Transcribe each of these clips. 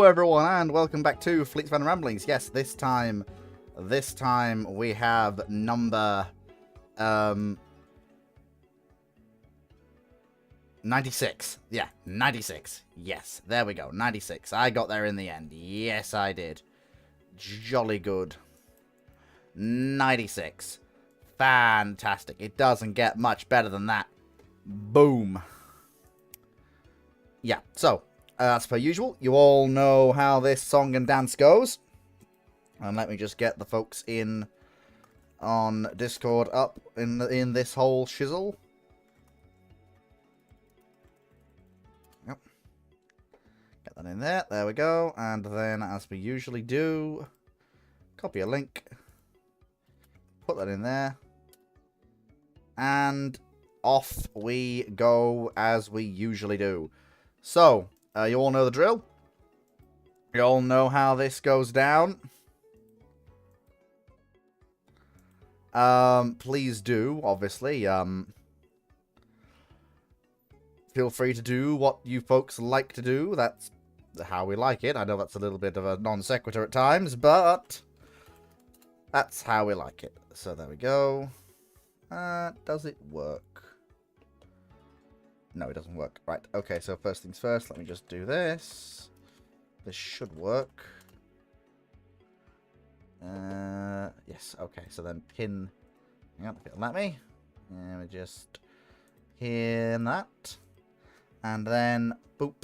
Hello everyone and welcome back to Fleets Van Ramblings. Yes, this time we have number 96. Yeah, 96. Yes, there we go. 96. I got there in the end. Yes, I did. Jolly good. 96. Fantastic. It doesn't get much better than that. Boom. Yeah, so as per usual, you all know how this song and dance goes. And let me just get the folks in on Discord up in this whole shizzle. Yep. Get that in there. There we go. And then, as we usually do, copy a link. Put that in there. And off we go as we usually do. So, you all know the drill. You all know how this goes down. Please do, obviously. Feel free to do what you folks like to do. That's how we like it. I know that's a little bit of a non sequitur at times, but that's how we like it. So there we go. Does it work? No, it doesn't work. Right, okay, so first things first, let me just do this. This should work. Yes, okay, so then pin... Hang on, if it'll let me. And we just pin that. And then, boop.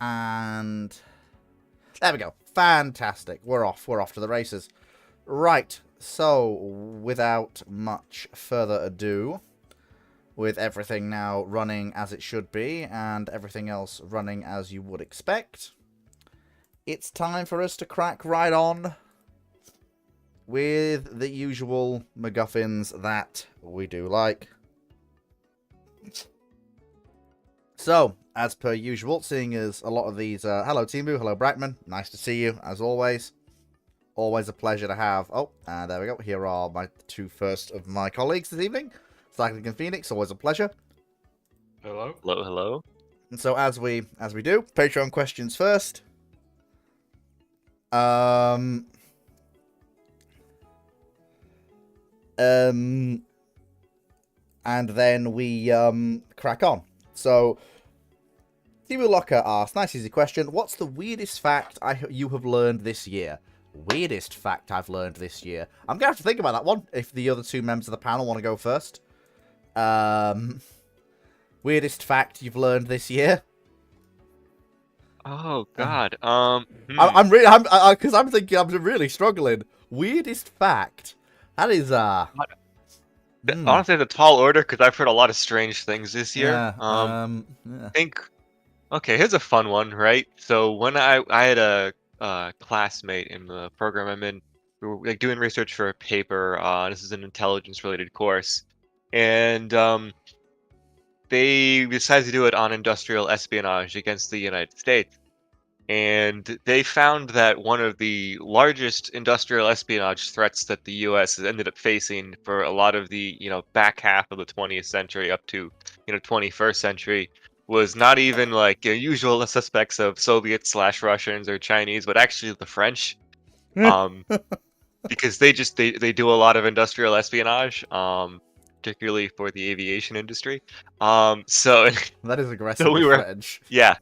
And... there we go. Fantastic. We're off to the races. Right, so, without much further ado... with everything now running as it should be, and everything else running as you would expect, it's time for us to crack right on with the usual MacGuffins that we do like. So, as per usual, seeing as a lot of these... hello, Timu. Hello, Brackman. Nice to see you, as always. Always a pleasure to have... oh, there we go. Here are my two first of my colleagues this evening. Cycling and Phoenix, always a pleasure. Hello. Hello, hello. And so as we do, Patreon questions first. And then we crack on. So Timu Locker asks, nice easy question. What's the weirdest fact you have learned this year? Weirdest fact I've learned this year. I'm gonna have to think about that one if the other two members of the panel want to go first. Weirdest fact you've learned this year? Oh God. I'm because I'm thinking I'm really struggling. Weirdest fact. That is Honestly, it's a tall order because I've heard a lot of strange things this year. Yeah, I think. Okay, here's a fun one, right? So when I had a classmate in the program I'm in, we were like doing research for a paper. This is an intelligence-related course. And they decided to do it on industrial espionage against the United States. And they found that one of the largest industrial espionage threats that the U.S. has ended up facing for a lot of the, back half of the 20th century up to, 21st century was not even like usual suspects of Soviet/Russians or Chinese, but actually the French. Because they do a lot of industrial espionage, particularly for the aviation industry. So that is aggressive. So we were French. Yeah.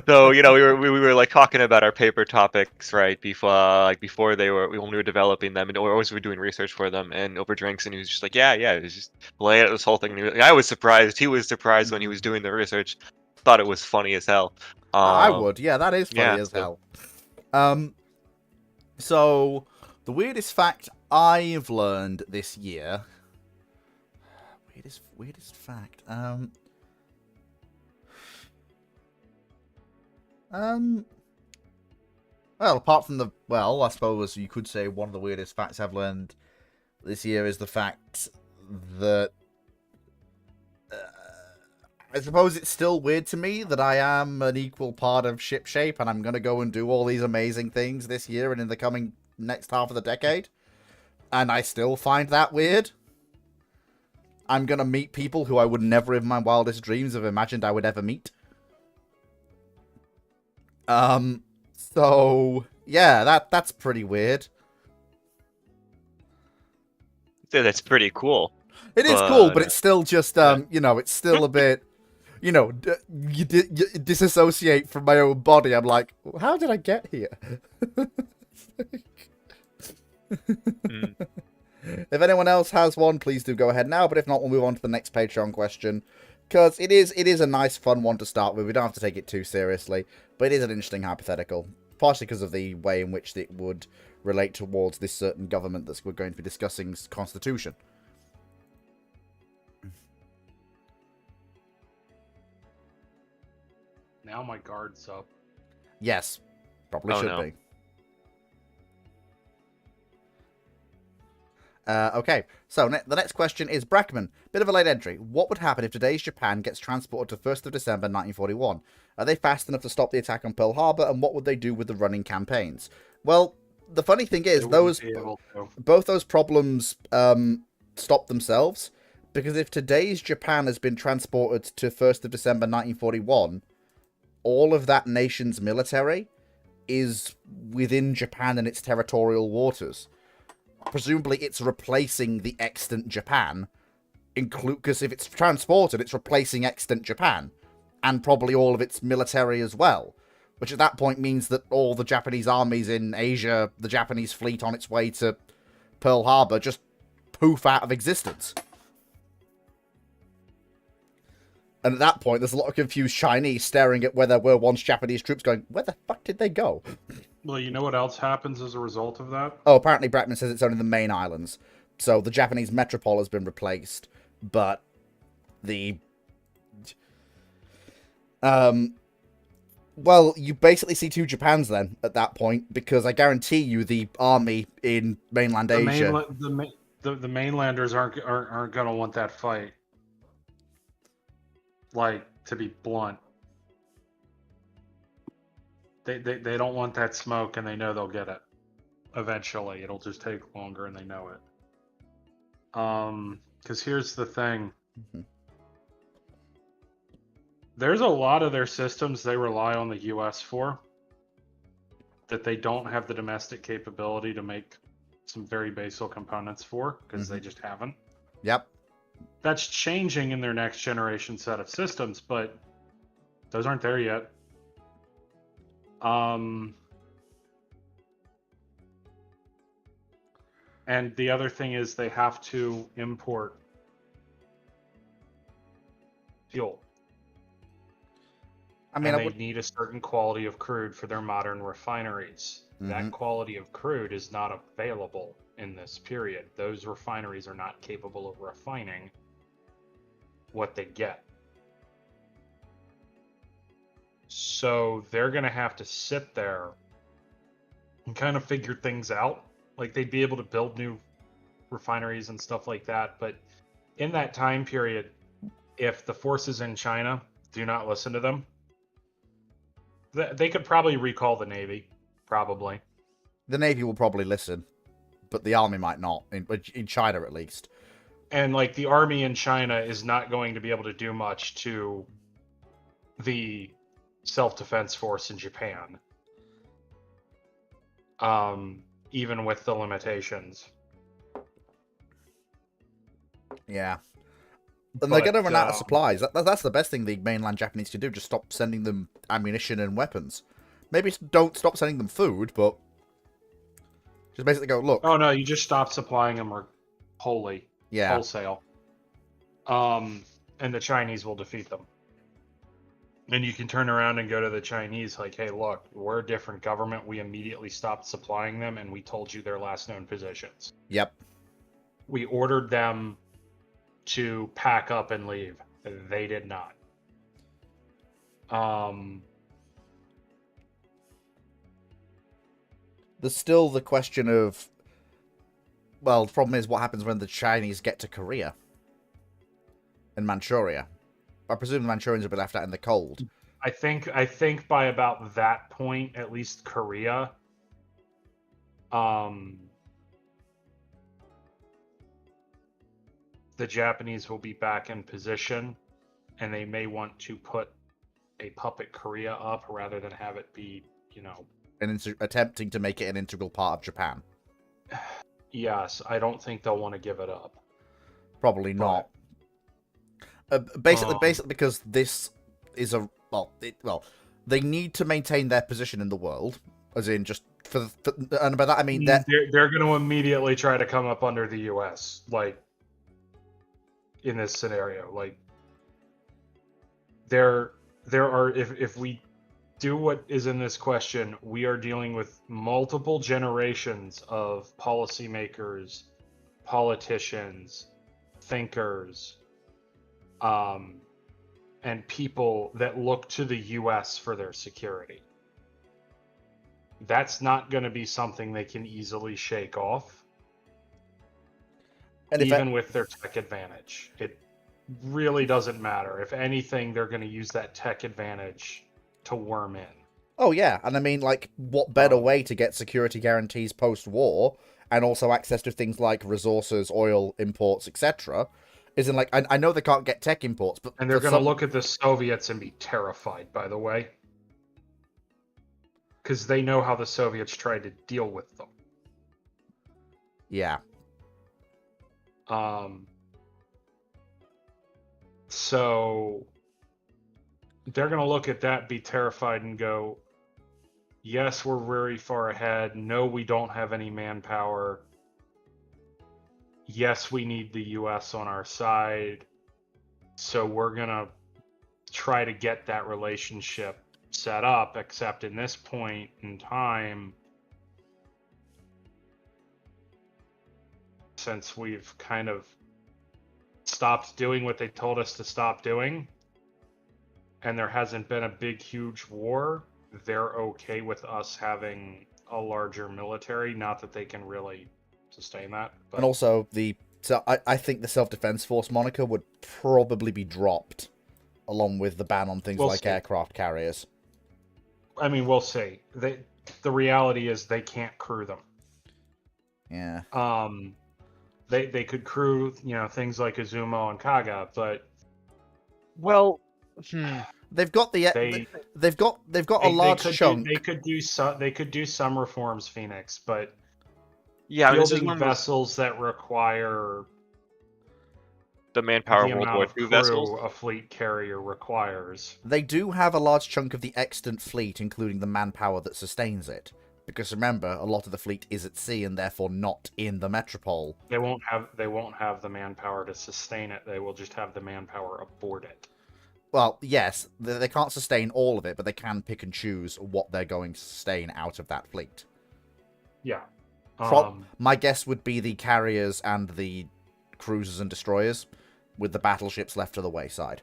So we were like talking about our paper topics right before when we were developing them, and always we were doing research for them and over drinks, and he was just like it was just laying out this whole thing. And I was surprised. He was surprised when he was doing the research. Thought it was funny as hell. I would. Yeah, that is funny as hell. So the weirdest fact I've learned this year. Weirdest fact. Well, apart from I suppose you could say one of the weirdest facts I've learned this year is the fact that I suppose it's still weird to me that I am an equal part of shipshape and I'm going to go and do all these amazing things this year and in the coming next half of the decade. And I still find that weird. I'm going to meet people who I would never in my wildest dreams have imagined I would ever meet. So yeah, that's pretty weird. Yeah, that's pretty cool. It is cool, But but it's still just it's still a bit, you disassociate from my own body. I'm like, how did I get here? mm, If anyone else has one, please do go ahead now. But if not, we'll move on to the next Patreon question, because it is a nice, fun one to start with. We don't have to take it too seriously, but it is an interesting hypothetical, partially because of the way in which it would relate towards this certain government that we're going to be discussing's constitution. Now my guard's up. Yes, probably Oh, should no. be. Okay, so the next question is Brackman. Bit of a late entry. What would happen if today's Japan gets transported to 1st of December 1941? Are they fast enough to stop the attack on Pearl Harbor, and what would they do with the running campaigns? Well, the funny thing They is, wouldn't be able to. both those problems stop themselves, because if today's Japan has been transported to 1st of December 1941, all of that nation's military is within Japan and its territorial waters. Presumably it's replacing the extant Japan, because if it's transported, it's replacing extant Japan, and probably all of its military as well, which at that point means that all the Japanese armies in Asia, the Japanese fleet on its way to Pearl Harbor, just poof out of existence. And at that point, there's a lot of confused Chinese staring at where there were once Japanese troops going, where the fuck did they go? Well, you know what else happens as a result of that? Oh, apparently Brackman says it's only the main islands. So the Japanese metropole has been replaced, but the... Well, you basically see two Japans then, at that point, because I guarantee you the army in mainland Asia... The mainlanders aren't going to want that fight. Like, to be blunt. They don't want that smoke, and they know they'll get it. Eventually, it'll just take longer, and they know it. Because here's the thing. Mhm. There's a lot of their systems they rely on the US for that they don't have the domestic capability to make some very basic components for, because they just haven't. Yep. That's changing in their next generation set of systems, but those aren't there yet. And the other thing is they have to import fuel. I mean, and they need a certain quality of crude for their modern refineries. That quality of crude is not available in this period. Those refineries are not capable of refining what they get. So they're going to have to sit there and kind of figure things out. Like, they'd be able to build new refineries and stuff like that. But in that time period, if the forces in China do not listen to them, they could probably recall the Navy. Probably. The Navy will probably listen, but the Army might not, in China at least. And, like, the Army in China is not going to be able to do much to the self-defense force in Japan. Even with the limitations. Yeah. And they're going to run out of supplies. That's the best thing the mainland Japanese can do. Just stop sending them ammunition and weapons. Maybe don't stop sending them food, but just basically go, look. Oh, no, you just stop supplying them wholly. Yeah. Wholesale. And the Chinese will defeat them. And you can turn around and go to the Chinese like, hey, look, we're a different government. We immediately stopped supplying them, and we told you their last known positions. Yep. We ordered them to pack up and leave. They did not. There's still the question of, well, the problem is what happens when the Chinese get to Korea and Manchuria. I presume the Manchurians will be left out in the cold. I think by about that point, at least Korea, the Japanese will be back in position, and they may want to put a puppet Korea up rather than have it be, Attempting to make it an integral part of Japan. yes, I don't think they'll want to give it up. Probably not. Basically because this is a they need to maintain their position in the world, as in just and by that I mean that they're going to immediately try to come up under the U.S. like in this scenario. Like there are if we do what is in this question, we are dealing with multiple generations of policymakers, politicians, thinkers, and people that look to the U.S. for their security. That's not going to be something they can easily shake off, and even with their tech advantage. It really doesn't matter. If anything, they're going to use that tech advantage to worm in. Oh yeah, and I mean, like, what better way to get security guarantees post-war and also access to things like resources, oil imports, etc. Isn't like I know they can't get tech imports, but and they're going to look at the Soviets and be terrified. By the way, because they know how the Soviets tried to deal with them. Yeah. So they're going to look at that, be terrified, and go, yes, we're very far ahead. No, we don't have any manpower. Yes, we need the U.S. on our side. So we're going to try to get that relationship set up, except in this point in time, since we've kind of stopped doing what they told us to stop doing, and there hasn't been a big, huge war, they're okay with us having a larger military. Not that they can really sustain that. But... And also, I think the self-defense force moniker would probably be dropped, along with the ban on things like aircraft carriers. I mean, we'll see. The reality is they can't crew them. Yeah. They could crew, things like Izumo and Kaga, but they've got a large chunk. They could do some reforms, Phoenix, but building vessels that require the manpower the World amount War of II crew vessels a fleet carrier requires. They do have a large chunk of the extant fleet, including the manpower that sustains it. Because remember, a lot of the fleet is at sea and therefore not in the metropole. They won't have the manpower to sustain it. They will just have the manpower aboard it. Well, yes, they can't sustain all of it, but they can pick and choose what they're going to sustain out of that fleet. Yeah. My guess would be the carriers and the cruisers and destroyers, with the battleships left to the wayside.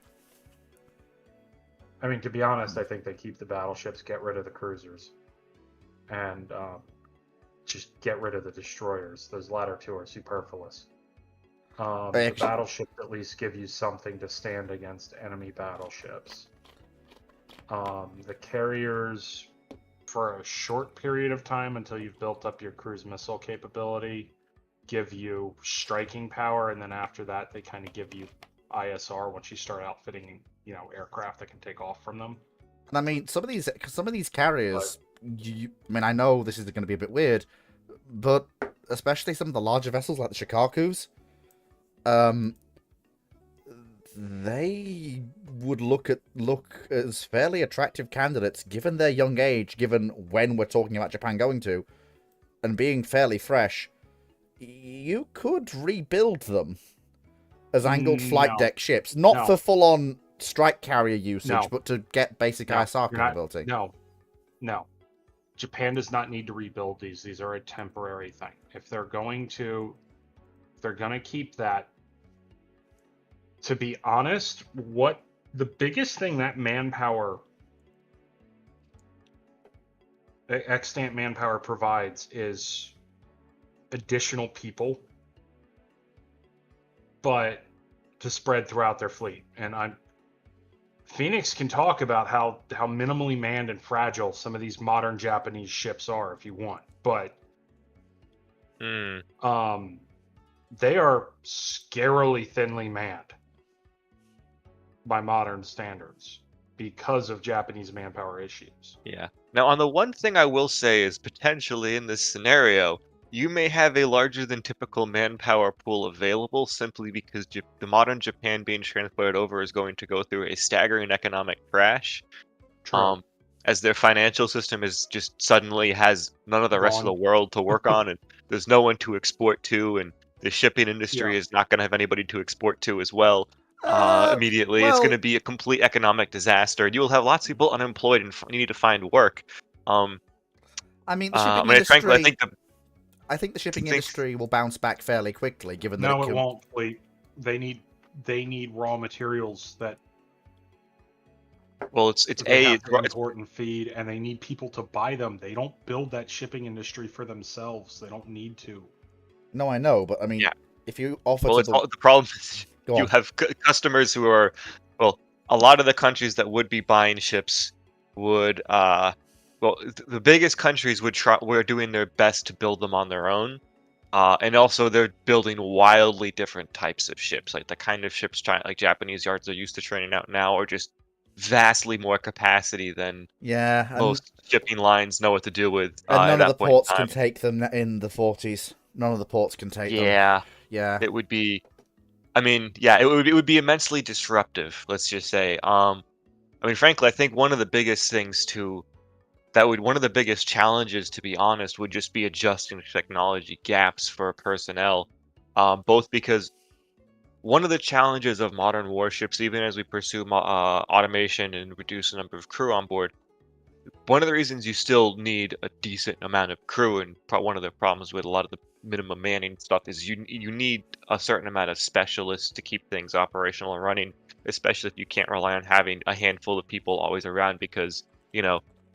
I mean, to be honest, I think they keep the battleships, get rid of the cruisers, and just get rid of the destroyers. Those latter two are superfluous. The battleships at least give you something to stand against enemy battleships. The carriers, for a short period of time until you've built up your cruise missile capability, give you striking power, and then after that they kind of give you ISR once you start outfitting, aircraft that can take off from them. And I mean, some of these carriers, I know this is going to be a bit weird, but especially some of the larger vessels like the Shikakus, they would look as fairly attractive candidates given their young age, given when we're talking about Japan going to, and being fairly fresh. You could rebuild them as angled flight deck ships, not for full-on strike carrier usage, but to get basic ISR capability. No. Japan does not need to rebuild these. These are a temporary thing. If they're going to keep that, to be honest, what the biggest thing that manpower, extant manpower provides is additional people, but to spread throughout their fleet. And Phoenix can talk about how minimally manned and fragile some of these modern Japanese ships are if you want, but they are scarily thinly manned by modern standards. because of Japanese manpower issues. Yeah. Now, on the one thing I will say is potentially in this scenario, you may have a larger than typical manpower pool available simply because the modern Japan being transported over is going to go through a staggering economic crash. True. As their financial system is just suddenly has none of the rest of the Gone. world to work on, and there's no one to export to, and the shipping industry Yeah. is not going to have anybody to export to as well. Immediately, it's going to Well, be a complete economic disaster. You will have lots of people unemployed and need to find work. I mean, the shipping Frankly, industry. I think the I shipping think industry will bounce back fairly quickly, given that No, it it can. won't. Wait, they need raw materials that well, it's they have it's to import and feed, and they need people to buy them. They don't build that shipping industry for themselves. They don't need to. No, I know, but I mean, yeah. if you offer Well, to it's the. all, the problem is Go you on. have customers who are well. A lot of the countries that would be buying ships would the biggest countries were doing their best to build them on their own. And also they're building wildly different types of ships. Like the kind of ships like Japanese yards are used to training out now are just vastly more capacity than Yeah, most shipping lines know what to do with and at none of the that point in ports time. can take them in the 40s. None of the ports can take them. Yeah, Yeah. it would be. I mean, yeah, it would be immensely disruptive. Let's just say. I mean, frankly, I think one of the biggest challenges, to be honest, would just be adjusting to technology gaps for personnel. Both because one of the challenges of modern warships, even as we pursue automation and reduce the number of crew on board, one of the reasons you still need a decent amount of crew, and one of the problems with a lot of the minimum manning stuff is you need a certain amount of specialists to keep things operational and running, especially if you can't rely on having a handful of people always around because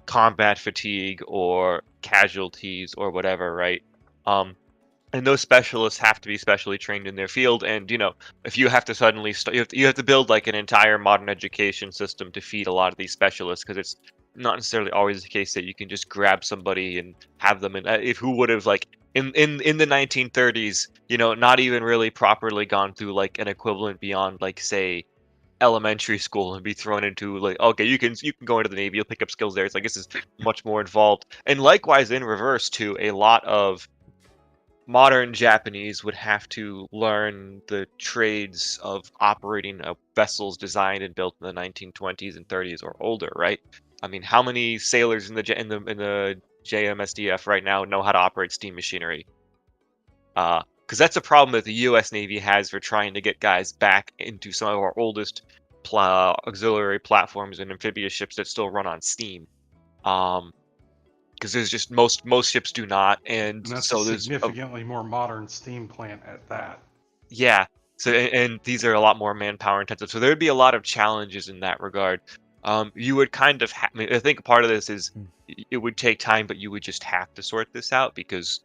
combat fatigue or casualties or whatever, right? And those specialists have to be specially trained in their field, and if you have to suddenly you have to build like an entire modern education system to feed a lot of these specialists, because it's not necessarily always the case that you can just grab somebody and have them in if who would have like in the 1930s, not even really properly gone through like an equivalent beyond like say elementary school and be thrown into like, okay, you can go into the Navy, you'll pick up skills there. It's like this is much more involved. And likewise in reverse too, a lot of modern Japanese would have to learn the trades of operating vessels designed and built in the 1920s and 30s or older, right? I mean, how many sailors in the JMSDF right now know how to operate steam machinery? Because that's a problem that the U.S. Navy has for trying to get guys back into some of our oldest auxiliary platforms and amphibious ships that still run on steam. Because there's just most ships do not, and And that's a so there's significantly more modern steam plant at that. yeah. So and these are a lot more manpower intensive. So there would be a lot of challenges in that regard. You would kind of I mean, I think part of this is it would take time, but you would just have to sort this out because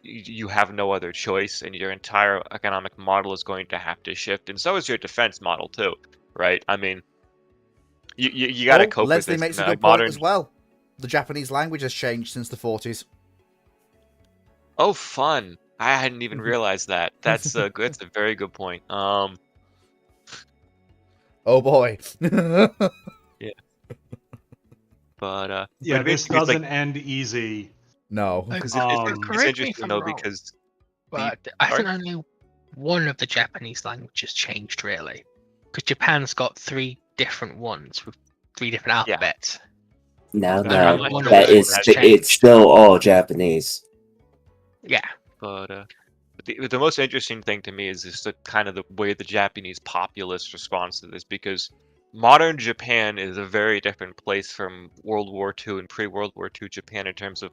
you have no other choice, and your entire economic model is going to have to shift, and so is your defense model too, right? I mean, you got to Oh, cope with Leslie this. makes a good point as well. The Japanese language has changed since the 40s. Oh, fun! I hadn't even realized that. That's a very good point. Oh boy. Yeah, but Yeah, it'd be this interesting, 'cause, like, doesn't end easy. No. because it's Correct me if interesting I'm though wrong, because the but I sorry? think only one of the Japanese languages changed really, because Japan's got three different ones with three different Yeah. alphabets. No, That no, one that is is changed. it's still all Japanese. Yeah, But the most interesting thing to me is just the kind of the way the Japanese populace responds to this, because modern Japan is a very different place from World War II and pre-World War II Japan in terms of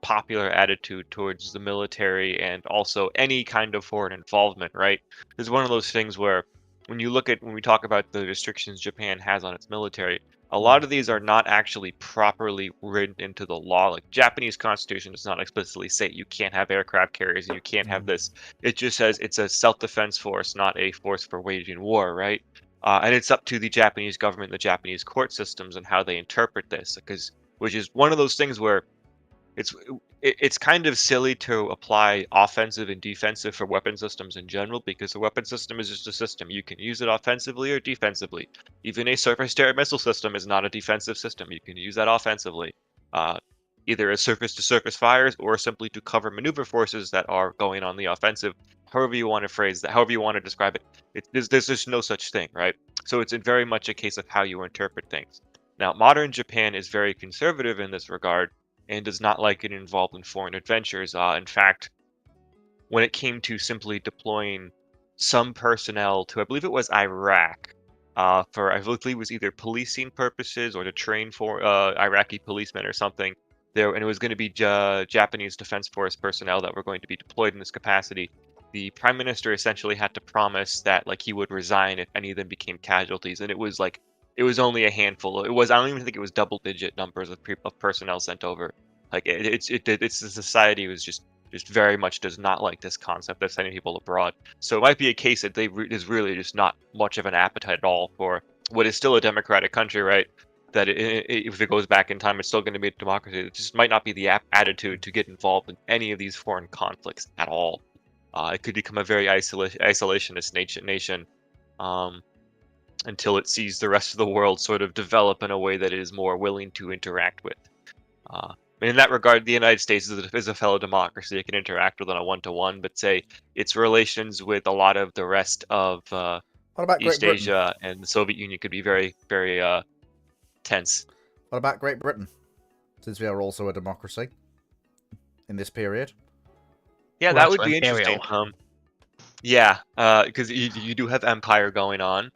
popular attitude towards the military and also any kind of foreign involvement, right? It's one of those things where when we talk about the restrictions Japan has on its military, a lot of these are not actually properly written into the law. Like Japanese constitution does not explicitly say you can't have aircraft carriers and you can't have this. It just says it's a self-defense force, not a force for waging war, right? And it's up to the Japanese government, the Japanese court systems, and how they interpret this, which is one of those things where it's kind of silly to apply offensive and defensive for weapon systems in general, because the weapon system is just a system. You can use it offensively or defensively. Even a surface-to-air missile system is not a defensive system. You can use that offensively, either as surface-to-surface fires or simply to cover maneuver forces that are going on the offensive. However you want to phrase that, however you want to describe it, there's just no such thing, right? So it's very much a case of how you interpret things. Now, modern Japan is very conservative in this regard and does not like getting involved in foreign adventures. In fact, when it came to simply deploying some personnel to, I believe it was Iraq, for I believe it was either policing purposes or to train for Iraqi policemen or something, and it was going to be Japanese Defense Force personnel that were going to be deployed in this capacity. The prime minister essentially had to promise that he would resign if any of them became casualties, and it was only a handful. I don't even think it was double-digit numbers of personnel sent over. It's the society was just very much does not like this concept of sending people abroad. So it might be a case that there's really just not much of an appetite at all for what is still a democratic country, right? That if it goes back in time, it's still going to be a democracy. It just might not be the attitude to get involved in any of these foreign conflicts at all. It could become a very isolationist nation. Until it sees the rest of the world sort of develop in a way that it is more willing to interact with. In that regard, the United States is a fellow democracy. It can interact with on a one-to-one, but say its relations with a lot of the rest of What about Great East Britain? Asia and the Soviet Union could be very, very tense. What about Great Britain? Since we are also a democracy in this period. Yeah, Well, that that's would be imperial. interesting. Yeah, because you do have empire going on.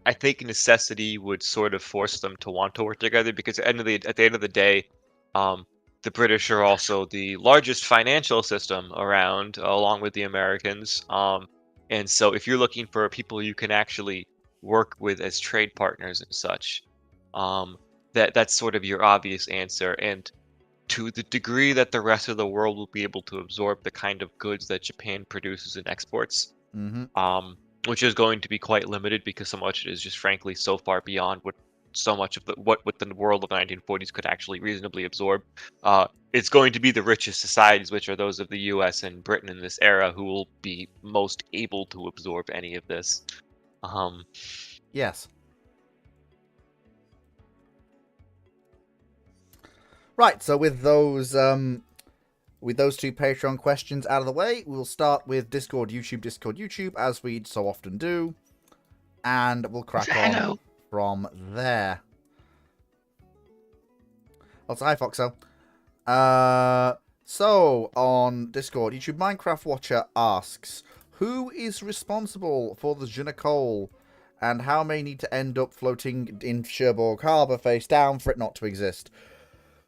I think necessity would sort of force them to want to work together, because at the end of the day, the British are also the largest financial system around, along with the Americans. And so if you're looking for people you can actually work with as trade partners and such, that's sort of your obvious answer. And to the degree that the rest of the world will be able to absorb the kind of goods that Japan produces and exports, which is going to be quite limited, because so much is just frankly so far beyond what the world of the 1940s could actually reasonably absorb. It's going to be the richest societies, which are those of the U.S. and Britain in this era, who will be most able to absorb any of this. Yes. Right, so with those two Patreon questions out of the way, we'll start with Discord, YouTube, as we so often do. And we'll crack on from there. Also, hi, Foxo. So, on Discord, YouTube Minecraft Watcher asks, who is responsible for the Junacole, and how may need to end up floating in Cherbourg Harbour face down for it not to exist?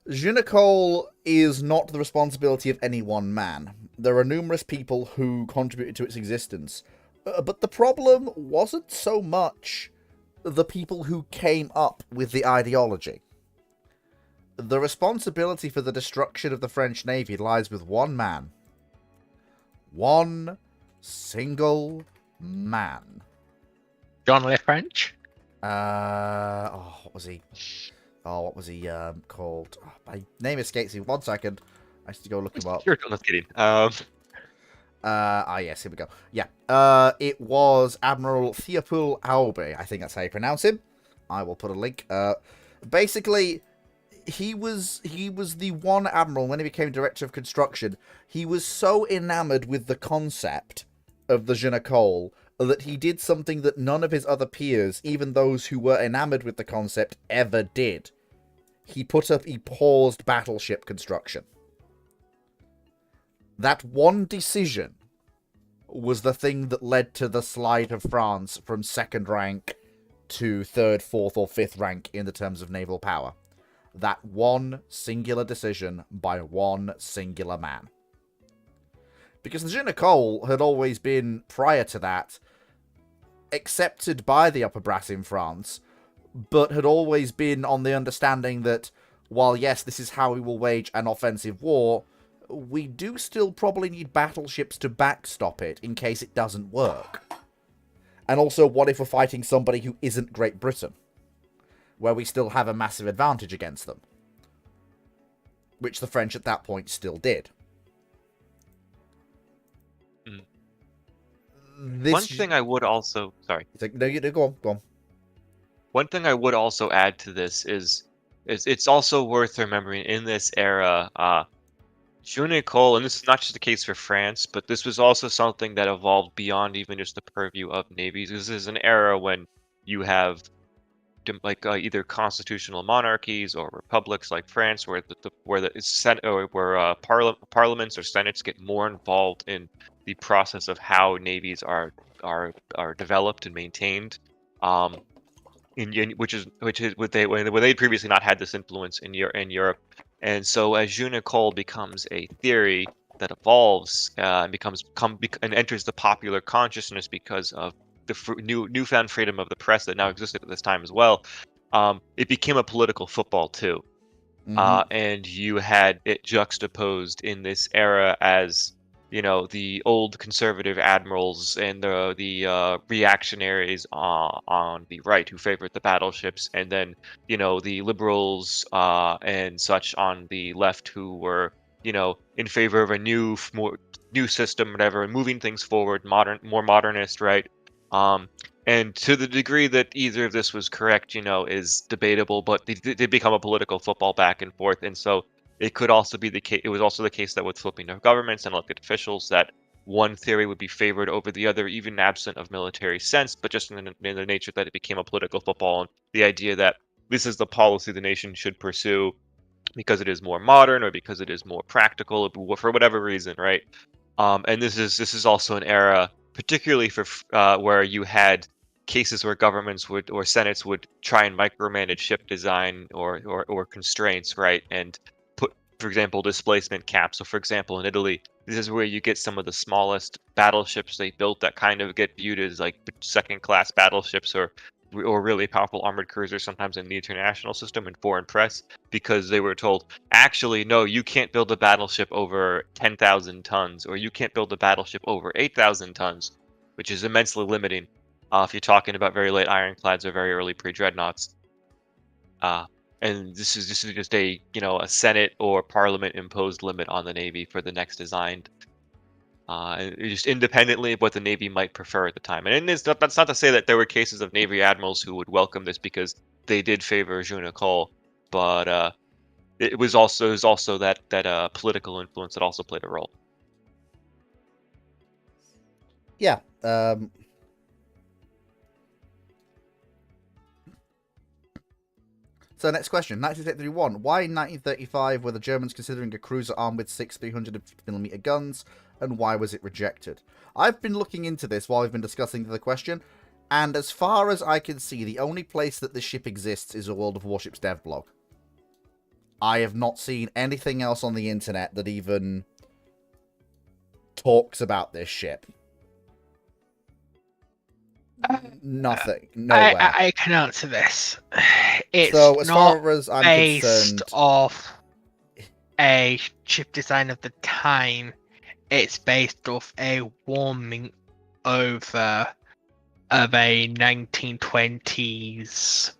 Junacole is not the responsibility of any one man. There are numerous people who contributed to its existence. But the problem wasn't so much the people who came up with the ideology. The responsibility for the destruction of the French Navy lies with one man. One single man. John Le French? What was he? What was he called? Oh, my name escapes me. 1 second. I have to go look him up. You're not kidding. Yes, here we go. Yeah. It was Admiral Theopold Aube. I think that's how you pronounce him. I will put a link. Basically, he was the one admiral when he became director of construction. He was so enamored with the concept of the Junacole that he did something that none of his other peers, even those who were enamored with the concept, ever did. He paused battleship construction. That one decision was the thing that led to the slide of France from 2nd rank to 3rd, 4th, or 5th rank in the terms of naval power. That one singular decision by one singular man. Because the Junacole had always been, prior to that, accepted by the upper brass in France, but had always been on the understanding that, while yes, this is how we will wage an offensive war, we do still probably need battleships to backstop it in case it doesn't work. And also, what if we're fighting somebody who isn't Great Britain, where we still have a massive advantage against them? which the French at that point still did. Mm. This One thing I would also, sorry. no, you go on, go on. One thing I would also add to this is it's also worth remembering in this era, Junicole, and this is not just the case for France, but this was also something that evolved beyond even just the purview of navies. This is an era when you have either constitutional monarchies or republics like France, where parliaments or senates get more involved in the process of how navies are developed and maintained. Which is what they previously not had this influence in Europe. And so as Junicole becomes a theory that evolves and enters the popular consciousness because of the newfound freedom of the press that now existed at this time as well, it became a political football too. And you had it juxtaposed in this era as, the old conservative admirals and the reactionaries on the right who favored the battleships, and then the liberals and such on the left who were in favor of a new system, whatever, and moving things forward, more modernist, right? And to the degree that either of this was correct, is debatable, but they become a political football back and forth, and so. It could also be the case. It was also the case that with flipping of governments and elected officials, that one theory would be favored over the other, even absent of military sense, but just in the nature that it became a political football, and the idea that this is the policy the nation should pursue because it is more modern or because it is more practical for whatever reason, right? And this is also an era, particularly for where you had cases where governments or senates would try and micromanage ship design or constraints, right? And for example, displacement caps. So for example, in Italy, this is where you get some of the smallest battleships they built that kind of get viewed as like second-class battleships or really powerful armored cruisers sometimes in the international system and foreign press, because they were told, actually, no, you can't build a battleship over 10,000 tons, or you can't build a battleship over 8,000 tons, which is immensely limiting if you're talking about very late ironclads or very early pre-dreadnoughts. And this is just a Senate or Parliament imposed limit on the Navy for the next design, and just independently of what the Navy might prefer at the time. And that's not to say that there were cases of Navy admirals who would welcome this because they did favor Junicole, but it was also that political influence that also played a role. Yeah. So next question, 1931. Why in 1935 were the Germans considering a cruiser armed with 6 350mm guns, and why was it rejected? I've been looking into this while we've been discussing the question, and as far as I can see, the only place that this ship exists is a World of Warships dev blog. I have not seen anything else on the internet that even talks about this ship. Nothing. Nowhere. I can answer this. It's so as not far as I'm based concerned, off a ship design of the time. It's based off a warming over of a 1920s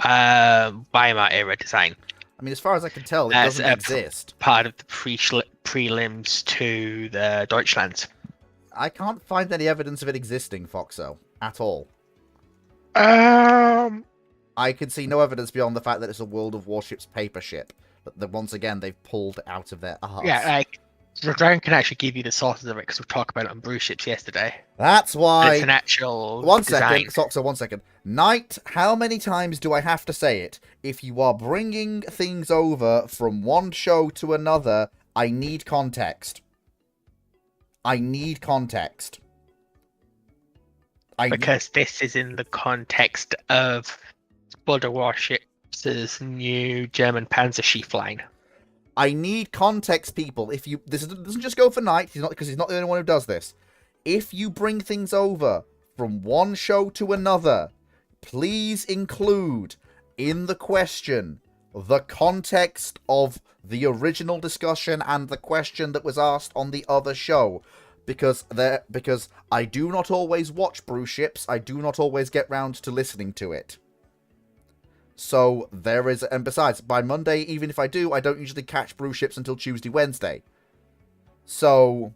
Weimar era design. I mean, as far as I can tell, it doesn't exist. Part of the prelims to the Deutschland. I can't find any evidence of it existing, Foxo, at all. Um, I can see no evidence beyond the fact that it's a World of Warships paper ship that once again they've pulled out of their arse. yeah, like Dragon can actually give you the sources of it because we talked about it on Brew Ships yesterday. That's why. It's an actual. One design. second, Foxo, 1 second. Knight, how many times do I have to say it? If you are bringing things over from one show to another, I need context. I need context. Because this is in the context of Border Warships' new German Panzerschiff line. I need context, people. This doesn't just go for Knight, because he's not the only one who does this. If you bring things over from one show to another, please include in the question the context of the original discussion and the question that was asked on the other show. Because I do not always watch Brew Ships, I do not always get round to listening to it. So there is, and besides, by Monday, even if I do, I don't usually catch blue ships until Tuesday, Wednesday. So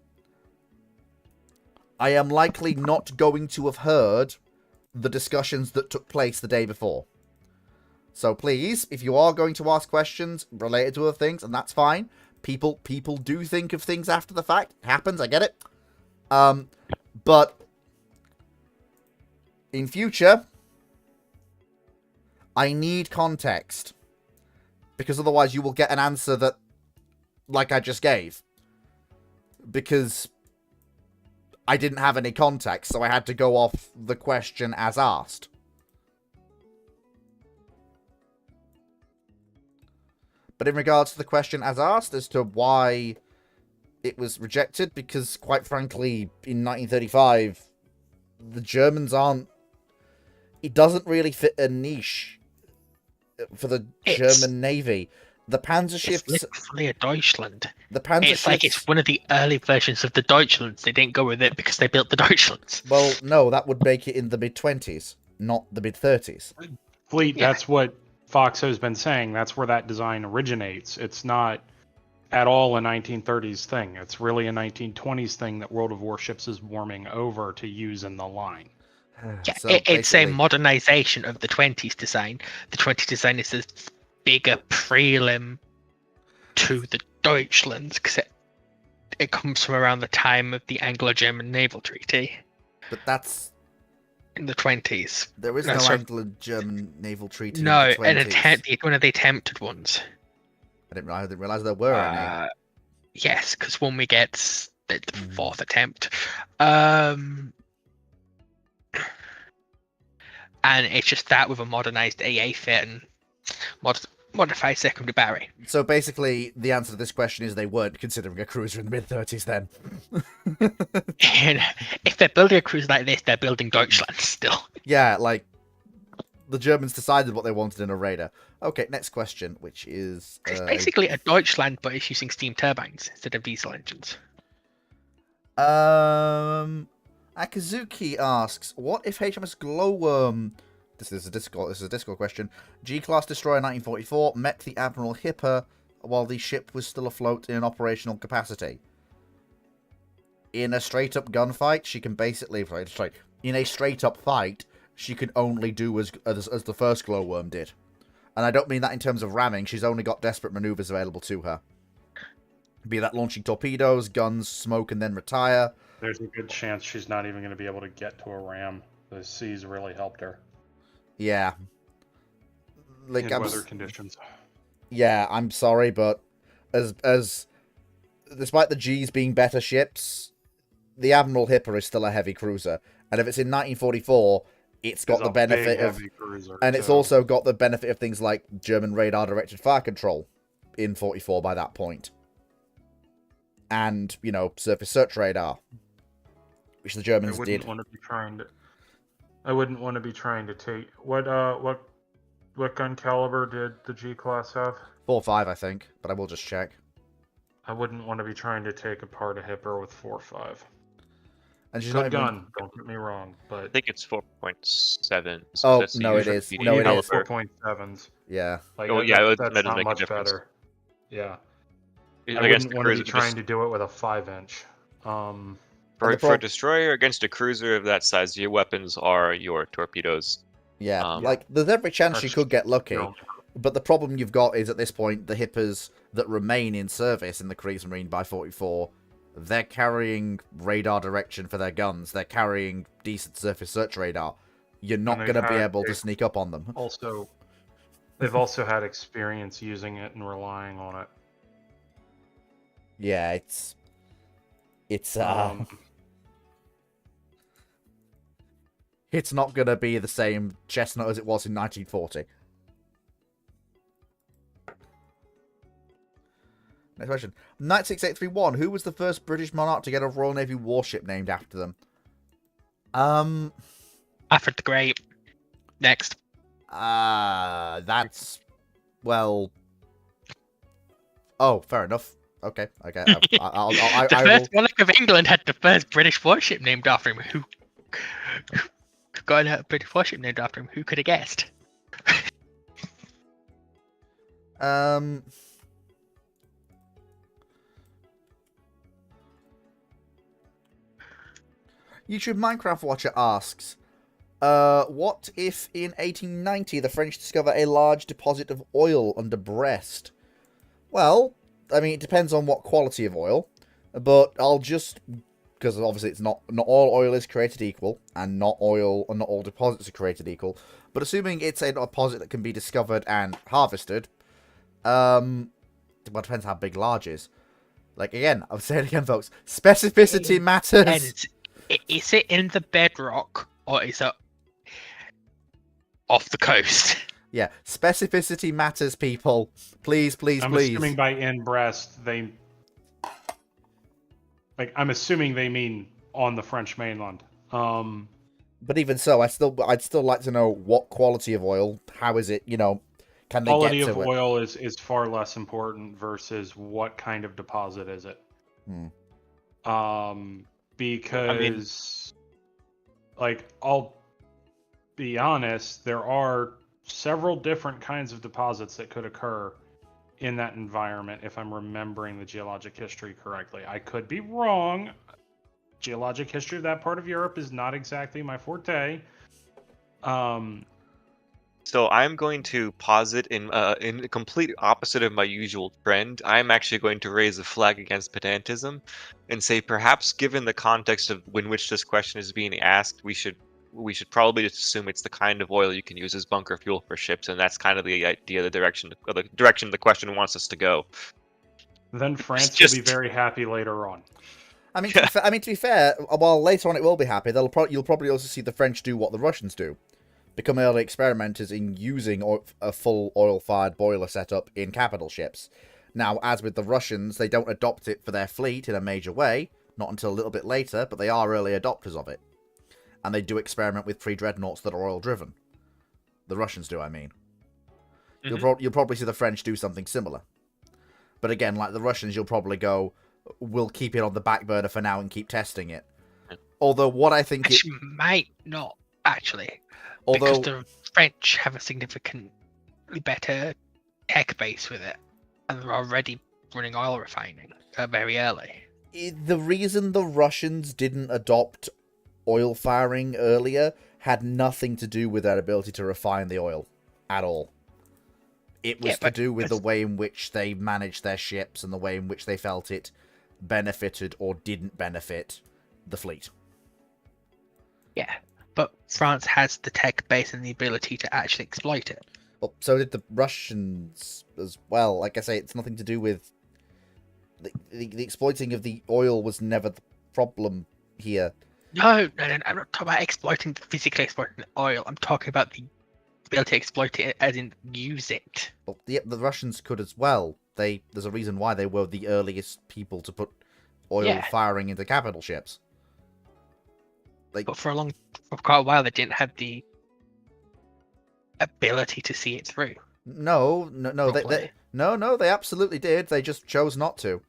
I am likely not going to have heard the discussions that took place the day before. So please, if you are going to ask questions related to other things, and that's fine, people do think of things after the fact. It happens, I get it. But in future, I need context. Because otherwise you will get an answer that, like I just gave. Because I didn't have any context, so I had to go off the question as asked. But in regards to the question as asked as to why it was rejected, because quite frankly, in 1935, the Germans aren't... It doesn't really fit a niche for the German Navy. The Panzer ships... It's literally a Deutschland. The Panzer It's like ships... it's one of the early versions of the Deutschlands. They didn't go with it because they built the Deutschlands. Well, no, that would make it in the mid-20s, not the mid-30s. Fleet, Yeah. that's what Foxho's been saying. That's where that design originates. It's not at all a 1930s thing. It's really a 1920s thing that World of Warships is warming over to use in the line. Yeah, So it's a basically- modernization of the 20s design. The 20s design is a bigger prelim to the Deutschlands because it comes from around the time of the Anglo-German Naval Treaty But that's... in the 20s. There is No, no sorry. Anglo-German naval treaty No, in the 20s. one of the attempted ones. I didn't realize there were any. Yes, because when we get the Hmm. fourth attempt, and it's just that with a modernized AA fit and modified secondary battery. So basically, the answer to this question is they weren't considering a cruiser in the mid-30s then. And if they're building a cruiser like this, they're building Deutschland still. Yeah, like, the Germans decided what they wanted in a raider. Okay, next question, which is... It's basically a Deutschland, but it's using steam turbines instead of diesel engines. Akazuki asks, what if HMS Glowworm... This is a Discord question. G-Class Destroyer 1944 met the Admiral Hipper while the ship was still afloat in an operational capacity. In a straight-up gunfight, she can basically... In a straight-up fight, she can only do as the first Glowworm did. And I don't mean that in terms of ramming, she's only got desperate maneuvers available to her. Be that launching torpedoes, guns, smoke, and then retire. There's a good chance she's not even going to be able to get to a ram. The seas really helped her Yeah. Like, in weather conditions. Yeah, I'm sorry, but as despite the G's being better ships, the Admiral Hipper is still a heavy cruiser. And if it's in 1944, it's got It's the a benefit big, of... heavy cruiser, And it's too. also got the benefit of things like German radar-directed fire control in 44 by that point. And, you know, surface search radar, which the Germans I wouldn't did. want to be trying to. I wouldn't want to be trying to take what gun caliber did the G class have? 4.5, I think, but I will just check. I wouldn't want to be trying to take apart a Hipper with 4.5. And she's Good not even... gun, don't get me wrong, I but think it's 4.7. Oh, that's the no, it usual is. median No, it you know, is. caliber. 4.7s. Yeah. Like, Oh, yeah, that's that'll not make a much difference. better. Yeah, I Against wouldn't a want to be cruiser, trying to do it with a 5-inch. And for the a prob- destroyer against a cruiser of that size, your weapons are your torpedoes. Yeah, Um, like, there's every chance she That's could get lucky. your only- But the problem you've got is, at this point, the Hippers that remain in service in the Kriegsmarine by 44, they're carrying radar direction for their guns. They're carrying decent surface search radar. You're not And going to be they've able to had- sneak up on them. Also, they've also had experience using it and relying on it. Yeah, it's it's not going to be the same chestnut as it was in 1940. Next question. Knight 6831, who was the first British monarch to get a Royal Navy warship named after them? Alfred the Great. Next. That's... Well... Oh, fair enough. Okay. The I will... first monarch of England had the first British warship named after him. Who got a British warship named after him? Who could have guessed? YouTube Minecraft Watcher asks, what if in 1890 the French discover a large deposit of oil under Brest? Well, I mean, it depends on what quality of oil, but I'll just, because obviously it's not all oil is created equal, and not all deposits are created equal, but assuming it's a deposit that can be discovered and harvested, well, it depends how big large is. Like, again, I'll say it again, folks, specificity matters. Is it in the bedrock, or is it off the coast? Yeah, specificity matters, people. Please, please, I'm please. assuming by in Brest they, like, I'm assuming they mean on the French mainland. But even so, I'd still like to know what quality of oil. How is it? Can they Quality get to of it? oil is far less important versus what kind of deposit is it. Because, like, I'll be honest, there are several different kinds of deposits that could occur in that environment if I'm remembering the geologic history correctly. I could be wrong. Geologic history of that part of Europe is not exactly my forte. So I'm going to posit in the complete opposite of my usual trend. I'm actually going to raise a flag against pedantism and say perhaps given the context of in which this question is being asked, we should probably just assume it's the kind of oil you can use as bunker fuel for ships, and that's kind of the idea, the direction the question wants us to go. Then France will be very happy later on. I mean, to be fair, while later on it will be happy, you'll probably also see the French do what the Russians do. Become early experimenters in using a full oil-fired boiler setup in capital ships. Now, as with the Russians, they don't adopt it for their fleet in a major way, not until a little bit later, but they are early adopters of it. And they do experiment with pre-dreadnoughts that are oil-driven. The Russians do, I mean. Mm-hmm. You'll probably see the French do something similar. But again, like the Russians, you'll probably go, we'll keep it on the back burner for now and keep testing it. Although what I think Actually, might not, actually. Although because the French have a significantly better tech base with it, and they're already running oil refining very early. The reason the Russians didn't adopt oil firing earlier had nothing to do with their ability to refine the oil at all. It was to do with the way in which they managed their ships and the way in which they felt it benefited or didn't benefit the fleet. Yeah. But France has the tech base and the ability to actually exploit it. Well, so did the Russians as well. Like I say, it's nothing to do with... The exploiting of the oil was never the problem here. No, I'm not talking about physically exploiting the oil. I'm talking about the ability to exploit it, as in use it. Well, the Russians could as well. There's a reason why they were the earliest people to put oil firing into capital ships. But for quite a while, they didn't have the ability to see it through. No, they absolutely did. They just chose not to.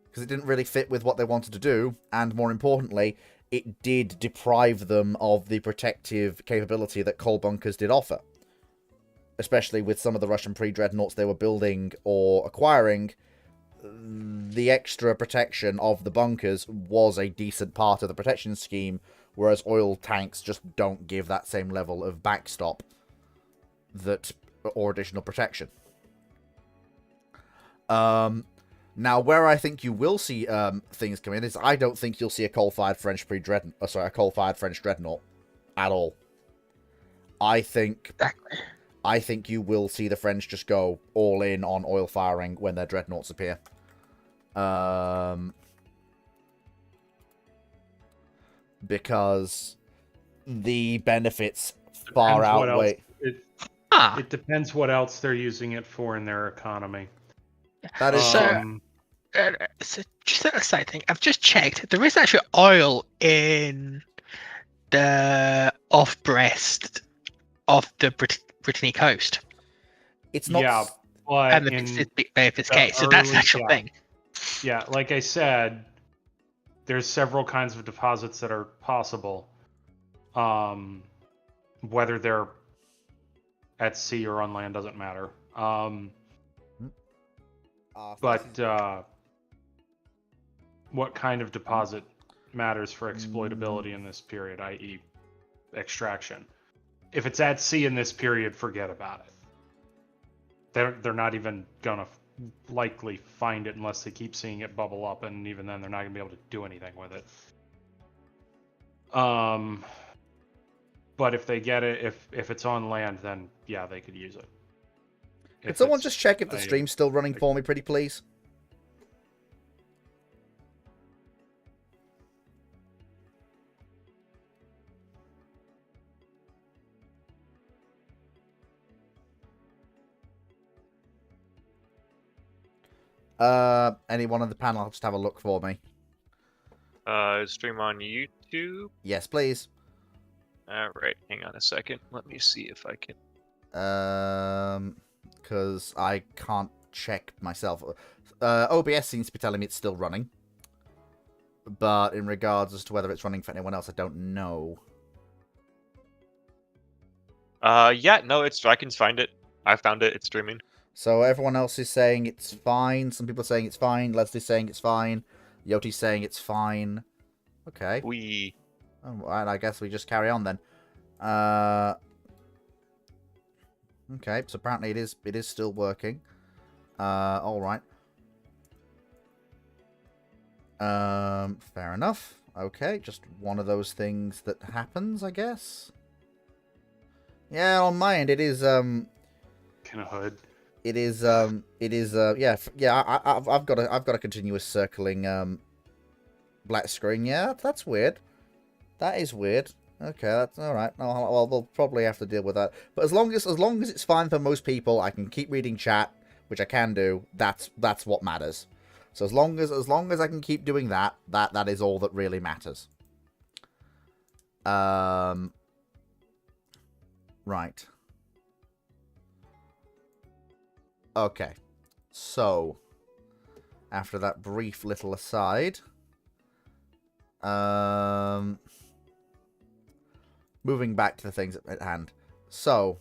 Because it didn't really fit with what they wanted to do, and more importantly, it did deprive them of the protective capability that coal bunkers did offer. Especially with some of the Russian pre-dreadnoughts they were building or acquiring, the extra protection of the bunkers was a decent part of the protection scheme, whereas oil tanks just don't give that same level of backstop or additional protection. Now, where I think you will see things come in is I don't think you'll see a coal-fired French dreadnought at all. I think you will see the French just go all in on oil firing when their dreadnoughts appear. Because the benefits far outweigh. It depends what else they're using it for in their economy. That is so just a side thing. I've just checked. There is actually oil in the off Brest of the Brittany coast. It's not. And the Pacific Bay of Biscay. So that's the actual thing. Yeah, like I said, there's several kinds of deposits that are possible. Whether they're at sea or on land doesn't matter. But what kind of deposit matters for exploitability in this period, i.e., extraction? If it's at sea in this period, forget about it. They're not even gonna likely find it unless they keep seeing it bubble up, and even then, they're not gonna be able to do anything with it. But if they get it, if it's on land, then yeah, they could use it. Could someone just check if the stream's still running for me, pretty please? Anyone on the panel, just have a look for me. Stream on YouTube. Yes, please. All right, hang on a second. Let me see if I can. Because I can't check myself. OBS seems to be telling me it's still running. But in regards as to whether it's running for anyone else, I don't know. Yeah, no, I can find it. I found it. It's streaming. So everyone else is saying it's fine. Some people are saying it's fine. Leslie's saying it's fine. Yoti's saying it's fine. Okay. Oh, and I guess we just carry on then. Okay, so apparently it is still working. All right. Fair enough. Okay, just one of those things that happens, I guess. Yeah, on my end it is Kind of hood. It is yeah. I've got a continuous circling black screen. Yeah, that's weird. That is weird. Okay, that's all right. No, well, we'll probably have to deal with that. But as long as it's fine for most people, I can keep reading chat, which I can do. That's what matters. So as long as I can keep doing that is all that really matters. Right. Okay. So after that brief little aside, moving back to the things at hand. So,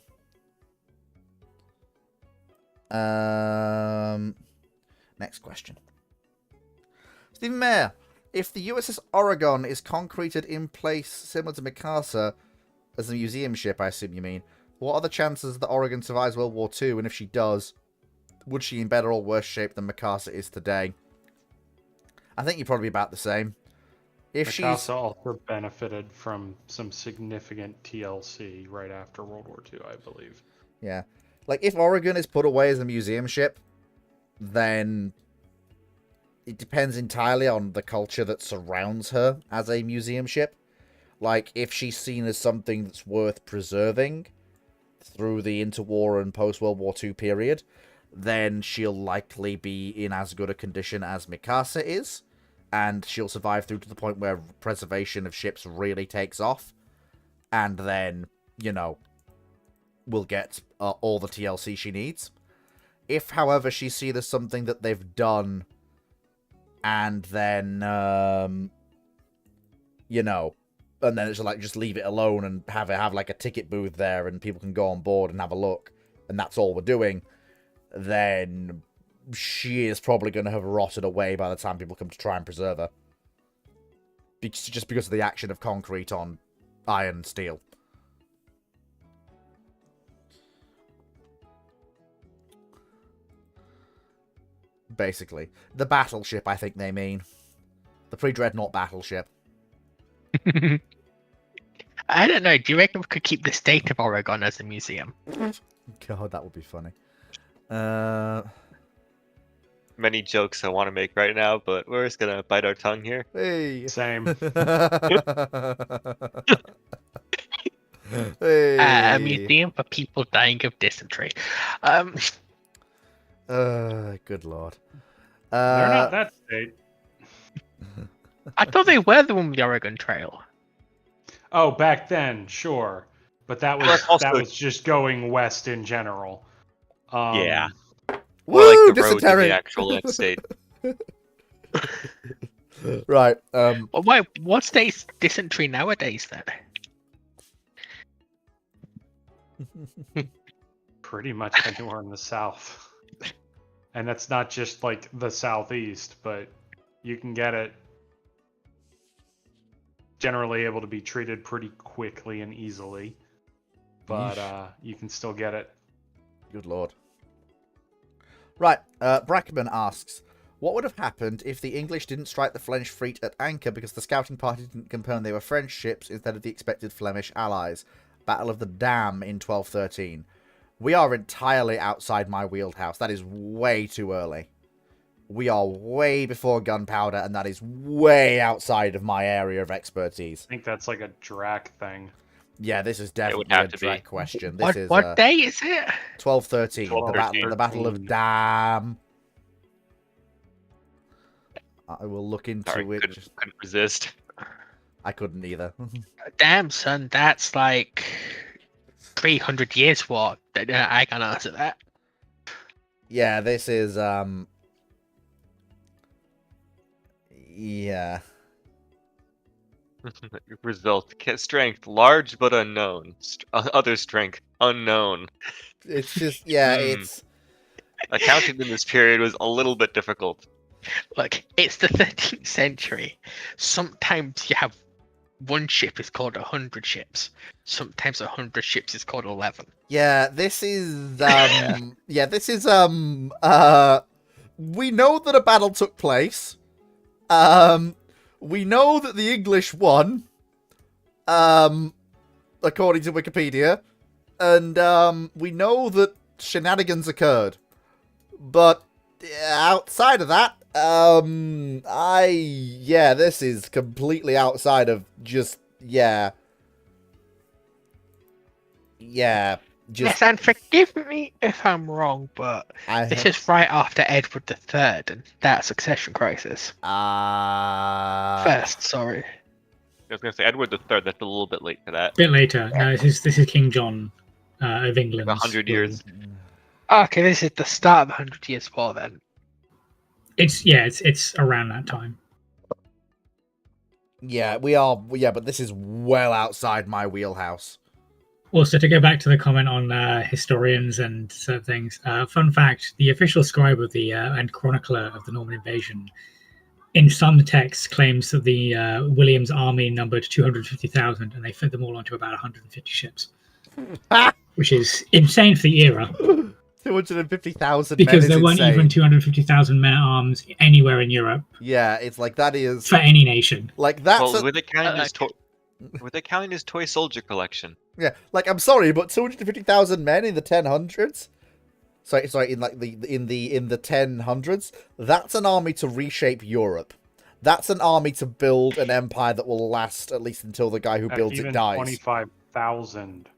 next question. Stephen Mayer, if the USS Oregon is concreted in place similar to Mikasa as a museum ship, I assume you mean, what are the chances that Oregon survives World War II? And if she does, would she in better or worse shape than Mikasa is today? I think you're probably about the same. If Mikasa also benefited from some significant TLC right after World War II, I believe. Yeah. Like, if Oregon is put away as a museum ship, then it depends entirely on the culture that surrounds her as a museum ship. Like, if she's seen as something that's worth preserving through the interwar and post-World War II period, then she'll likely be in as good a condition as Mikasa is, and she'll survive through to the point where preservation of ships really takes off, and then, you know, will get all the TLC she needs. If, however, she's seen as something that they've done, and then, you know, and then it's like, just leave it alone and have like a ticket booth there and people can go on board and have a look, and that's all we're doing, then she is probably going to have rotted away by the time people come to try and preserve her. Just because of the action of concrete on iron and steel. Basically. The battleship, I think they mean. The pre-dreadnought battleship. I don't know. Do you reckon we could keep the state of Oregon as a museum? God, that would be funny. Many jokes I want to make right now, but we're just gonna bite our tongue here. Hey. Same. Hey. A museum for people dying of dysentery. Good lord. They're not that state. I thought they were the one with the Oregon Trail. Oh, back then, sure, but that was Also- that was just going west in general. Yeah. Woo, Or like the road to dysentery. the actual end state. Right. Well, what state's dysentery nowadays then? Pretty much anywhere in the south. And that's not just like the southeast, but you can get it generally able to be treated pretty quickly and easily. But you can still get it. Good lord. Right, Brackman asks, what would have happened if the English didn't strike the Flemish fleet at anchor because the scouting party didn't confirm they were French ships instead of the expected Flemish allies? Battle of the Dam in 1213. We are entirely outside my wheelhouse. That is way too early. We are way before gunpowder, and that is way outside of my area of expertise. I think that's like a Drac thing. Yeah, this is definitely have a to Drac be. question. This is What day is it? 1213. 1213. The Battle of Dam. I will look into Sorry, it. couldn't resist. I couldn't either. Damn, son, that's like 300 years war. I can answer that. Yeah, this is yeah. Result: strength large but unknown. Other strength unknown. It's just yeah, Hmm. it's Accounting in this period was a little bit difficult. Look, it's the 13th century. Sometimes you have one ship is called 100 ships. Sometimes 100 ships is called 11. yeah, this is yeah, this is we know that a battle took place. We know that the English won. According to Wikipedia. And we know that shenanigans occurred. But outside of that, yeah, this is completely outside of just just Yes, and forgive me if I'm wrong, but this is right after Edward III and that succession crisis. First, sorry. I was going to say Edward III. That's a little bit late for that. bit later. No, this is King John of England. 100 years. Okay, this is the start of the 100 Years' War then. It's around that time. yeah, we are. Yeah, but this is well outside my wheelhouse. Also, to go back to the comment on historians and certain things, fun fact: the official scribe of the and chronicler of the Norman invasion, in some texts, claims that the William's army numbered 250,000, and they fit them all onto about 150 ships, which is insane for the era. 250,000 because there weren't even 250,000 men at arms anywhere in Europe. Yeah, it's like that is for any nation. like that's Well, were they counting his toy soldier collection? yeah. Like I'm sorry, but 250,000 men in the 1000s. Sorry, in like the 1000s. That's an army to reshape Europe. That's an army to build an empire that will last at least until the guy who builds it dies. 25,000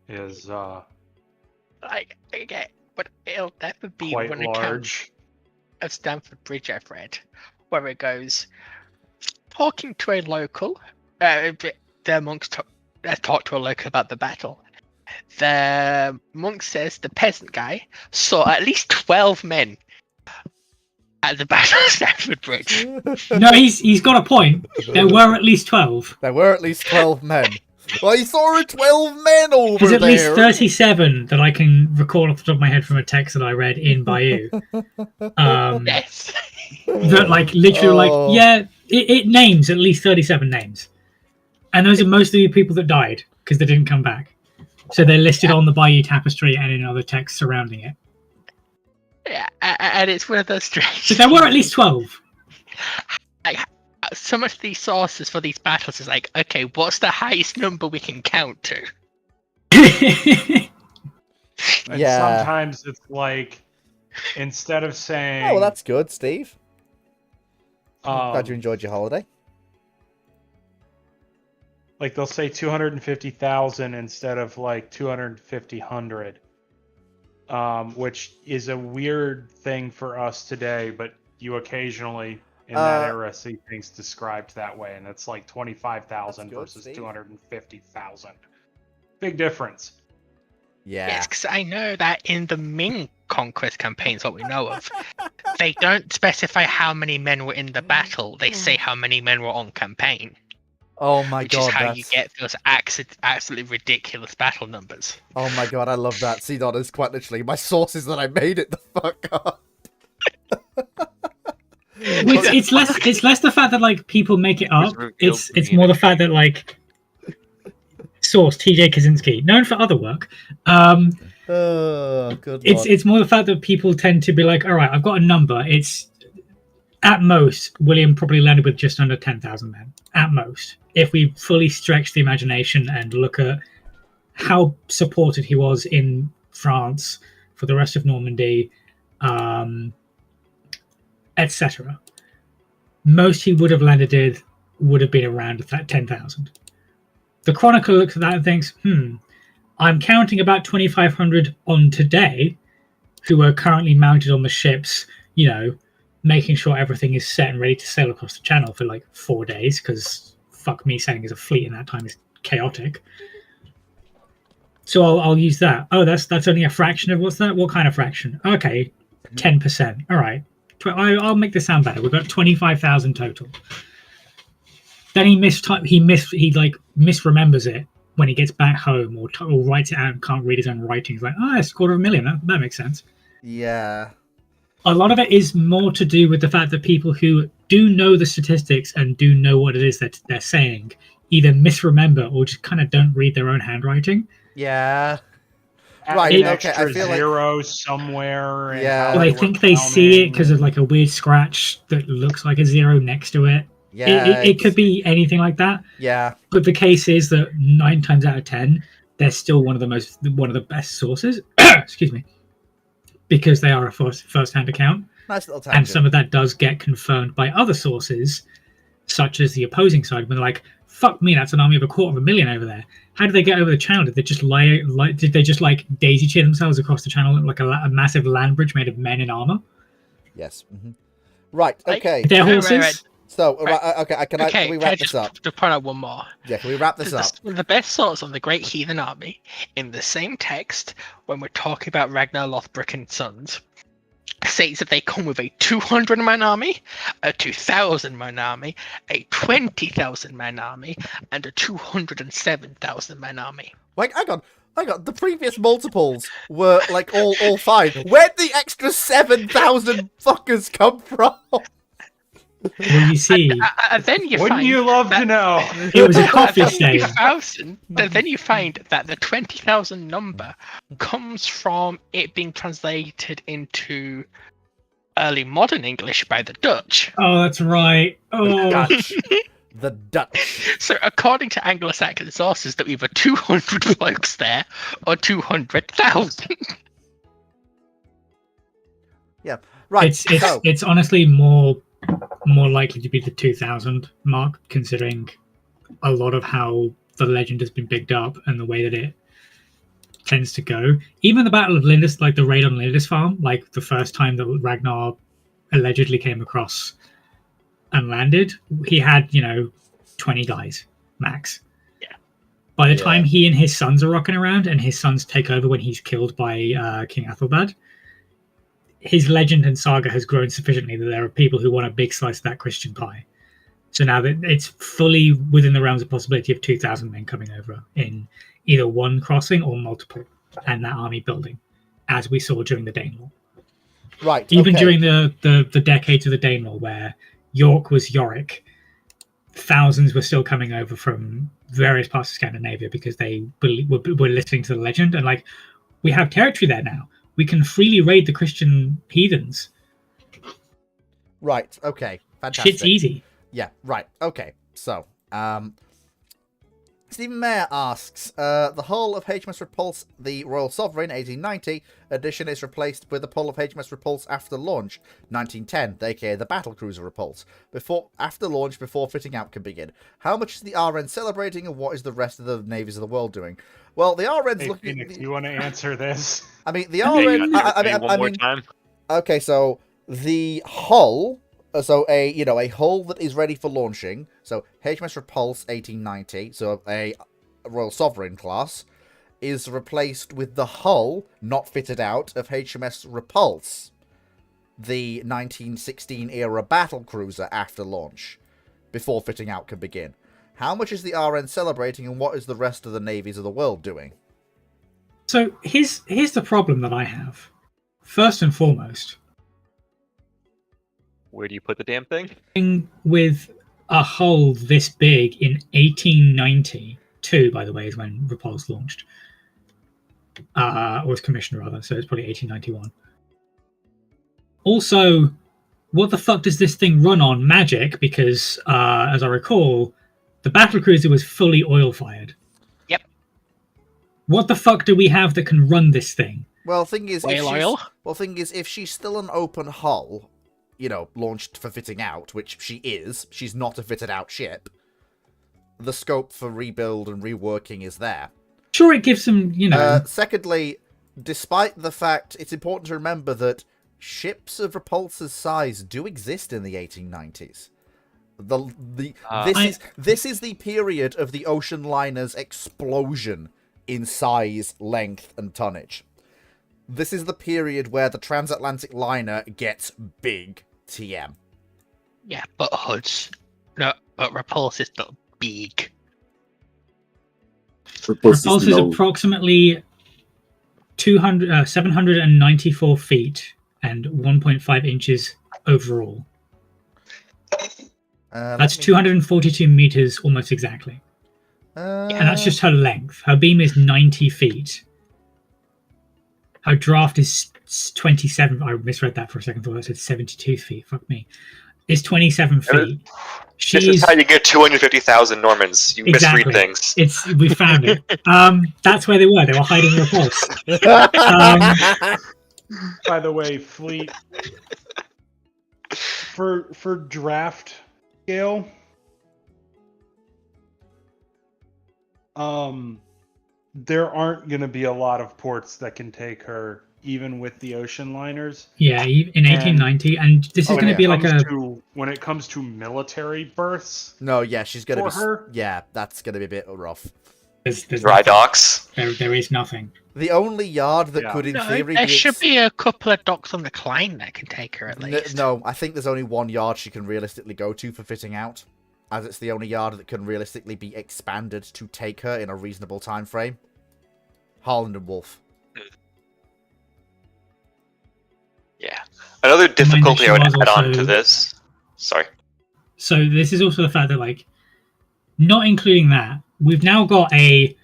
is Like, okay, but it'll never be quite one account large. of Stamford Bridge I've read, where it goes, talking to a local, the monks talk to a local about the battle. The monk says the peasant guy saw at least 12 men at the Battle of Stamford Bridge. No, he's got a point. There were at least 12. There were at least 12 men. Well, he saw 12 men over There's there. at least 37 that I can recall off the top of my head from a text that I read in Bayeux. Yes. That like literally Oh. like yeah, it names at least 37 names, and those are mostly the people that died because they didn't come back. So they're listed on the Bayeux Tapestry and in other texts surrounding it. Yeah, and it's one of those strange. So there were at least 12. Like, so much of these sources for these battles is like, okay, what's the highest number we can count to? And Yeah. sometimes it's like, instead of saying, Oh, well, that's good, Steve. um, Glad you enjoyed your holiday. like they'll say 250,000 instead of like 250,000, which is a weird thing for us today, but you occasionally in that era see things described that way, and it's like 25,000 That's good, versus Steve. 250,000. Big difference. Yeah. Yes, because I know that in the Ming conquest campaigns, what we know of, they don't specify how many men were in the battle. They say how many men were on campaign, Oh my which god, is how that's... you get those absolutely ridiculous battle numbers. Oh my god, I love that. See, that is quite literally my sources that I made it the fuck up. it's less the fact that like people make it Was up. revealed to It's be more an the fact that like source T.J. Kaczynski, known for other work. Oh, good It's lord. it's more the fact that people tend to be like, all right, I've got a number. It's at most William probably landed with just under 10,000 men. At most, if we fully stretch the imagination and look at how supported he was in France for the rest of Normandy, etc. Most he would have landed with would have been around 10,000. The Chronicle looks at that and thinks, I'm counting about 2,500 on today who are currently mounted on the ships, making sure everything is set and ready to sail across the channel for like 4 days, because fuck me, sailing as a fleet in that time is chaotic. So I'll use that. Oh, that's only a fraction of what's that? What kind of fraction? Okay, 10%. All right. I'll make this sound better. We've got 25,000 total. Then he misremembers it when he gets back home, or writes it out and can't read his own writing. He's like, it's 250,000. That makes sense. Yeah. A lot of it is more to do with the fact that people who do know the statistics and do know what it is that they're saying either misremember or just kind of don't read their own handwriting. Yeah. Add Right, an okay, I extra feel like- zero somewhere. and Yeah. how Well, I they were think they see it counting. because of like a weird scratch that looks like a zero next to it. Yeah. It could be anything like that. Yeah. But the case is that 9 times out of 10, they're still one of the best sources. Excuse me, because they are a first-hand account, Nice little and tangent. some of that does get confirmed by other sources, such as the opposing side. When they're like, "Fuck me, that's an army of 250,000 over there." How did they get over the channel? Did they just Did they just like daisy chain themselves across the channel like a massive land bridge made of men in armor? Yes. Right. Like, Okay. Their Right, horses. right. So, okay. Can Okay, we can I wrap this just up? to point out one more? Yeah. Can we wrap this up? One of the best sorts of the Great Heathen Army in the same text, when we're talking about Ragnar Lothbrok and Sons, states that they come with a 200-man army, a 2,000-man army, a 20,000-man army, and a 207,000-man army. Like, hang on. The previous multiples were like all fine. Where'd the extra 7,000 fuckers come from? Well, you see, And then you Wouldn't find you love that to know? it was a coffee stain. 20,000. Then you find that the 20,000 number comes from it being translated into early modern English by the Dutch. Oh, that's right. Oh, Dutch. The Dutch. So, according to Anglo-Saxon sources, there were either 200 blokes there or 200,000. Yeah. Right. it's honestly more likely to be the 2,000 mark, considering a lot of how the legend has been picked up and the way that it tends to go. Even the Battle of Lindis, like the raid on Lindisfarne, like the first time that Ragnar allegedly came across and landed, he had 20 guys max. Yeah. By the time he and his sons are rocking around and his sons take over when he's killed by King Athelbad, his legend and saga has grown sufficiently that there are people who want a big slice of that Christian pie. So now that it's fully within the realms of possibility of 2,000 men coming over in either one crossing or multiple, and that army building, as we saw during the Danelaw. Right. Even okay. during the decades of the Danelaw, where York was Yorick, thousands were still coming over from various parts of Scandinavia because they were listening to the legend and like, we have territory there now. We can freely raid the Christian heathens. Right. Okay. Fantastic. Shit's easy. Yeah. Right. Okay. So, Stephen Mayer asks, the hull of HMS Repulse, the Royal Sovereign, 1890 edition, is replaced with the hull of HMS Repulse after launch, 1910, aka the Battle Cruiser Repulse. After launch, before fitting out can begin. How much is the RN celebrating, and what is the rest of the navies of the world doing? Well, the RN's Hey, looking. Phoenix, you want to answer this? I mean, the Hey, RN. you gotta say one more time. Okay, so the hull, so a hull that is ready for launching. So HMS Repulse 1890, so a Royal Sovereign class, is replaced with the hull not fitted out of HMS Repulse, the 1916 era battle cruiser after launch, before fitting out can begin. How much is the RN celebrating, and what is the rest of the navies of the world doing? So here's the problem that I have. First and foremost, Where do you put the damn thing? With a hull this big in 1892, by the way, is when Repulse launched. Or was commissioned, rather, so it's probably 1891. Also, what the fuck does this thing run on? Magic, because, as I recall, the battlecruiser was fully oil-fired. Yep. What the fuck do we have that can run this thing? Well, thing is, Whale oil? if she's still an open hull, you know, launched for fitting out, which she is, she's not a fitted out ship, the scope for rebuild and reworking is there. Sure, it gives some, you know... Secondly, despite the fact, it's important to remember that ships of Repulsor's size do exist in the 1890s. This is the period of the ocean liner's explosion in size, length, and tonnage. This is the period where the transatlantic liner gets big TM. Yeah, but hoods. No, but Repulse is not big. Repulse Repulse is approximately 794 feet and 1.5 inches overall. That's 242 meters almost exactly. And that's just her length. Her beam is 90 feet. Her draft is 27. I misread that for a second. Thought I said 72 feet. Fuck me. It's 27 feet. This is how you get 250,000 Normans. You misread things. We found it. That's where they were. They were hiding in Repulse. By the way, fleet for draft scale, there aren't going to be a lot of ports that can take her, even with the ocean liners. Yeah, in 1890, and this is going to be like when it comes to military berths. No, yeah, she's going to be. Her? Yeah, that's going to be a bit rough. There's dry docks. There is nothing. The only yard that could, in theory, there should be a couple of docks on the Klein that can take her at least. No, I think there's only one yard she can realistically go to for fitting out, as it's the only yard that can realistically be expanded to take her in a reasonable time frame. Harland and Wolf. Yeah. Another difficulty I would add on to this. Sorry. So this is also the fact that, like, not including that, we've now got a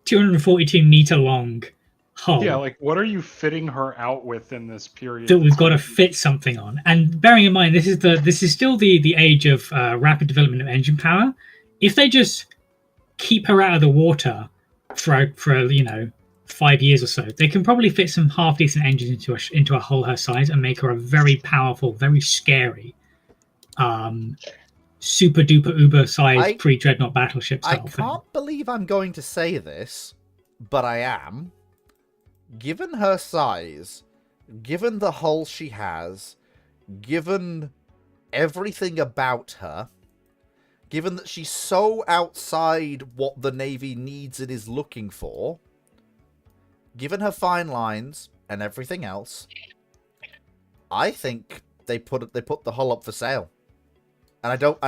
242 meter long hull. Yeah, like, what are you fitting her out with in this period? That we've got to fit something on. And bearing in mind, this is still the age of rapid development of engine power. If they just keep her out of the water for 5 years or so, they can probably fit some half decent engines into a hull her size and make her a very powerful, very scary, super duper uber sized pre-dreadnought battleship style thing. I can't believe I'm going to say this, but I am. Given her size, given the hull she has, given everything about her, given that she's so outside what the Navy needs and is looking for, given her fine lines and everything else, I think they put the hull up for sale. And I don't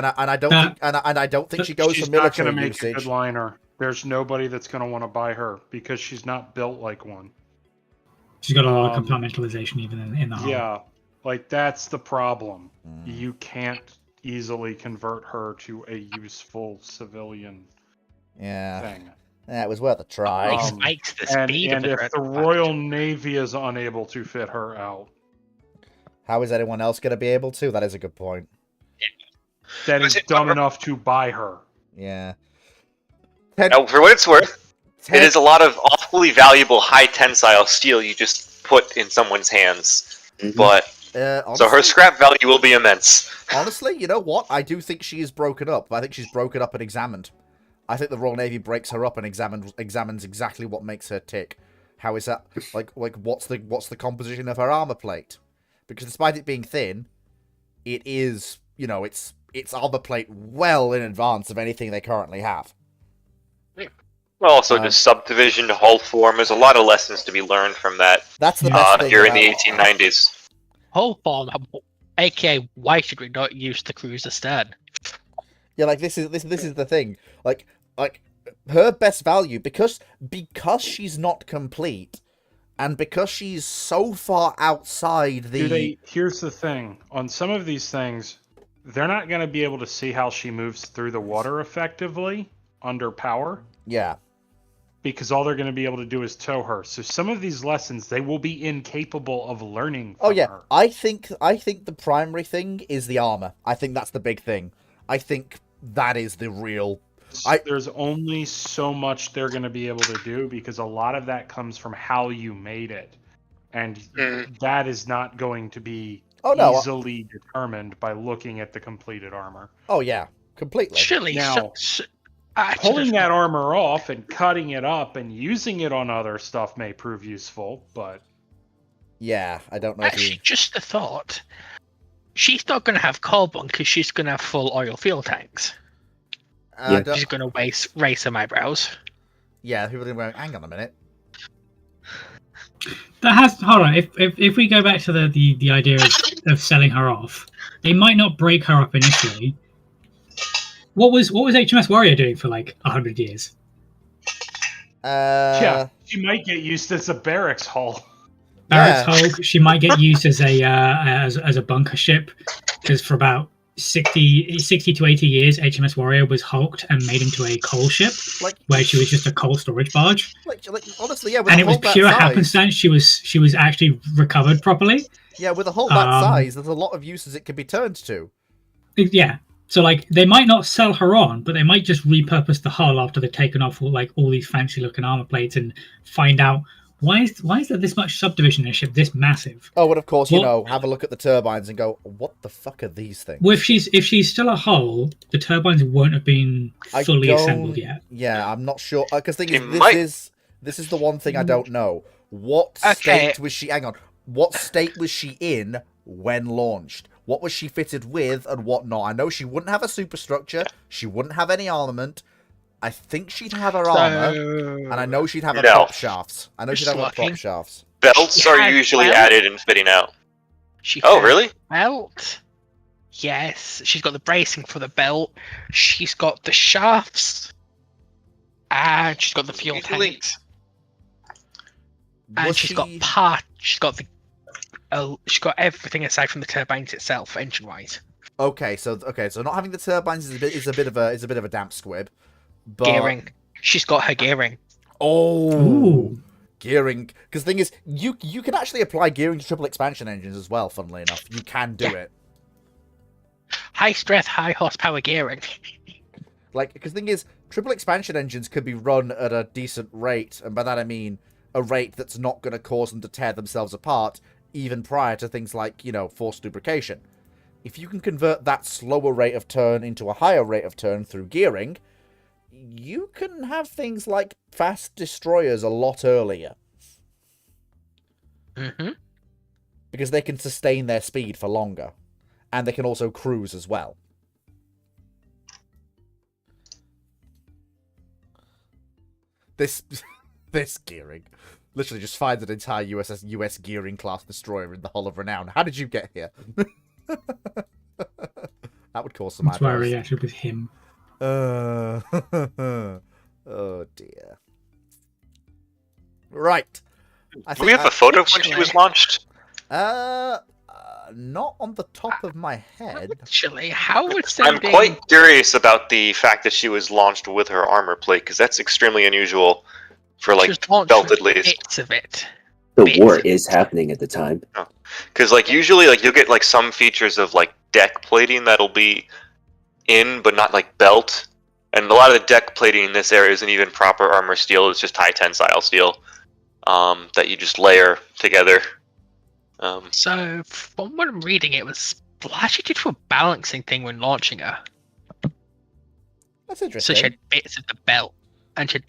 think she goes for military usage. She's not going to make a good liner. There's nobody that's going to want to buy her because she's not built like one. She's got a lot of compartmentalization even in the hull. Yeah, like that's the problem. You can't easily convert her to a useful civilian thing. Yeah, it was worth a try. And if the Royal Navy is unable to fit her out, how is anyone else going to be able to? That is a good point. That is dumb enough to buy her. Yeah. Now, for what it's worth, it is a lot of awfully valuable high tensile steel you just put in someone's hands. But honestly, so her scrap value will be immense. Honestly, you know what? I do think she is broken up. I think she's broken up and examined. I think the Royal Navy breaks her up and examines exactly what makes her tick. How is that? Like what's the composition of her armor plate? Because despite it being thin, it is, you know, it's armor plate well in advance of anything they currently have. Well, also just subdivision, hull form. There's a lot of lessons to be learned from that. That's the best thing during the 1890s. Hull form, aka why should we not use the cruiser stern? Yeah, like this is the thing. Like her best value, because she's not complete, And because she's so far outside the... Here's the thing. On some of these things, they're not going to be able to see how she moves through the water effectively under power. Yeah. Because all they're going to be able to do is tow her. So some of these lessons, they will be incapable of learning from her. I think the primary thing is the armor. I think that's the big thing. I think that is the real... There's only so much they're going to be able to do because a lot of that comes from how you made it. And that is not going to be easily determined by looking at the completed armor. Oh, yeah. Completely. Surely, Now, pulling that armor off and cutting it up and using it on other stuff may prove useful, but... Yeah, I don't know Actually, just a thought. She's not going to have carbon because she's going to have full oil fuel tanks. She's going to raise some eyebrows. Yeah, people are going, hang on a minute. Hold on. If we go back to the idea of selling her off, they might not break her up initially. What was HMS Warrior doing for like 100 years? Yeah, she might get used as a barracks hull. Barracks hull. She might get used as a bunker ship, because for about 60 to 80 years, HMS Warrior was hulked and made into a coal ship, where she was just a coal storage barge. Honestly, yeah. And it was pure happenstance. She was actually recovered properly. Yeah, with a hull that size, there's a lot of uses it could be turned to. Yeah. So, like, they might not sell her on, but they might just repurpose the hull after they've taken off all these fancy-looking armor plates and find out why is there this much subdivision in a ship this massive? Oh, and of course, have a look at the turbines and go, what the fuck are these things? Well, if she's still a hull, the turbines won't have been fully assembled yet. Yeah, I'm not sure. Because this is the one thing I don't know. What state was she? Hang on. What state was she in when launched? What was she fitted with and what not? I know she wouldn't have a superstructure. She wouldn't have any armament. I think she'd have her armor, and I know she'd have her prop shafts. Belts are usually added and fitting out. Really? Belt? Yes, she's got the bracing for the belt. She's got the shafts, and she's got the fuel tanks. And she's got parts. She's got everything aside from the turbines itself, engine-wise. Okay, so not having the turbines is a bit of a damp squib. But... Gearing. She's got her gearing. Oh, ooh. Gearing. Because the thing is, you can actually apply gearing to triple expansion engines as well. Funnily enough, you can do it. High strength, high horsepower gearing. Because the thing is, triple expansion engines could be run at a decent rate, and by that I mean a rate that's not going to cause them to tear themselves apart, even prior to things like forced lubrication. If you can convert that slower rate of turn into a higher rate of turn through gearing, you can have things like fast destroyers a lot earlier. Mm-hmm. Because they can sustain their speed for longer. And they can also cruise as well. This gearing literally just finds an entire US gearing class destroyer in the Hull of Renown. How did you get here? That would cause some That's why I eyebrows. reacted with him. Oh dear. Right. Do we have a photo of when she was launched? Not on the top of my head. Actually, how would I'm quite curious about the fact that she was launched with her armor plate, because that's extremely unusual for belt at least. Bits of it. The war is happening at the time. Because usually you'll get some features of deck plating that'll be in, but not belt. And a lot of the deck plating in this area isn't even proper armor steel. It's just high tensile steel that you just layer together. So, from what I'm reading, it was actually did for a balancing thing when launching her. That's interesting. So she had bits of the belt, and she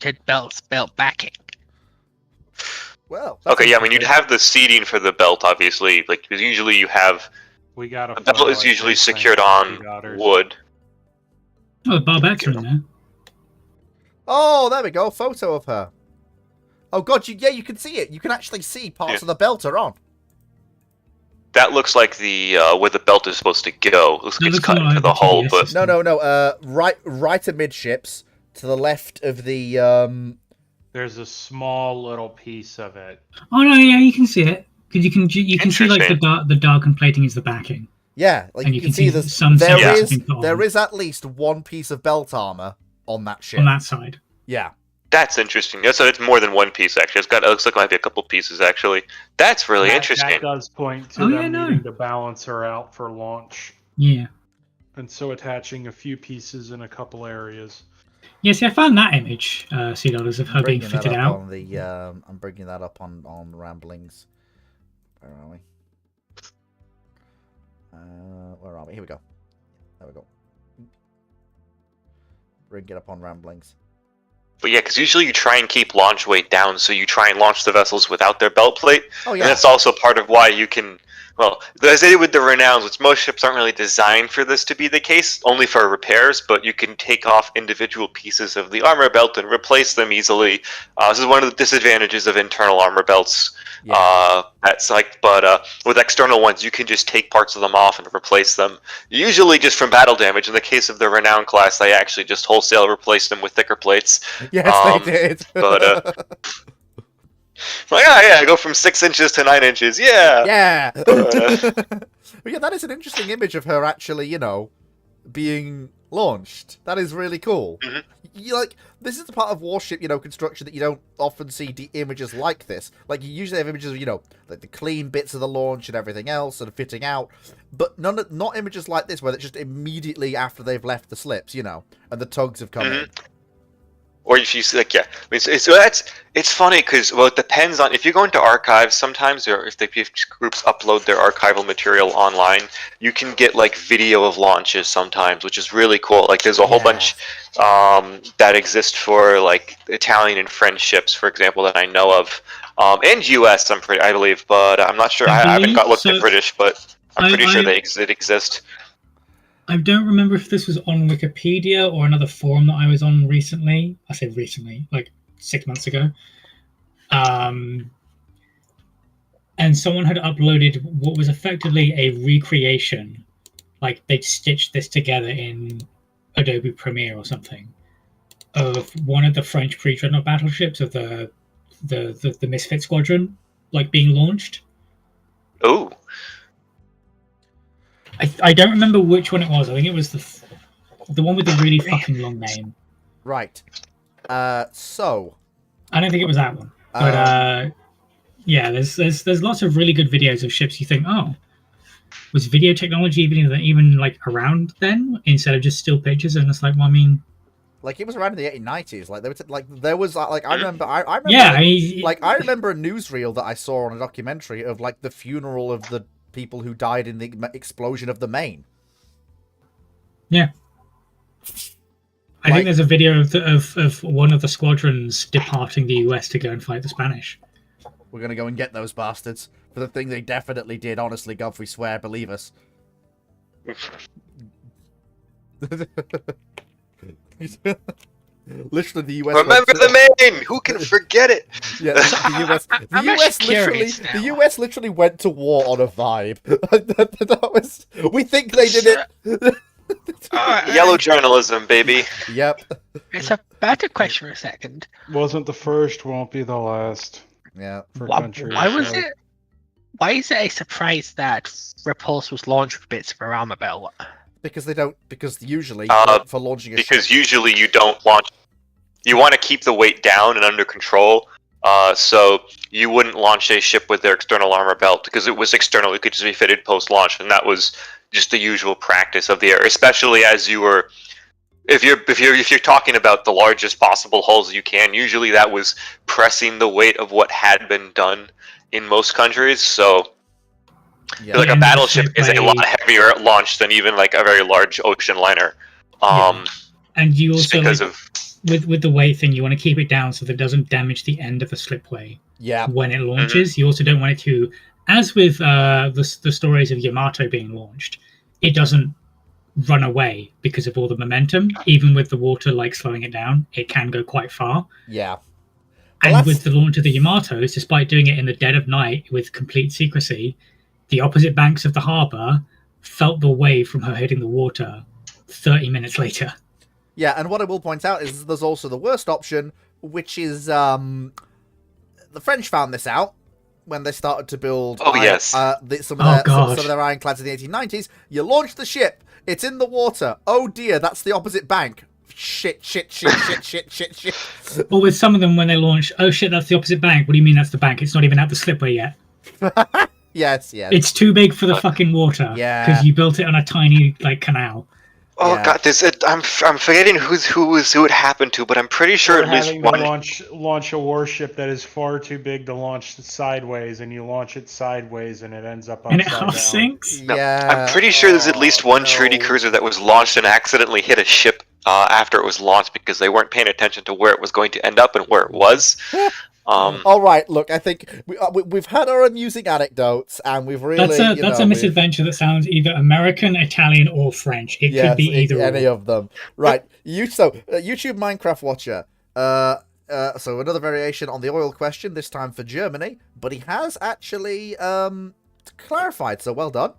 had belt backing. Well, okay, yeah, you'd have the seating for the belt, obviously, because usually you have... The belt is usually secured on wood. Oh, the barbettes are in there. Oh, there we go. A photo of her. Oh, God, you can see it. You can actually see parts of the belt are on. That looks like the where the belt is supposed to go. It looks like it's cut into the hull, but... No. Right amidships, to the left of the There's a small little piece of it. Oh no, yeah, you can see it because you can see like Interesting. the darkened plating is the backing, Yeah, like and you can see there's some there sensors is have been put on there is at least one piece of belt armor on that ship. on that side. Yeah. That's interesting. Yeah, so it's more than one piece actually. It looks like it might be a couple pieces actually. That's really That interesting. does point to Oh, them yeah, no. needing to balance her out for launch, Yeah. and so attaching a few pieces in a couple areas. Yeah, see, I found that image, Sea Dollars, of her being Bringing that fitted up out. on the I'm bringing that up on Ramblings. Where are we? Where are we? Here we go. There we go. Bring it up on Ramblings. But yeah, because usually you try and keep launch weight down, so you try and launch the vessels without their belt plate. Oh yeah. And that's also part of why you can, well, as they did with the Renowns, which most ships aren't really designed for this to be the case, only for repairs, but you can take off individual pieces of the armor belt and replace them easily. This is one of the disadvantages of internal armor belts. Yeah. That's like, but with external ones, you can just take parts of them off and replace them. Usually just from battle damage. In the case of the Renown class, they actually just wholesale replaced them with thicker plates. Yes, they did. But like, yeah, go from 6 inches to 9 inches. Yeah. Yeah. But, But yeah, that is an interesting image of her actually, being launched. That is really cool. Mhm. This is the part of warship, construction that you don't often see images like this. Like, you usually have images of, like the clean bits of the launch and everything else and fitting out. But not images like this where it's just immediately after they've left the slips, and the tugs have come in. Or if you like, yeah, I mean, it's funny because it depends on if you go into archives sometimes, or if groups upload their archival material online, you can get like video of launches sometimes, which is really cool. Like there's a whole bunch that exist for like Italian and French ships, for example, that I know of, and U.S. I believe, but I'm not sure. I haven't looked at British, but I'm pretty sure they exist. I don't remember if this was on Wikipedia or another forum that I was on recently. I say recently, like 6 months ago. And someone had uploaded what was effectively a recreation. Like they'd stitched this together in Adobe Premiere or something of one of the French pre-dreadnought battleships of the Misfit Squadron, like being launched. Oh. I don't remember which one it was. I think it was the one with the really fucking long name. Right. So. I don't think it was that one. But yeah, there's lots of really good videos of ships. You think, oh, was video technology even like around then instead of just still pictures? And it's like, well, I mean, like it was around in the 1890s. Like there was like I remember. I remember. Yeah, I remember a newsreel that I saw on a documentary of like the funeral of the people who died in the explosion of the Maine. Yeah. I think there's a video of one of the squadrons departing the US to go and fight the Spanish. We're gonna go and get those bastards for the thing they definitely did. Honestly, God, we swear, believe us. Literally, the US. Remember the Maine. Who can forget it? Yeah, the US. The US literally went to war on a vibe. That was. We think they did it. Yellow journalism, baby. Yep. It's a better question for a second. Wasn't the first, won't be the last. Yeah. Why is it a surprise that Repulse was launched with bits of her armor belt? Because usually for launching a because ship, usually you don't launch. You want to keep the weight down and under control. So you wouldn't launch a ship with their external armor belt because it was external. It could just be fitted post-launch, and that was just the usual practice of the air. Especially as you were, if you're talking about the largest possible hulls you can. Usually that was pressing the weight of what had been done in most countries. So. yeah. Like a battleship is a lot heavier at launch than even like a very large ocean liner. And you also because with the weight thing, you want to keep it down so that it doesn't damage the end of the slipway. Yeah. When it launches, you also don't want it to, as with the stories of Yamato being launched, it doesn't run away because of all the momentum. Even with the water like slowing it down, it can go quite far. Yeah. And with the launch of the Yamatos, despite doing it in the dead of night with complete secrecy, the opposite banks of the harbour felt the wave from her hitting the water 30 minutes later. Yeah, and what I will point out is there's also the worst option, which is the French found this out when they started to build. Oh, yes. Some Oh, of gosh. their ironclads in the 1890s. You launch the ship. It's in the water. Oh dear, that's the opposite bank. Shit. Or with some of them when they launch, oh shit, that's the opposite bank. What do you mean that's the bank? It's not even out the slipway yet. Yes. It's too big for the fucking water. Yeah. Because you built it on a tiny canal. Oh Yeah. god, I'm forgetting who it happened to, but I'm pretty sure Or at least having one. to launch a warship that is far too big to launch sideways, and you launch it sideways, and it ends up upside And it down. half sinks. No, Yeah. I'm pretty sure there's at least one treaty no. cruiser that was launched and accidentally hit a ship after it was launched because they weren't paying attention to where it was going to end up and where it was. All right, look, I think we've had our amusing anecdotes, and we've really That's a misadventure that sounds either American, Italian, or French. It could be either any or. of them. Right, YouTube Minecraft watcher. So another variation on the oil question, this time for Germany, but he has actually clarified. So well done.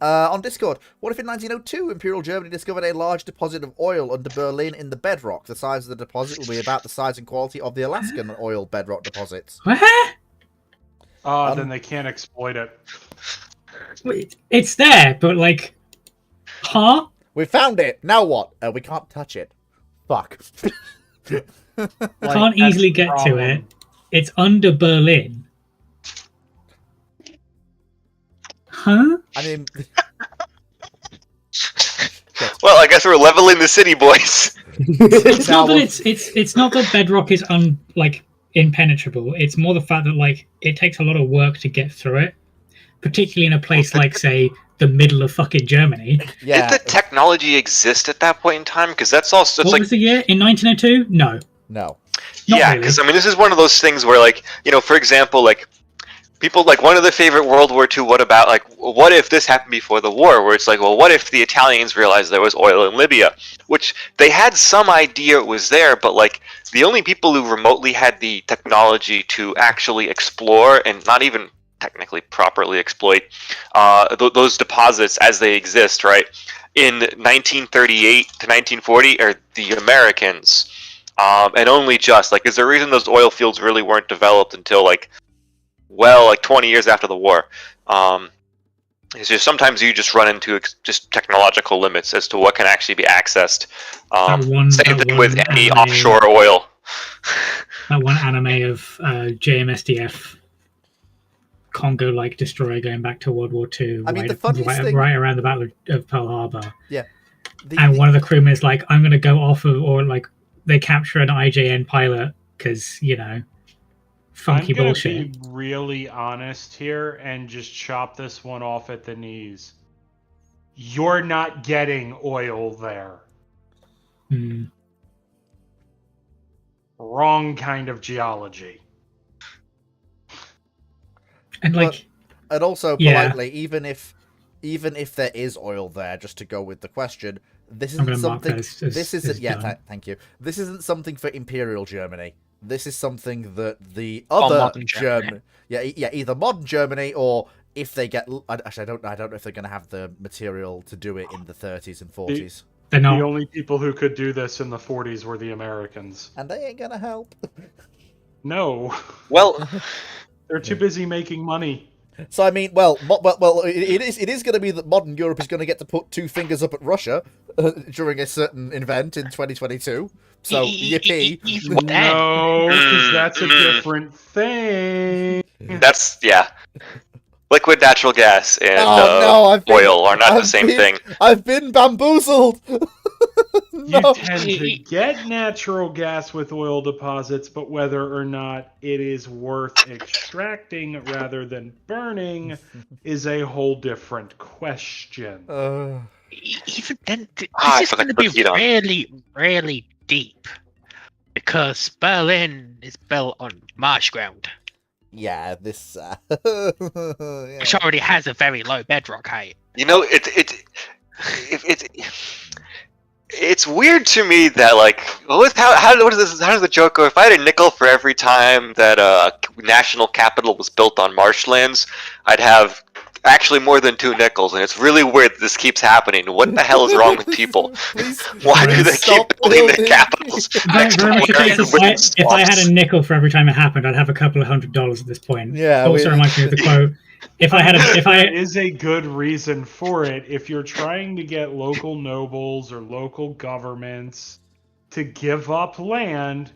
On Discord, what if in 1902 Imperial Germany discovered a large deposit of oil under Berlin in the bedrock? The size of the deposit will be about the size and quality of the Alaskan oil bedrock deposits. Then they can't exploit it. Wait, it's there, but huh? We found it. Now what? We can't touch it. Fuck. Can't easily get to it. It's under Berlin. Huh? I mean, Well, I guess we're leveling the city, boys. It's Now not that we'll- it's not that bedrock is impenetrable. It's more the fact that it takes a lot of work to get through it, particularly in a place like, say, the middle of fucking Germany. yeah. Did the technology exist at that point in time? Because that's also What was the year? In 1902? No. No. Not yeah, really. because I mean, this is one of those things where, for example, people one of the favorite World War II. What if this happened before the war? Where it's well, what if the Italians realized there was oil in Libya, which they had some idea it was there, but the only people who remotely had the technology to actually explore and not even technically properly exploit those deposits as they exist, right, in 1938 to 1940 are the Americans. And only just is there a reason those oil fields really weren't developed until 20 years after the war? It's just sometimes you just run into just technological limits as to what can actually be accessed. Same thing with any offshore oil. That one anime of JMSDF Congo destroyer going back to World War II. I mean, the funniest thing... right around the Battle of Pearl Harbor. Yeah. And one of the crewmen is I'm going to go off of, or they capture an IJN pilot because, funky bullshit. I'm gonna be really honest here and just chop this one off at the knees. You're not getting oil there. Wrong kind of geology. And and also yeah. politely, even if there is oil there, just to go with the question, this I'm isn't gonna mark something. those as- This isn't. as Yeah, done. thank you. This isn't something for Imperial Germany. This is something that the Or other modern Germany. German, either modern Germany or if they get. Actually, I don't know if they're going to have the material to do it in the 30s and 40s, They're not. The only people who could do this in the 40s were the Americans. and they ain't going to help. No, Well, they're too busy making money. So I mean, it is going to be that modern Europe is going to get to put two fingers up at Russia during a certain event in 2022. So yippee! Even then, No, because that's a different thing. that's liquid natural gas and I've been- oil are not the I've same been- thing. I've been bamboozled. You No. tend to get natural gas with oil deposits, but whether or not it is worth extracting rather than burning is a whole different question. even then, I this is forgot going to to be put heat on. really, really deep because Berlin is built on marsh ground, Yeah, this. which already has a very low bedrock height. It's weird to me that how does the joke go? If I had a nickel for every time that national capital was built on marshlands, I'd have actually more than 2 nickels, and it's really weird that this keeps happening. What the hell is wrong with people? Please, Why do they keep stop building their building. capitals Very, next to very much the wearing case of wind if I had swamps? a nickel for every time it happened, I'd have a couple of $100 at this point. Yeah, Also reminds me of the quote. If I had There is a good reason for it. If you're trying to get local nobles or local governments to give up land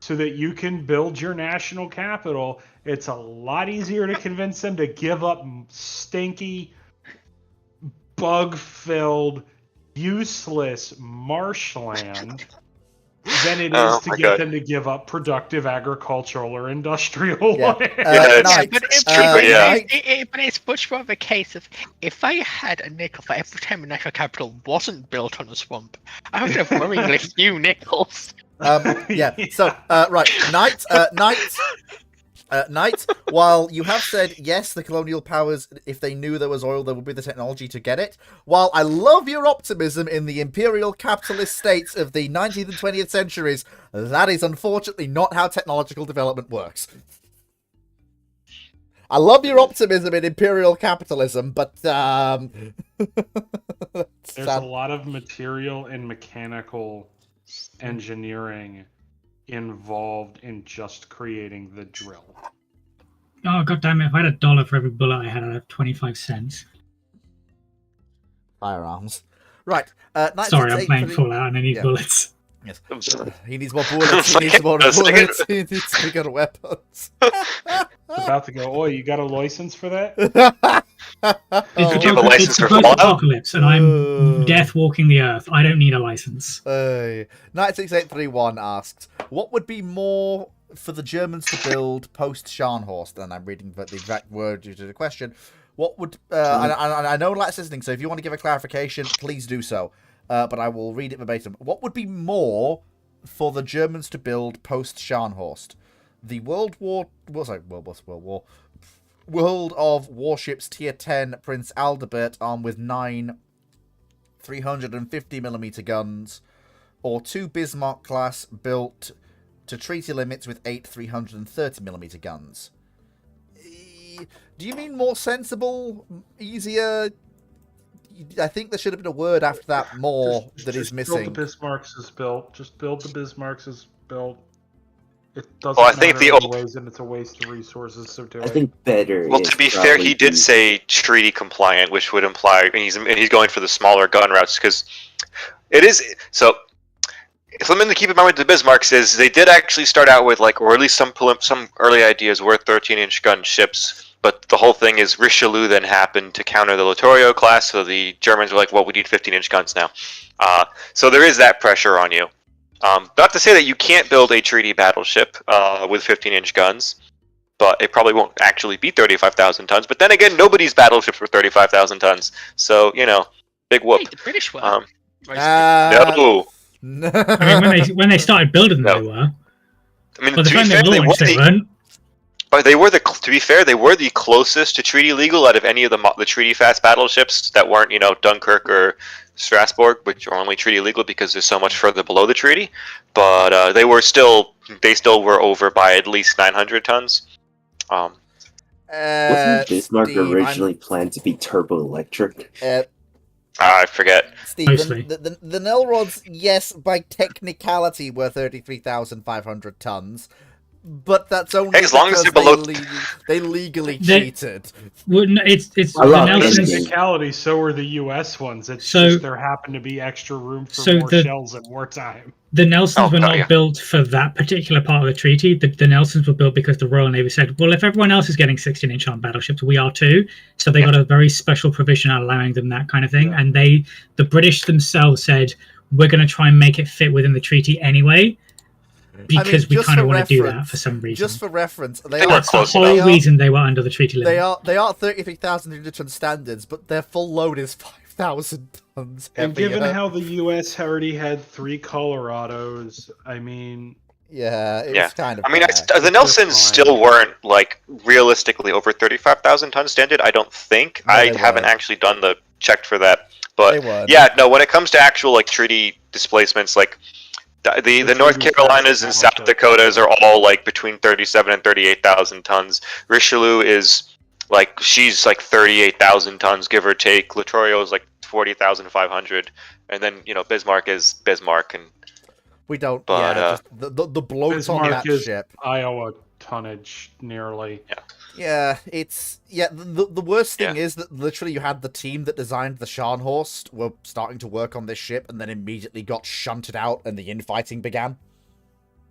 so that you can build your national capital, it's a lot easier to convince them to give up stinky, bug-filled, useless marshland than it is Oh to my get God. them to give up productive agricultural or industrial Yeah. land. Yeah, Knight, but it's much more of a case of if I had a nickel for every time a national capital wasn't built on a swamp, I would have worryingly few nickels. Yeah. So, right, Knight. While you have said yes, the colonial powers, if they knew there was oil, there would be the technology to get it. While I love your optimism in the imperial capitalist states of the 19th and 20th centuries, that is unfortunately not how technological development works. I love your optimism in imperial capitalism, but There's a lot of material and mechanical engineering involved in just creating the drill. Oh, god damn it. If I had $1 for every bullet I had, I'd have 25 cents. firearms. Right. Sorry, I'm playing 9683 Fallout and I need Yeah. bullets. Yes. He needs more bullets. He needs more bullets. He needs bigger weapons. About to go, oh, you got a license for that? It's, you have a license for the Fallout? apocalypse, and I'm death walking the earth. I don't need a license. 96831 asks, what would be more for the Germans to build post-Scharnhorst? And I'm reading the exact word due to the question. What would... I know Lat's listening, so if you want to give a clarification, please do so. But I will read it verbatim. What would be more for the Germans to build post-Scharnhorst? The World of Warships Tier 10 Prince Aldebert armed with 9 350mm guns, or 2 Bismarck class built to treaty limits with 8 330mm guns. Do you mean more sensible, easier? I think there should have been a word after that, more, that is missing. Build the Bismarcks is built. Just build the Bismarcks is built. It doesn't Well, I think matter the other old- ways, and it's a waste of resources. So do I it. think better. Well, is to be fair, he probably did the- say treaty compliant, which would imply, and he's going for the smaller gun routes because it is so. Something to keep in mind with the Bismarcks is they did actually start out with or at least some early ideas were 13-inch gun ships. But the whole thing is Richelieu then happened to counter the Littorio class, so the Germans were like, well, we need 15-inch guns now. So there is that pressure on you. Not to say that you can't build a treaty battleship with 15-inch guns, but it probably won't actually be 35,000 tons. But then again, nobody's battleships were 35,000 tons, so, big whoop. Hey, the British were. No. No. I mean, when they started building them, No. they were. I mean, By the to be time fair, they launched, they weren't. they were to be fair, they were the closest to treaty legal out of any of the treaty fast battleships that weren't, Dunkirk or Strasbourg, which are only treaty legal because they're so much further below the treaty. But they still were over by at least 900 tons. Wasn't Bismarck Steve, originally planned to be turbo electric? I forget. Steve, Mostly. the Nelrods, yes, by technicality, were 33,500 tons. But that's only Hey, as long as because they're below- they legally They- cheated. Well, no, it's I the love Nelsons. it. Technicality, so are the U.S. ones. It's So- just there happened to be extra room for So more the- shells at wartime. The Nelsons were not yeah. built for that particular part of the treaty. The Nelsons were built because the Royal Navy said, well, if everyone else is getting 16-inch armed battleships, we are too. So they got a very special provision allowing them that kind of thing. Yeah. And the British themselves said, we're going to try and make it fit within the treaty anyway, because we just kind of for want to do that reference- for some reason. Just for reference, They were That's the close whole enough. reason they were under the treaty limit. They are 33,000 ton standards, but their full load is 5,000 tons. And given heavier. how the U.S. already had 3 Colorados, I mean, Yeah, it Yeah. was kind of. I mean, bad. the Nelsons still weren't realistically over 35,000 tons standard. I don't think. No, I they haven't weren't. actually done the check for that. They But weren't. yeah, no. When it comes to actual treaty displacements, the North treaty Carolinas and battleship. South Dakotas are all between 37 and 38,000 tons. Richelieu is Like she's like 38,000 tons, give or take. Littorio is like 40,500, and then Bismarck is Bismarck, and We don't. But, yeah, just the bloat on Bismarck that is ship. Iowa tonnage nearly. Yeah, it's the worst thing Yeah. is that literally you had the team that designed the Scharnhorst were starting to work on this ship and then immediately got shunted out and the infighting began.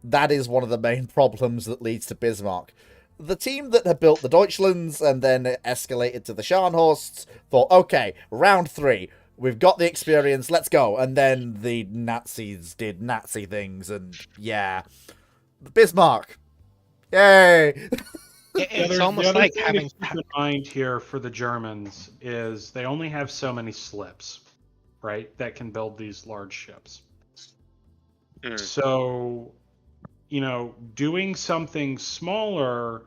That is one of the main problems that leads to Bismarck. The team that had built the Deutschlands and then escalated to the Scharnhorsts thought, okay, round 3, we've got the experience, let's go. And then the Nazis did Nazi things, and yeah, Bismarck, yay. It's The almost other like thing having. to keep in mind here for the Germans is they only have so many slips, right, that can build these large ships. Mm. So, doing something smaller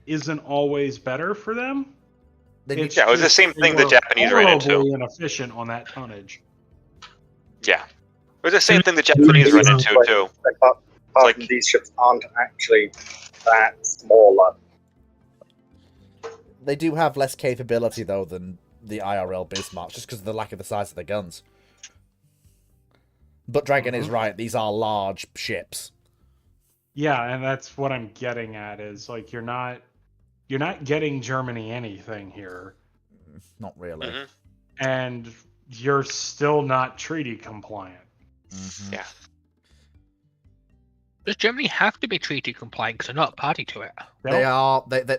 isn't always better for them. They need- Yeah, it was the just same they thing the were Japanese ran into. horribly inefficient on that tonnage. Yeah, it was the same thing the Japanese ran into too. Apart from like- these ships aren't actually that smaller. They do have less capability, though, than the IRL Bismarck, just because of the lack of the size of the guns. But Dragon is right, these are large ships. Yeah, and that's what I'm getting at is like you're not getting Germany anything here, Not really. Mhm. and you're still not treaty compliant. Mhm. Yeah. Does Germany have to be treaty compliant because they're not a party to it? They are. They are.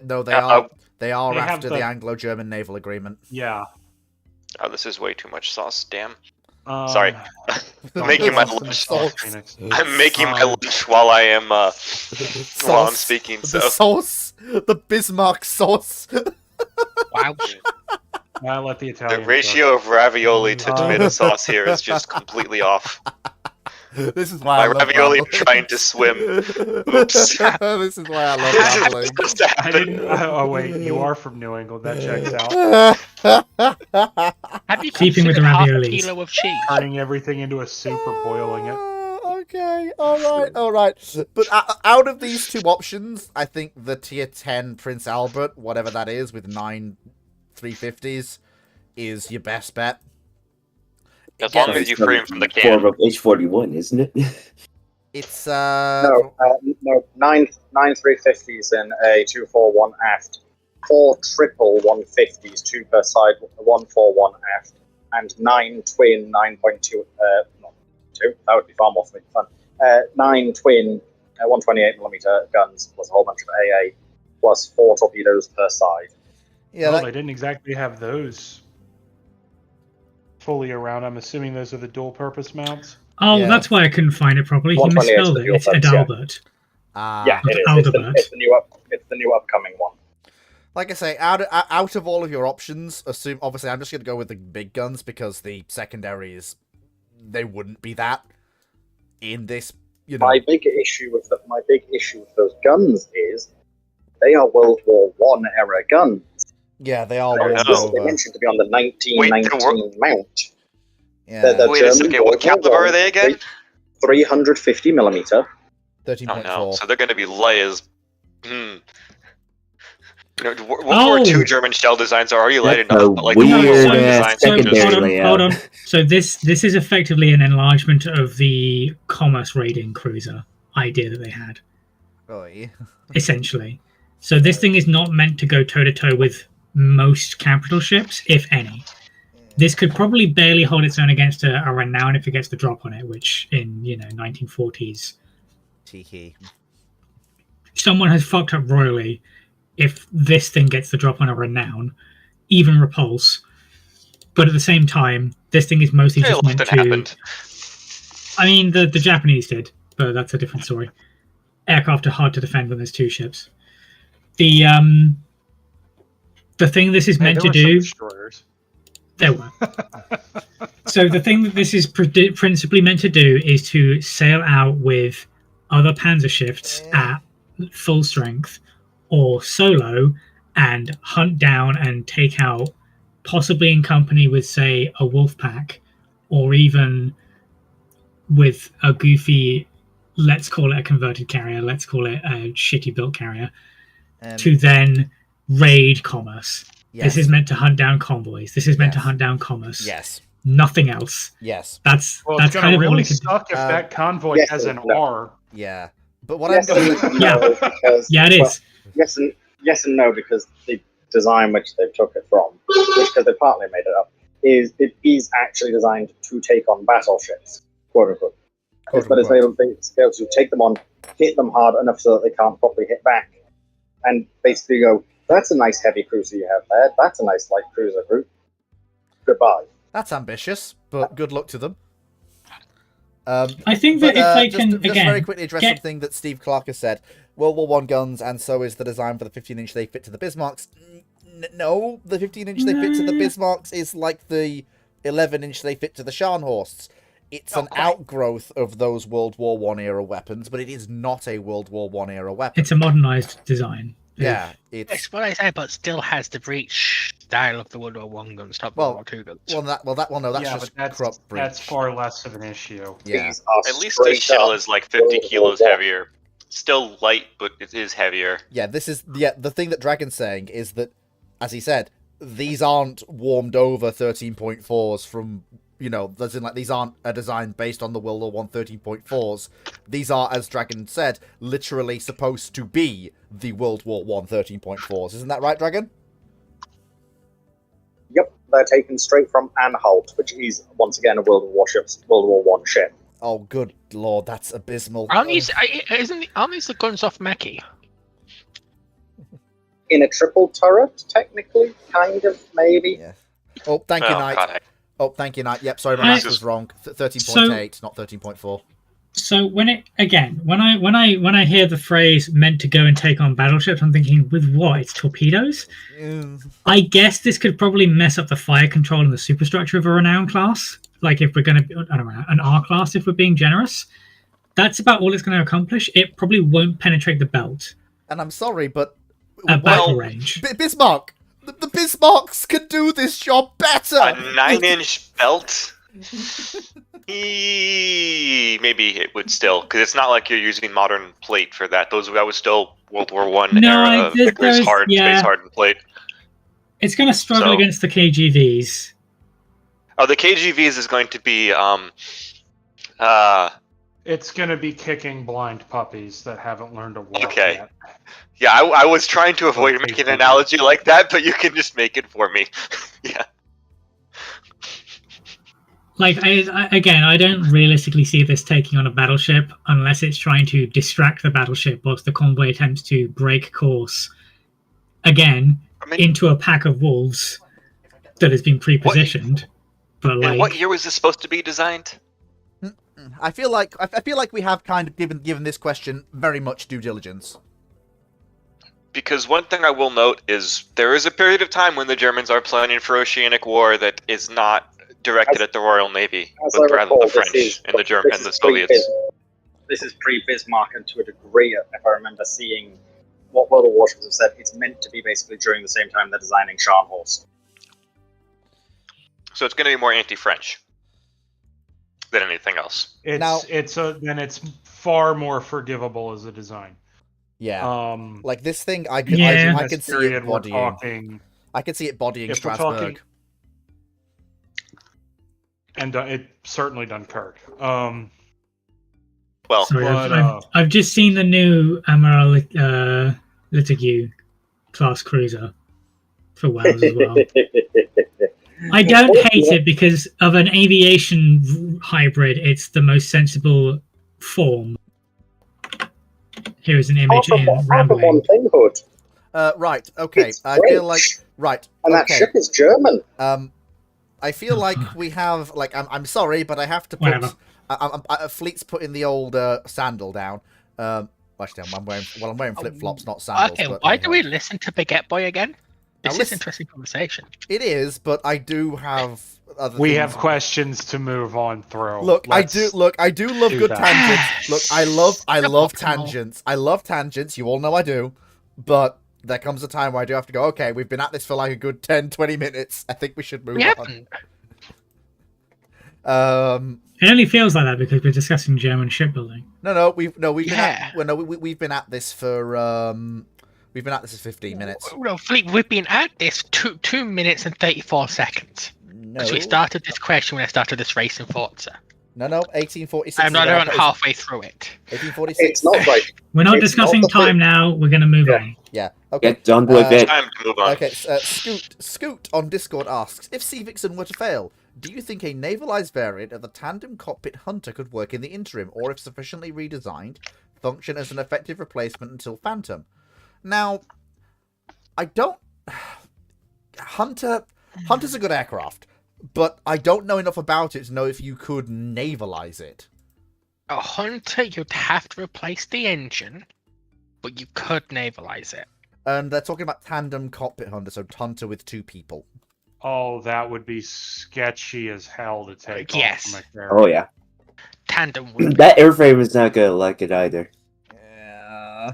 They are They have after the the- Anglo-German naval agreement. Yeah. Oh, this is way too much sauce. Damn. Um, Sorry. don't Making my listen to lunch. Sauce Phoenix. I'm making my Um, lunch while I am while I'm Sauce. speaking. The So sauce, the Bismarck sauce. Wow. I'll let the the Italian. ratio of ravioli to Uh, tomato sauce here is just completely off. This is why My I love ravioli rambling. trying to swim. Oops. This is why I love This is rambling. supposed to I happen. didn't. Oh wait, you are from New England. That checks out. Have you Keeping with considered the half a raviolis. kilo of cheese? Turning everything into a soup or boiling it. Okay, all right. But out of these two options, I think the tier 10 Prince Albert, whatever that is, with 9 350s, is your best bet. As long as you free him from the Form can. of H41, isn't it? It's No, 9 350s in a 241 aft, 4 triple 150s, 2 per side, 141 aft, and 9 twin 9.2. Not 2. That would be far more fun. 9 twin 128mm guns plus a whole bunch of AA plus 4 torpedoes per side. yeah. They didn't exactly have those fully around. I'm assuming those are the dual-purpose mounts. Oh, Yeah. that's why I couldn't find it properly. He 128 misspelled is it. the It's offense, yeah. Adalbert. Yeah, it is. Aldebert. It's the new upcoming one. Like I say, out of all of your options, obviously I'm just going to go with the big guns because the secondaries, they wouldn't be that in this, My big issue with those guns is they are World War One era guns. Yeah, they are Oh, worn no. They over. mentioned to be on the 1919 mount. Yeah, The Wait a German second, what World War caliber are One, they again? 350mm. 13.4. Oh no, so they're going to be light as. World Oh. War II German shell designs are already light That's enough, a but like the weird World War I ass designs are secondary just. layout. Hold on. So this is effectively an enlargement of the commerce raiding cruiser idea that they had, Oh, yeah. essentially. So this thing is not meant to go toe to toe with most capital ships, if any. This could probably barely hold its own against a Renown if it gets the drop on it, which in 1940s, Tiki. someone has fucked up royally. If this thing gets the drop on a Renown, even Repulse, but at the same time, this thing is mostly Very just meant often to. happened. I mean, the Japanese did, but that's a different story. Aircraft are hard to defend when there's 2 ships. The thing this is Hey, meant there to were some do. destroyers. There were. So the thing that this is principally meant to do is to sail out with other panzer shifts at full strength or solo and hunt down and take out, possibly in company with, say, a wolf pack or even with a goofy let's call it a converted carrier, let's call it a shitty built carrier, And to then raid commerce. yes, This is meant to hunt down convoys. This is meant to Yes. hunt down commerce. yes, Nothing else. yes, That's Well, that's it's gonna kind of all really it could do. suck if that convoy yes has and an no. R. yeah. But what Yes I'm and no, because Yeah, it is. yes and no, because the design which they took it from, because they partly made it up, is it is actually designed to take on battleships, quote unquote. But it's able to take them on, hit them hard enough so that they can't properly hit back, and basically go, that's a nice heavy cruiser you have there. That's a nice light cruiser group. Goodbye. That's ambitious, but good luck to them. I think that But, if they just, can just again very quickly address get- something that Steve Clark has said. World War One guns, and so is the design for the 15-inch they fit to the Bismarcks. No, the 15-inch they fit to the Bismarcks is like the 11-inch they fit to the Scharnhorsts. It's an outgrowth of those World War One era weapons, but it is not a World War One era weapon. it's a modernized design. Yeah, it's That's what I say, but still has the breech style of the World War One guns, not Well, World War Two guns. no, that's yeah, just but crop breach. that's far less of an issue. Yeah, These are At least the straight shell up is like 50 World kilos War One. heavier. Still light, but it is heavier. yeah. This is the thing that Dragon's saying is that, as he said, these aren't warmed over 13.4s from, as in like these aren't a design based on the World War One 13.4s. These are, as Dragon said, literally supposed to be the World War One 13.4s. Isn't that right, Dragon? Yep, they're taken straight from Anhalt, which is once again a World War One ship. Oh, good lord, that's abysmal. Aren't these the guns off Meki? In a triple turret, technically, kind of, maybe. Yeah. Oh, thank you, Knight. God, Oh, thank you, Knight. Yep, sorry, my I- math was wrong. 13.8, not 13.4. So when I hear the phrase meant to go and take on battleships, I'm thinking, with what? It's torpedoes? I guess this could probably mess up the fire control and the superstructure of a renown class. Like if we're going to, I don't know, an R class, if we're being generous. That's about all it's going to accomplish. It probably won't penetrate the belt And I'm sorry, but at battle range. Bismarck! The Bismarcks could do this job better! A 9-inch belt? Maybe it would still, because it's not like you're using modern plate for that. That was still World War One No, era of there's- space hardened plate. It's going to struggle So- against the KGVs. Oh, the KGVs is going to be It's gonna be kicking blind puppies that haven't learned to walk Okay. yet. yeah. I was trying to avoid Okay, making cool. an analogy like that, but you can just make it for me. Yeah. Like, I don't realistically see this taking on a battleship unless it's trying to distract the battleship whilst the convoy attempts to break course again I mean, into a pack of wolves that has been pre-positioned. But and like, what year was this supposed to be designed? I feel like we have kind of given this question very much due diligence. Because one thing I will note is there is a period of time when the Germans are planning for oceanic war that is not directed at the Royal Navy, As but I rather recall, the this French is- and the German this and the is Soviets. This is pre-Bismarck, and to a degree, if I remember seeing what World of Warships have said, it's meant to be basically during the same time they're designing Scharnhorst. So it's going to be more anti-French than anything else. It's far more forgivable as a design. Yeah. Um, Like this thing, I Yeah. can this see it period, we're bodying. talking, I can see it bodying if we're Strasbourg. talking, and it certainly Dunkirk. Well, sorry, but, I've just seen the new Amiral Litigieux class cruiser for Wales as well. I don't hate it because of an aviation hybrid. It's the most sensible form. Here is an image in Half of one Rambling. thing, Hood, Right. Okay. It's I feel like French. right. and that Okay. ship is German. I feel like we have like I'm sorry, but I have to put Whatever. Fleet's putting the old sandal down. Actually, I'm wearing flip flops, not sandals. Okay, but why hey do ho. we listen to Baguette Boy again? Now This is listen- interesting conversation. It is, but I do have other. we things. have questions to move on through. Look, I Let's- do love do good that. tangents. Look, I love Optimal. tangents. I love tangents. You all know I do. But there comes a time where I do have to go, okay, we've been at this for like a good 10, 20 minutes. I think we should move We on. haven't. It only feels like that because we're discussing German shipbuilding. We've been Yeah. we've been at this for 15 minutes. No, Philippe, we've been at this 2 minutes and 34 seconds. No, Because we started this question when I started this race in Forza. no, 1846. I'm not even halfway through it. 1846. It's not like We're not It's discussing not the time now. We're going to move on. Yeah. Okay. Get done with it. Time to move on. Okay. Scoot on Discord asks, if Sea Vixen were to fail, do you think a navalized variant of the tandem cockpit Hunter could work in the interim, or if sufficiently redesigned, function as an effective replacement until Phantom? Now, I don't. Hunter's a good aircraft, but I don't know enough about it to know if you could navalize it. A Hunter, you'd have to replace the engine, but you could navalize it. And they're talking about tandem cockpit Hunter, so Hunter with 2 people. Oh, that would be sketchy as hell to take Yes. off from a Oh yeah, Tandem would. that airframe is not gonna like it either. Yeah.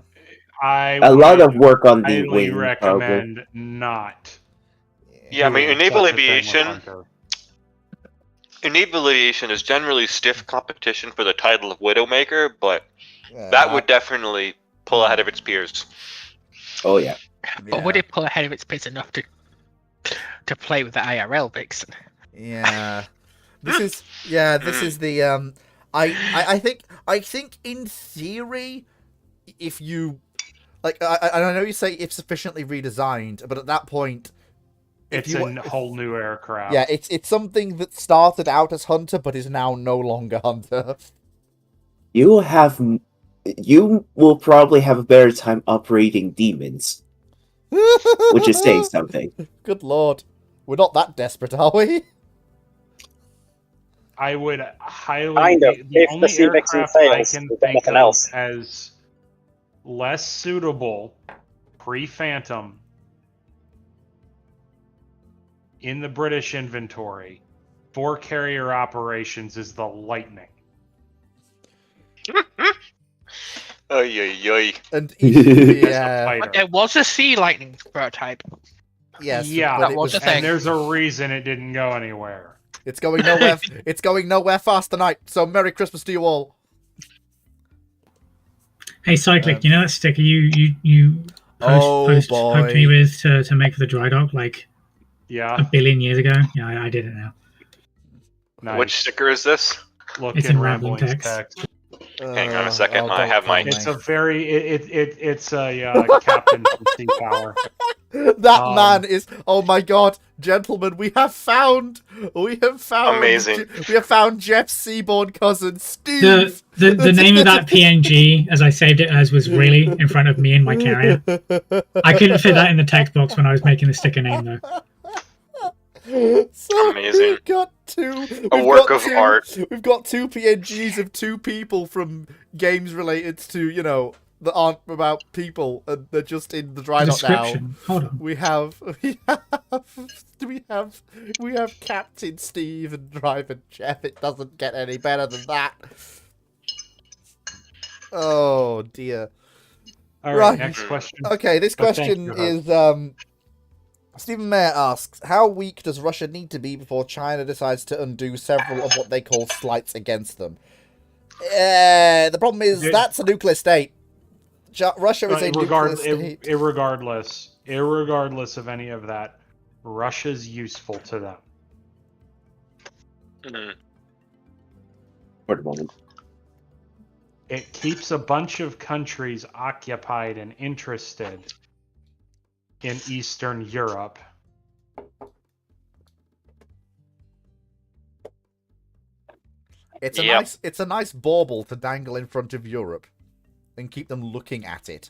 I A lot would of work on the highly wing. Probably. recommend not. Yeah, I mean, doing naval such a thing with aviation. Hunter. Naval aviation is generally stiff competition for the title of Widowmaker, but that would definitely pull ahead of its peers. Oh yeah. But would it pull ahead of its pace enough to play with the IRL Vixen? Yeah. This is the I think in theory, if you like, I know you say if sufficiently redesigned, but at that point, It's a whole new aircraft. yeah, it's something that started out as Hunter but is now no longer Hunter. You will probably have a better time operating demons, which is saying something. Good lord, we're not that desperate, are we? I would highly. Kind of. The If the only Sea Vixen aircraft I fails, can we've got think nothing of else. as less suitable pre-Phantom in the British inventory for carrier operations is the Lightning. Oy. And As a yeah, fighter. But there was a Sea Lightning prototype. yes, Yeah, but that it was was, a thing. and there's a reason it didn't go anywhere. it's going nowhere. It's going nowhere fast tonight. So Merry Christmas to you all. Hey, Cyclic, you know that sticker you poked me with to make for the dry dock like Yeah, 1 billion years ago? Yeah, I did it now. nice. Which sticker is this? Look It's in in rambling Rambling's text. Hang on a second, Oh, I don't have my- kill It's me. a very it's a captain from Sea Power. That man is. Oh my god, gentlemen, we have found. Amazing. We have found Jeff's seaborn cousin, Steve. The name of that PNG, as I saved it as, was really in front of me in my carrier. I couldn't fit that in the text box when I was making the sticker name though. So Amazing. We've got two. A work of art. We've got 2 PNGs of 2 people from games related to, that aren't about people, and they're just in the dry dock now. Description. Hold on. We have Captain Steve and Driver Jeff. It doesn't get any better than that. Oh dear. All Right. right, next question. Okay, this Oh, thank question you, is Stephen Mayer asks, how weak does Russia need to be before China decides to undo several of what they call slights against them? The problem is that's a nuclear state. Russia is a nuclear state. Irregardless of any of that, Russia's useful to them. For the moment. It keeps a bunch of countries occupied and interested in Eastern Europe. It's a Yep. nice bauble to dangle in front of Europe and keep them looking at it.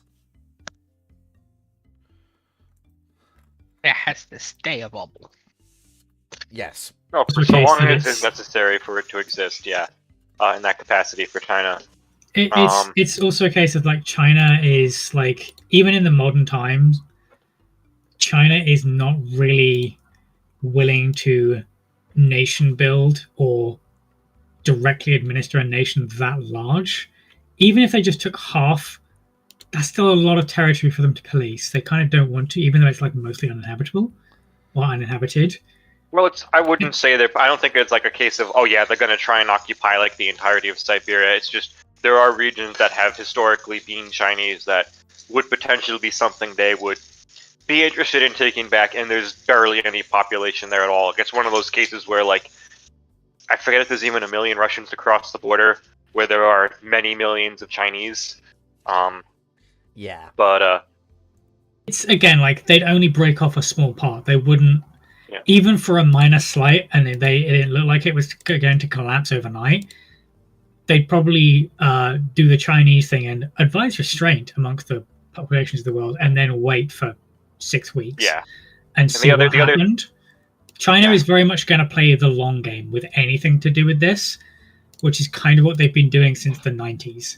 It has to stay a bubble. Yes. Oh, for Okay, so long so as it's- it's necessary for it to exist, yeah. In that capacity for China. It's also a case of like China is like, even in the modern times, China is not really willing to nation build or directly administer a nation that large. Even if they just took half, that's still a lot of territory for them to police. They kind of don't want to, even though it's like mostly uninhabitable or uninhabited. Well, I wouldn't say that. I don't think it's like a case of, oh yeah, they're going to try and occupy like the entirety of Siberia. It's just there are regions that have historically been Chinese that would potentially be something they would be interested in taking back, and there's barely any population there at all. It's one of those cases where, like, I forget if there's even a million Russians across the border, where there are many millions of Chinese. Yeah. But It's again like they'd only break off a small part. They wouldn't, Yeah. even for a minor slight, and it didn't look like it was going to collapse overnight. They'd probably do the Chinese thing and advise restraint amongst the populations of the world, and then wait for 6 weeks. yeah, And see the what other- happened. China Yeah. is very much going to play the long game with anything to do with this, which is kind of what they've been doing since the 90s.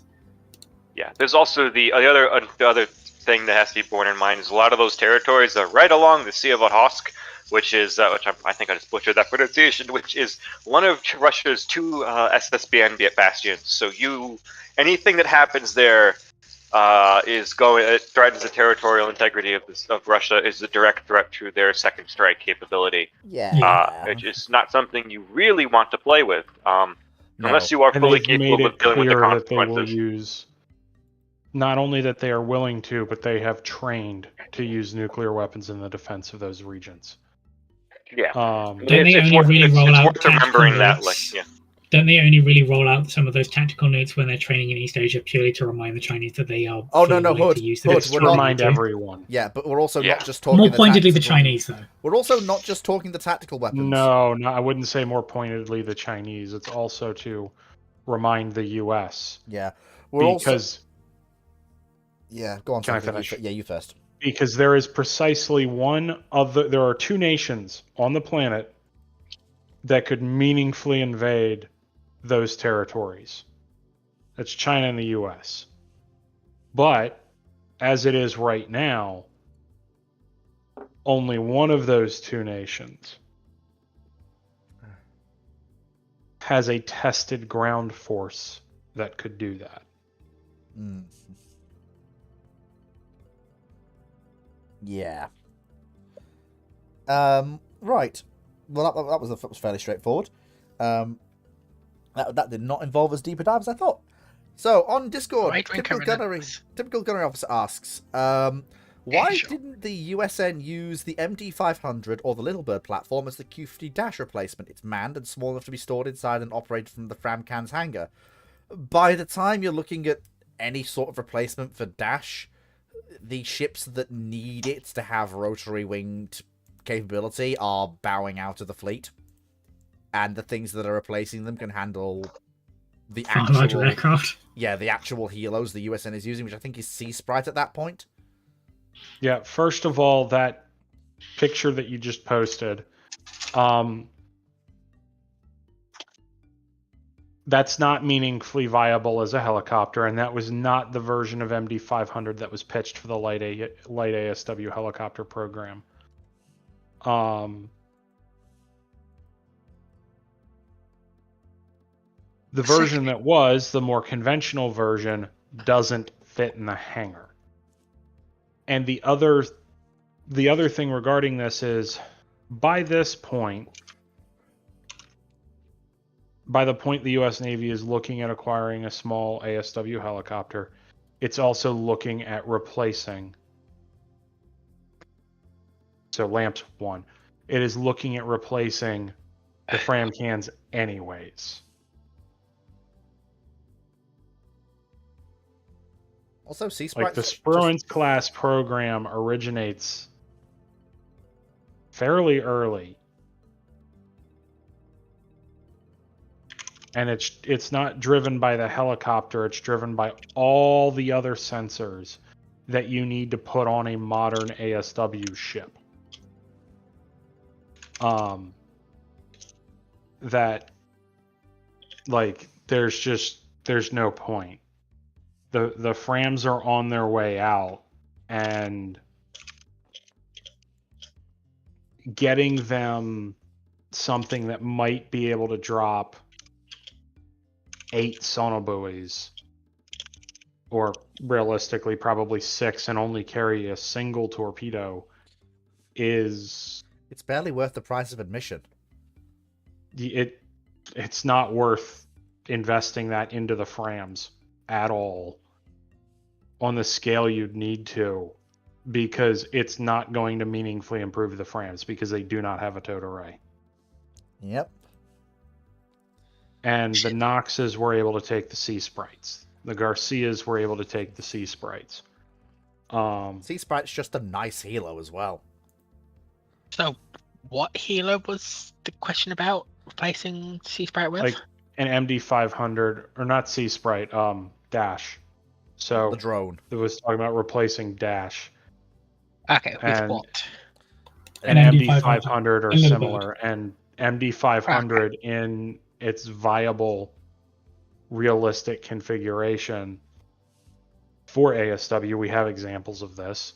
yeah. There's also the other thing that has to be borne in mind is a lot of those territories are right along the Sea of Okhotsk, which is I think I just butchered that pronunciation, which is one of Russia's two SSBN bastions. So anything that happens there it threatens the territorial integrity of Russia, is a direct threat to their second strike capability. Yeah. Which is not something you really want to play with, No. unless you are And fully they've capable made of it dealing with the clear that they will consequences. use. Not only that they are willing to, but they have trained to use nuclear weapons in the defense of those regions. Yeah. Don't they only really roll out worth remembering that, like, tactical yeah. Don't they only really roll out some of those tactical notes when they're training in East Asia purely to remind the Chinese that they are Oh, no, fully no, willing Hood, to use Hood, the It's we're to not- remind everyone. Yeah, but we're also Yeah. not just talking More pointedly, the tactical- Chinese, though. We're also not just talking the tactical weapons. No, I wouldn't say more pointedly the Chinese. It's also to remind the U.S. Yeah. We're also... because Yeah, go on. Can I Sophie, finish? you first. because there is precisely there are two nations on the planet that could meaningfully invade those territories. That's China and the U.S. But as it is right now, only one of those two nations has a tested ground force that could do that. Mm. Yeah. Right. Well, that was fairly straightforward. That did not involve as deep a dive as I thought. So on Discord, typical gunnery officer asks, why Sure. didn't the USN use the MD-500 or the Little Bird platform as the Q-50 Dash replacement? It's manned and small enough to be stored inside and operated from the Framcan's hangar. By the time you're looking at any sort of replacement for Dash, the ships that need it to have rotary winged capability are bowing out of the fleet. And the things that are replacing them can handle the Far larger actual... aircraft. Yeah, the actual helos the USN is using, which I think is Sea Sprite at that point. Yeah, first of all, that picture that you just posted, that's not meaningfully viable as a helicopter, and that was not the version of MD-500 that was pitched for the light ASW helicopter program. The version that was, the more conventional version, doesn't fit in the hangar. And the other thing regarding this is, by this point, by the point the U.S. Navy is looking at acquiring a small ASW helicopter, it's also looking at replacing. So Lamps 1. It is looking at replacing the Framcans anyways. Also, Sea Sprite... Like the Spruance class program originates fairly early. And it's not driven by the helicopter, it's driven by all the other sensors that you need to put on a modern ASW ship. That, like, there's no point. The Frams are on their way out, and getting them something that might be able to drop 8 sonobuoys, or realistically probably 6, and only carry a single torpedo is It's barely worth the price of admission. It's not worth investing that into the Frams at all on the scale you'd need to, because it's not going to meaningfully improve the Frams because they do not have a towed array. Yep. And the Noxes were able to take the Sea Sprites. The Garcias were able to take the Sea Sprites. Sea Sprite's just a nice helo as well. So, what helo was the question about replacing Sea Sprite with? Like an MD500, or not Sea Sprite, Dash. So The drone. it was talking about replacing Dash. Okay, with and- what? An MD500 or A little similar, and MD500 in its viable, realistic configuration for ASW. We have examples of this.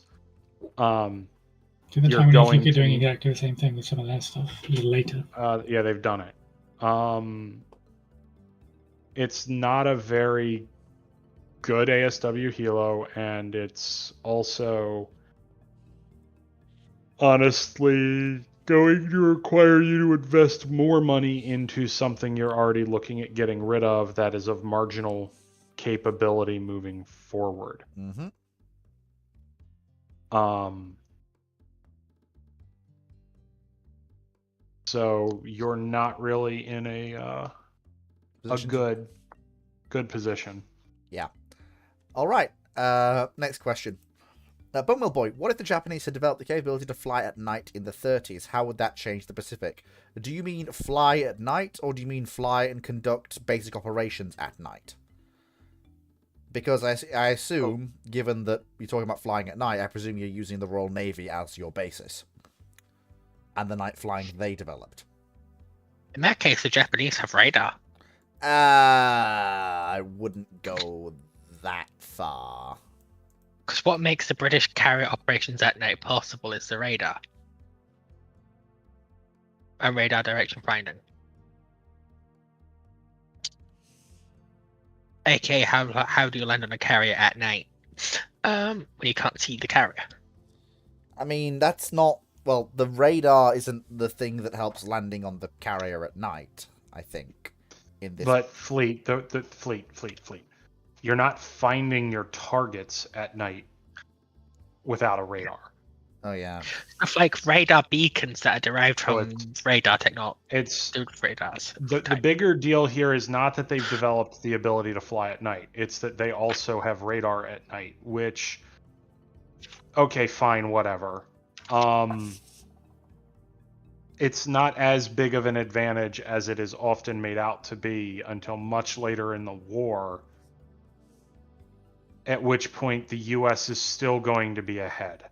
To the You're time when going you're doing to- exactly the same thing with some of their stuff a little later. Yeah, they've done it. It's not a very good ASW helo, and it's also honestly going to require you to invest more money into something you're already looking at getting rid of that is of marginal capability moving forward. Mm-hmm. So you're not really in a good position. Yeah. All right. Next question. Bumwell Boy, what if the Japanese had developed the capability to fly at night in the 30s? How would that change the Pacific? Do you mean fly at night, or do you mean fly and conduct basic operations at night? Because I assume, given that you're talking about flying at night, I presume you're using the Royal Navy as your basis. And the night flying they developed. In that case, the Japanese have radar. I wouldn't go that far. Because what makes the British carrier operations at night possible is the radar. And radar direction finding. AKA, how do you land on a carrier at night? When you can't see the carrier. I mean, that's not... Well, the radar isn't the thing that helps landing on the carrier at night, I think. In this... But fleet. You're not finding your targets at night without a radar. Oh, yeah. Stuff like radar beacons that are derived from radar technology. It's radars. the bigger deal here is not that they've developed the ability to fly at night. It's that they also have radar at night, which, okay, fine, whatever. It's not as big of an advantage as it is often made out to be until much later in the war, at which point the U.S. is still going to be ahead.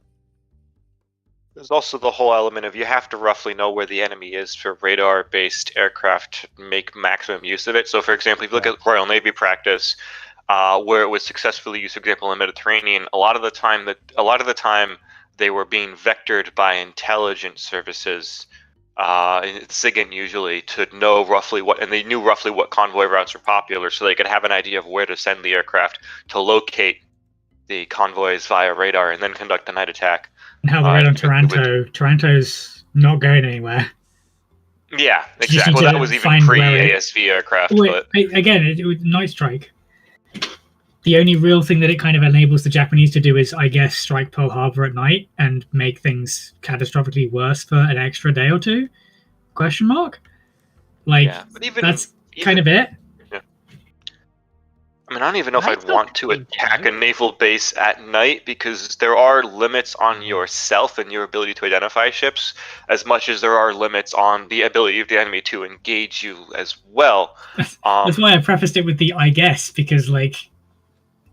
There's also the whole element of you have to roughly know where the enemy is for radar-based aircraft to make maximum use of it. So, for example, if you look at Royal Navy practice, where it was successfly used, for example, in the Mediterranean, a lot of the time they were being vectored by intelligence services, SIGINT usually, to know roughly what, and they knew roughly what convoy routes were popular, so they could have an idea of where to send the aircraft to locate the convoys via radar and then conduct a night attack. And how they read on Taranto. Taranto's not going anywhere. Yeah, Just exactly. need Well, to that was even find where pre-ASV aircraft. Wait, But again, it was Night Strike. The only real thing that it kind of enables the Japanese to do is, I guess, strike Pearl Harbor at night and make things catastrophically worse for an extra day or two? Question mark? Like, yeah, but even that's kind of it. I mean, I don't even know if That's I'd want to not attack a naval base at night, because there are limits on yourself and your ability to identify ships, as much as there are limits on the ability of the enemy to engage you as well. That's why I prefaced it with the I guess, because, like,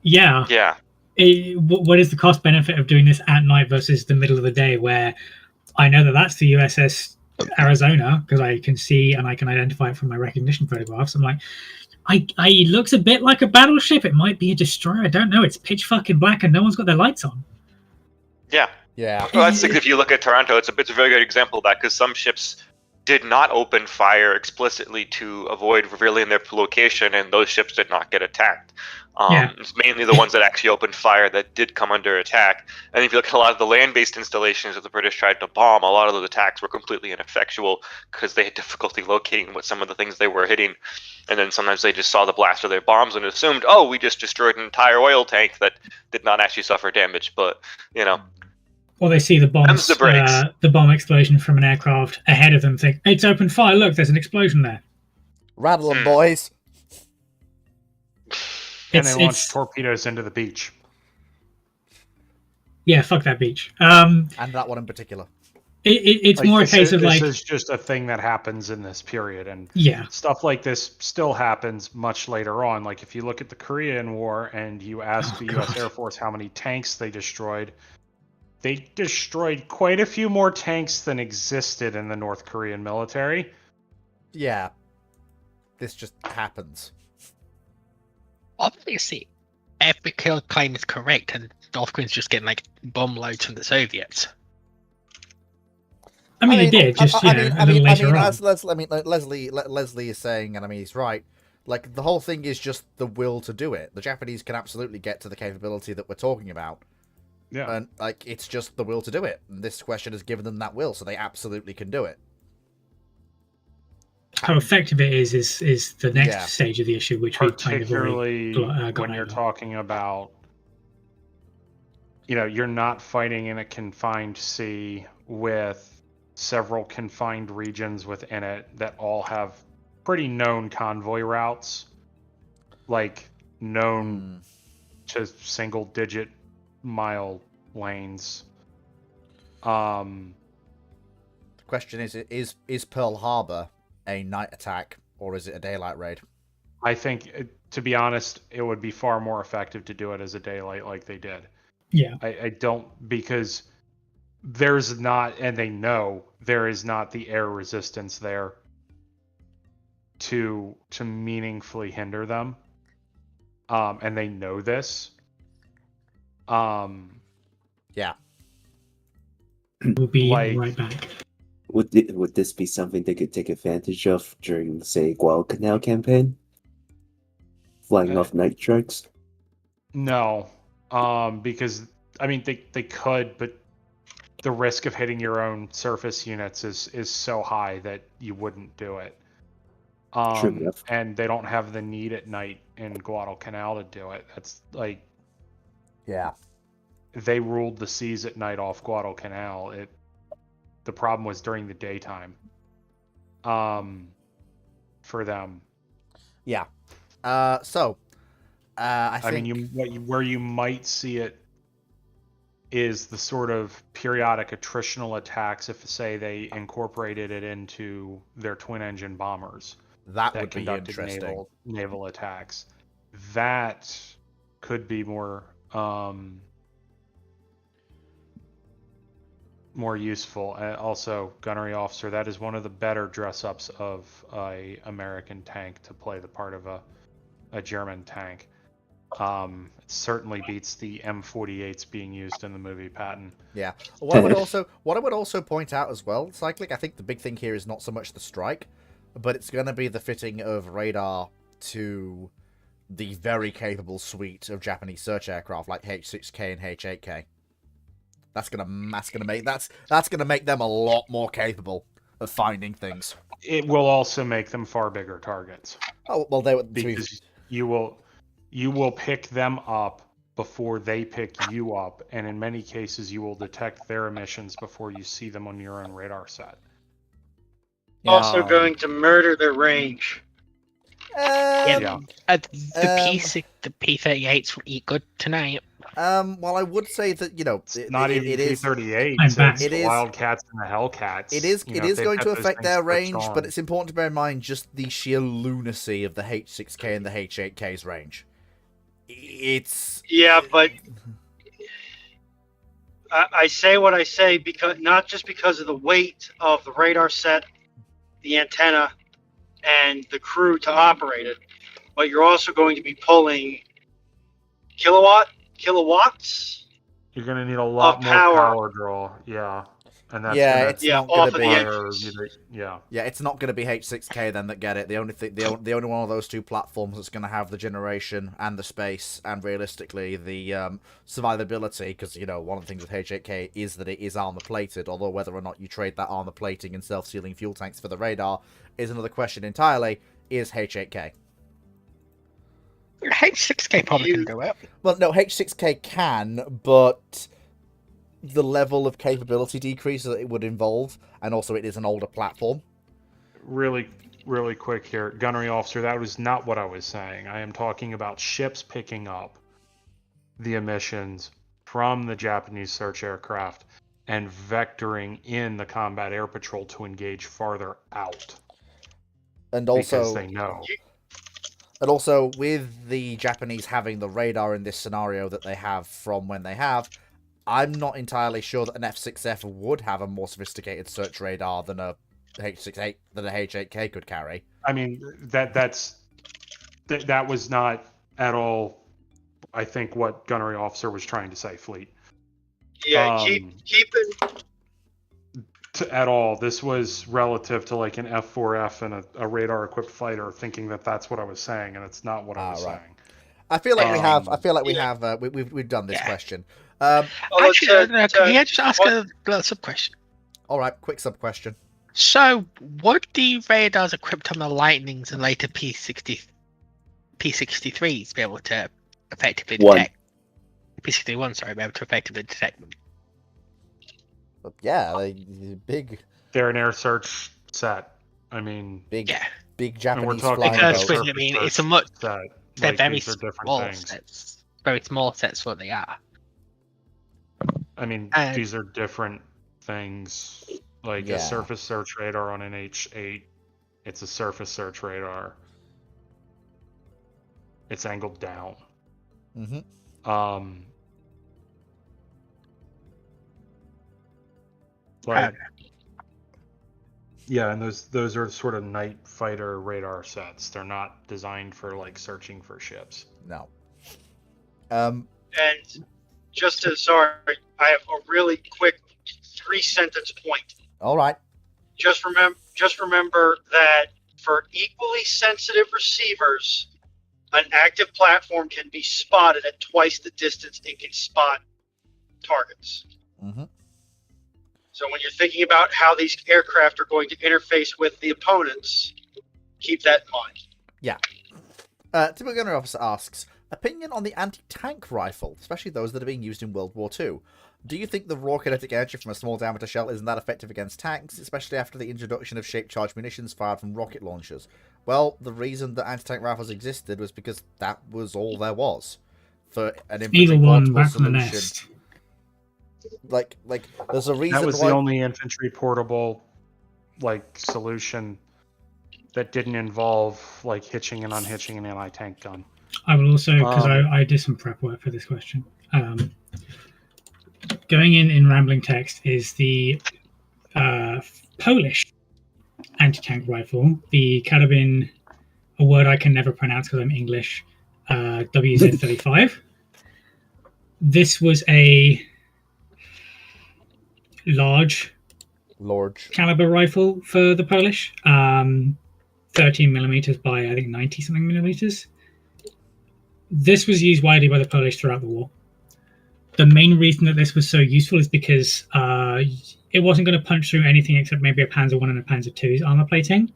yeah. What is the cost benefit of doing this at night versus the middle of the day, where I know that that's the USS Arizona, because I can see and I can identify it from my recognition photographs. I'm like, it looks a bit like a battleship. It might be a destroyer. I don't know. It's pitch fucking black and no one's got their lights on. Yeah. Yeah. Well, that's if you look at Taranto, it's a very good example of that, because some ships did not open fire explicitly to avoid revealing their location, and those ships did not get attacked. Yeah. It's mainly the ones that actually opened fire that did come under attack. And if you look at a lot of the land-based installations that the British tried to bomb, a lot of those attacks were completely ineffectual because they had difficulty locating what some of the things they were hitting. And then sometimes they just saw the blast of their bombs and assumed, oh, we just destroyed an entire oil tank that did not actually suffer damage. But, you know, Or they see the them's the breaks. bomb explosion from an aircraft ahead of them, think, it's open fire, look, there's an explosion there. Rattle 'em, boys. And they launch torpedoes into the beach. Yeah, fuck that beach. And that one in particular. It's Like, more a case of like... This is just a thing that happens in this period. And Yeah. stuff like this still happens much later on. Like, if you look at the Korean War and you ask the U.S. Air Force how many tanks they destroyed quite a few more tanks than existed in the North Korean military. Yeah. This just happens. Obviously, every kill claim is correct, and North Korea's just getting like bomb loads from the Soviets. I mean, they did, just, you know, a little later on. As Leslie is saying, and I mean, he's right. Like, the whole thing is just the will to do it. The Japanese can absolutely get to the capability that we're talking about. Yeah. And, like, it's just the will to do it. And this question has given them that will, so they absolutely can do it. How effective it is the next stage of the issue, which we kind of particularly already when you're talking about, you know, you're not fighting in a confined sea with several confined regions within it that all have pretty known convoy routes, like known to single-digit mile lanes. The question is Pearl Harbor a night attack, or is it a daylight raid? I think, to be honest, it would be far more effective to do it as a daylight like they did. Yeah. I don't, because there's not, and they know there is not the air resistance there to meaningfully hinder them. And they know this. Yeah. We'll be like, right back. Would this be something they could take advantage of during, say, Guadalcanal campaign? Flying off night strikes? No, because I mean they could, but the risk of hitting your own surface units is so high that you wouldn't do it. True enough. And they don't have the need at night in Guadalcanal to do it. That's like, yeah, they ruled the seas at night off Guadalcanal. The problem was during the daytime. For them. Yeah. I think... where you might see it is the sort of periodic attritional attacks if, say, they incorporated it into their twin-engine bombers that would be conducted interesting. naval attacks. That could be more useful. Also, gunnery officer, that is one of the better dress-ups of a American tank to play the part of a German tank. It certainly beats the M48s being used in the movie Patton. Yeah. What I would also point out as well, Cyclic, I think the big thing here is not so much the strike, but it's going to be the fitting of radar to the very capable suite of Japanese search aircraft like H6K and H8K. That's gonna make them a lot more capable of finding things. It will also make them far bigger targets. Oh well, because you will pick them up before they pick you up, and in many cases, you will detect their emissions before you see them on your own radar set. Also going to murder their range. The P-38s will eat good tonight. Well, I would say that, you know, Not even P-38s. It's Wildcats and the Hellcats. It is going to affect their range, but it's important to bear in mind just the sheer lunacy of the H6K and the H8K's range. Yeah, but I say what I say because not just because of the weight of the radar set, the antenna, and the crew to operate it, but you're also going to be pulling kilowatts. You're going to need a lot more power draw. Yeah. and that's Yeah, gonna it's Yeah, not going off to of be. the require edges. either- yeah. Yeah, it's not going to be H6K then that get it. The only one of those two platforms that's going to have the generation and the space and realistically the survivability, because one of the things with H8K is that it is armor plated. Although whether or not you trade that armor plating and self-sealing fuel tanks for the radar is another question entirely. Is H8K? H6K probably can do it. Well, no, H6K can, but the level of capability decrease that it would involve, and also it is an older platform. Really quick here, gunnery officer, that was not what I was saying. I am talking about ships picking up the emissions from the Japanese search aircraft and vectoring in the combat air patrol to engage farther out. And Because also, they know. And also, with the Japanese having the radar in this scenario that they have from when they have, I'm not entirely sure that an F6F would have a more sophisticated search radar than a H68 than a H8K could carry. I mean, that was not at all, I think, what gunnery officer was trying to say, Fleet. Yeah, keep it. At all. This was relative to like an F4F and a radar-equipped fighter, thinking that that's what I was saying, and it's not what I was saying. I feel like we have. I feel like yeah. we've done this question. Actually, can I just ask a sub question? All right, quick sub question. So, would the radars equipped on the Lightnings and later P63s be able to effectively detect? P61, sorry, be able to effectively detect them? But yeah, big. They're an air search set. I mean, big and Japanese we're talking flying about boats. I mean, it's a much. Set. They're Like, very these are different small things. sets. Very small sets, what they are. I mean, these are different things. Like a surface search radar on an H8, it's a surface search radar. It's angled down. Mm-hmm. But yeah, and those are sort of night fighter radar sets. They're not designed for like searching for ships. No. And just to, sorry, I have a really quick 3-sentence point. All right. Just remember that for equally sensitive receivers, an active platform can be spotted at twice the distance it can spot targets. Mm-hmm. So when you're thinking about how these aircraft are going to interface with the opponents, keep that in mind. Yeah. Typical Gunner Officer asks, opinion on the anti-tank rifle, especially those that are being used in World War II. Do you think the raw kinetic energy from a small diameter shell isn't that effective against tanks, especially after the introduction of shaped charged munitions fired from rocket launchers? Well, the reason that anti-tank rifles existed was because that was all there was for an infantry portable solution. Like, there's a reason that was the only infantry portable solution that didn't involve hitching and unhitching an anti-tank gun. I will also, because I did some prep work for this question. Going in rambling text is the Polish anti-tank rifle, the Karabin, a word I can never pronounce because I'm English, WZ-35. This was a large caliber rifle for the Polish, 13 millimeters by I think 90 something millimeters. This was used widely by the Polish throughout the war. The main reason that this was so useful is because it wasn't going to punch through anything except maybe a Panzer I and a Panzer II's armor plating,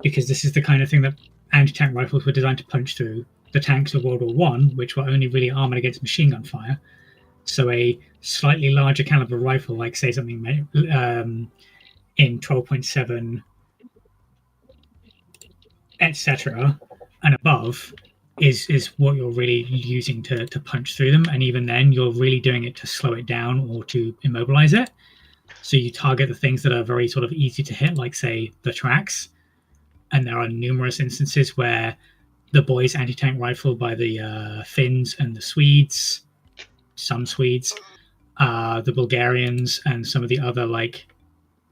because this is the kind of thing that anti-tank rifles were designed to punch through the tanks of World War I, which were only really armored against machine gun fire. So a slightly larger caliber rifle, like say something in 12.7, etc., and above, is what you're really using to punch through them. And even then, you're really doing it to slow it down or to immobilize it. So you target the things that are very sort of easy to hit, like say the tracks. And there are numerous instances where the boys' anti-tank rifle by the Finns and the Swedes, some Swedes, the Bulgarians, and some of the other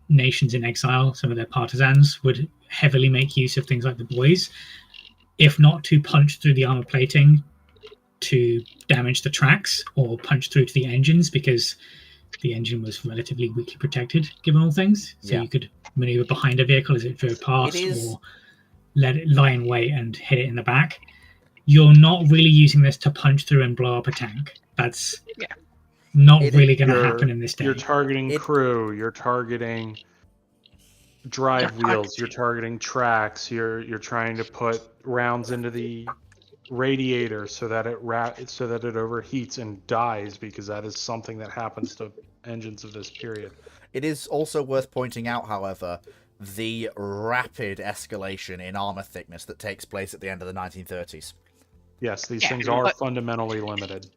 nations in exile, some of their partisans would heavily make use of things like the boys, if not to punch through the armor plating to damage the tracks or punch through to the engines, because the engine was relatively weakly protected, given all things. So Yeah. you could maneuver behind a vehicle as it drove past, is- or let it lie in wait and hit it in the back. You're not really using this to punch through and blow up a tank. That's not It- really going to happen in this day. You're targeting It- crew. You're targeting drive wheels. You're targeting tracks. You're trying to put rounds into the radiator so that it overheats and dies, because that is something that happens to engines of this period. It is also worth pointing out, however, the rapid escalation in armor thickness that takes place at the end of the 1930s. Yes, these Yeah, things are but- fundamentally limited.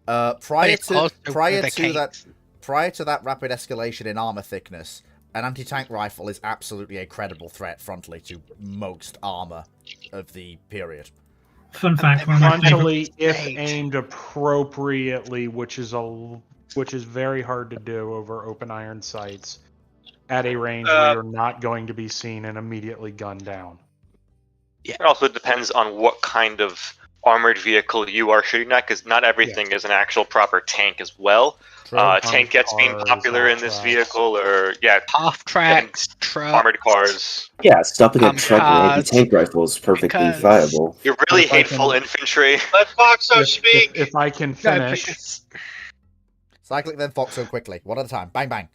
Prior it's to also prior the to that case- prior to that rapid escalation in armor thickness, an anti-tank rifle is absolutely a credible threat frontally to most armor of the period. Fun fact: one of my favorite, Frontally, if Right. aimed appropriately, which is very hard to do over open iron sights, at a range where you're not going to be seen and immediately gunned down. It also depends on what kind of armored vehicle you are shooting at, because not everything is an actual proper tank as well. Tank gets being cars, popular in this half-tracks. vehicle, or half tracks, trucks. armored cars. Yeah, stopping a truck with Kamikaze, anti-tank rifle is perfectly because- viable. You're really If I hateful can- infantry. Let Foxo speak. If I can No, finish, because Cyclic then Fox so quickly, one at a time. Bang bang.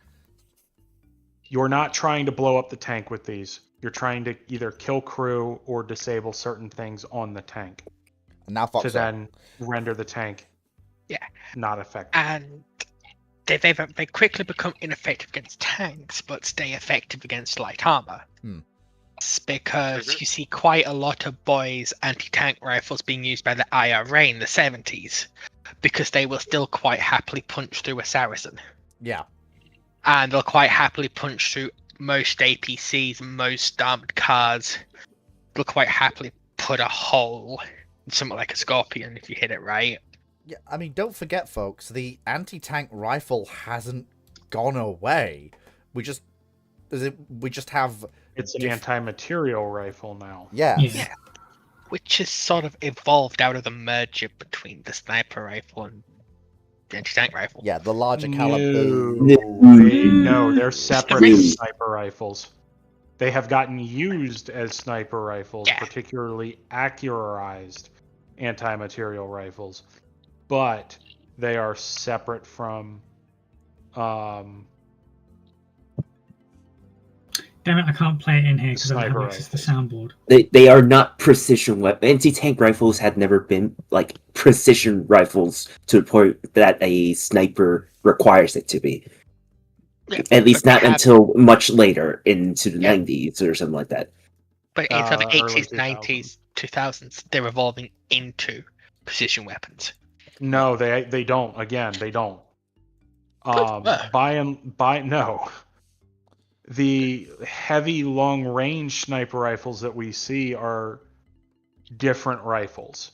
you're not trying to blow up the tank with these. You're trying to either kill crew or disable certain things on the tank And now to Fox. then render the tank not effective. and they quickly become ineffective against tanks, but stay effective against light armor. Hmm. It's because Mhm. you see quite a lot of boys anti-tank rifles being used by the IRA in the 70s, because they will still quite happily punch through a Saracen, Yeah. and they'll quite happily punch through most APCs, most armored cars. They'll quite happily put a hole in something like a Scorpion if you hit it right. Yeah, I mean, don't forget, folks, the anti-tank rifle hasn't gone away. We just have... It's an diff- anti-material rifle now. Yeah. yeah. Which has sort of evolved out of the merger between the sniper rifle and the anti-tank rifle. Yeah, the larger caliber... No, they're separate There from is- sniper rifles. They have gotten used as sniper rifles, Yeah. particularly accurarized anti-material rifles, but they are separate from. Damn it, I can't play it in here because I don't have Sniper access to the soundboard. They are not precision weapons. Anti-tank rifles had never been like precision rifles to the point that a sniper requires it to be. Yeah, At least but not they have- until much later into the Yeah. 90s or something like that. But into the early 80s, 2000s. 90s, 2000s, they're evolving into precision weapons. No, they don't. Again, they don't. What? No. The heavy long range sniper rifles that we see are different rifles.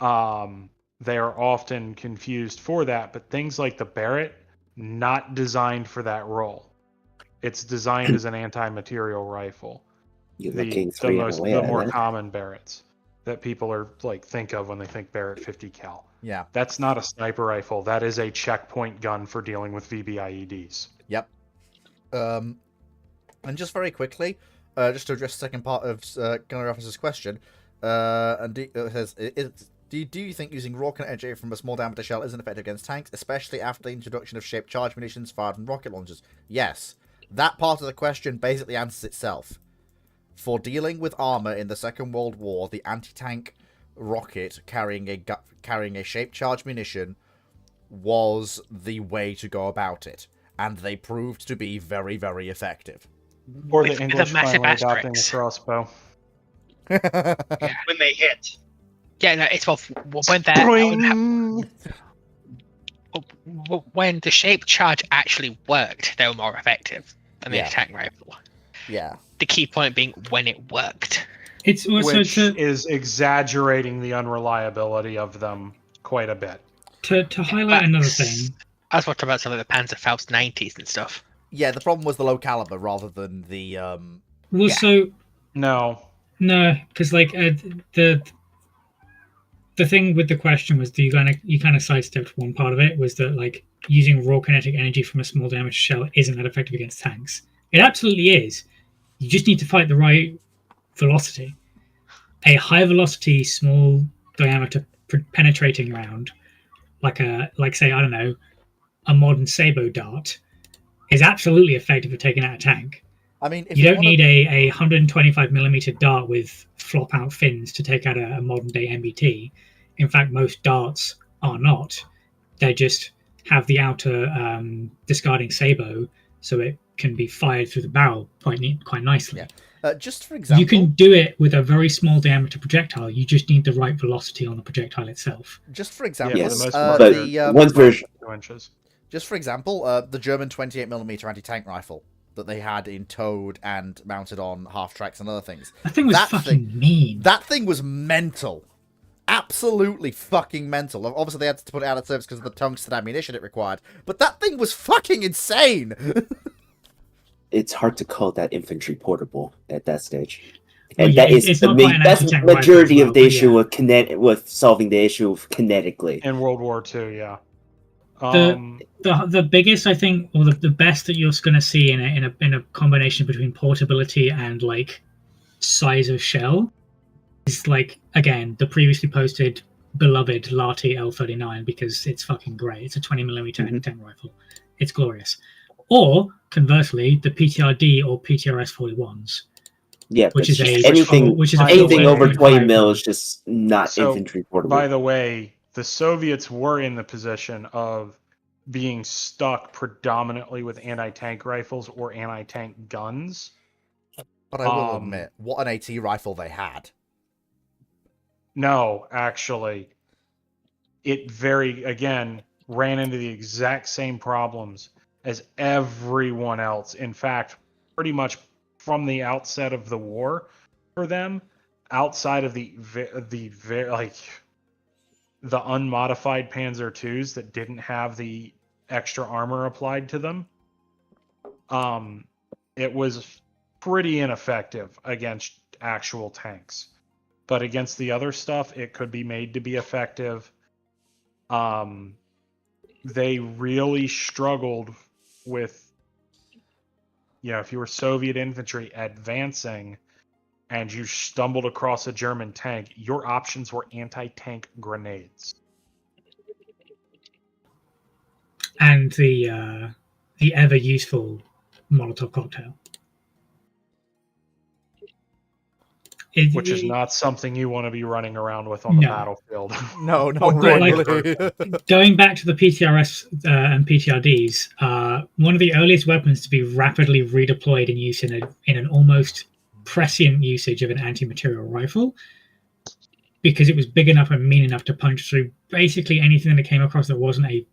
They are often confused for that, but things like the Barrett, not designed for that role. It's designed as an anti-material rifle. You The, looking the three most, away the at more it. common Barretts that people are like think of when they think Barrett 50 cal. Yeah. That's not a sniper rifle. That is a checkpoint gun for dealing with VBIEDs. Yep. And just very quickly, just to address the second part of Gunner Officer's question, and it says, do you think using rocket energy from a small diameter shell isn't effective against tanks, especially after the introduction of shaped charge munitions fired from rocket launchers? Yes. That part of the question basically answers itself. For dealing with armor in the Second World War, the anti-tank rocket carrying a shaped charge munition was the way to go about it, and they proved to be very, very effective. Or With the English massive finally adopting the asterisks. crossbow. When they hit. Yeah, no, it's well when Boing! when the shape charge actually worked, they were more effective than the Yeah. attack rifle. Yeah. The key point being when it worked. It's also Which is exaggerating the unreliability of them quite a bit. to highlight another thing. I was talking about some of the Panzerfaust 90s and stuff. Yeah, the problem was the low caliber rather than the Well, Yeah. so No. no, because like the thing with the question was, you kind of sidestepped one part of it, was that like using raw kinetic energy from a small diameter shell isn't that effective against tanks. It absolutely is. You just need to fight the right velocity. A high velocity, small diameter penetrating round, like say, I don't know, a modern Sabo dart, is absolutely effective at taking out a tank. I mean, if You don't wanna... need a 125mm dart with flop out fins to take out a modern day MBT. In fact, most darts are not. They just have the outer discarding Sabo, so it can be fired through the barrel quite nicely. Yeah. Just for example, you can do it with a very small diameter projectile. You just need the right velocity on the projectile itself. Just for example, Yes, for the most but part, the one version. 2 inches. just for example, the German 28mm anti-tank rifle that they had in towed and mounted on half tracks and other things. That thing was fucking mean. That thing was mental. Absolutely fucking mental. Obviously, they had to put it out of service because of the tungsten ammunition it required. But that thing was fucking insane. It's hard to call that infantry portable at that stage. Well, And yeah, that is it's the not quite an that's anti-tank majority rifle of the as well, issue but with with solving the issue kinetically. In World War II, yeah. The biggest, I think, or the best that you're going to see in a combination between portability and like size of shell is like, again, the previously posted beloved Lati L39, because it's fucking great. It's a 20mm anti-tank rifle. It's glorious. Or conversely, the PTRD or PTRS 41s. Yeah, which is a anything anything over 20 5 mil is just not So, infantry portable. By the way, the Soviets were in the position of being stuck predominantly with anti-tank rifles or anti-tank guns. But I will admit, what an AT rifle they had. No, actually, it again, ran into the exact same problems as everyone else. In fact, pretty much from the outset of the war for them, outside of the unmodified Panzer IIs that didn't have the extra armor applied to them, it was pretty ineffective against actual tanks. But against the other stuff, it could be made to be effective. They really struggled with, if you were Soviet infantry advancing and you stumbled across a German tank, your options were anti-tank grenades. And the ever useful Molotov cocktail. Which is not something you want to be running around with on the battlefield. No, not really. Going back to the PTRS and PTRDs, one of the earliest weapons to be rapidly redeployed and used in an almost prescient usage of an anti-material rifle, because it was big enough and mean enough to punch through basically anything that it came across that wasn't a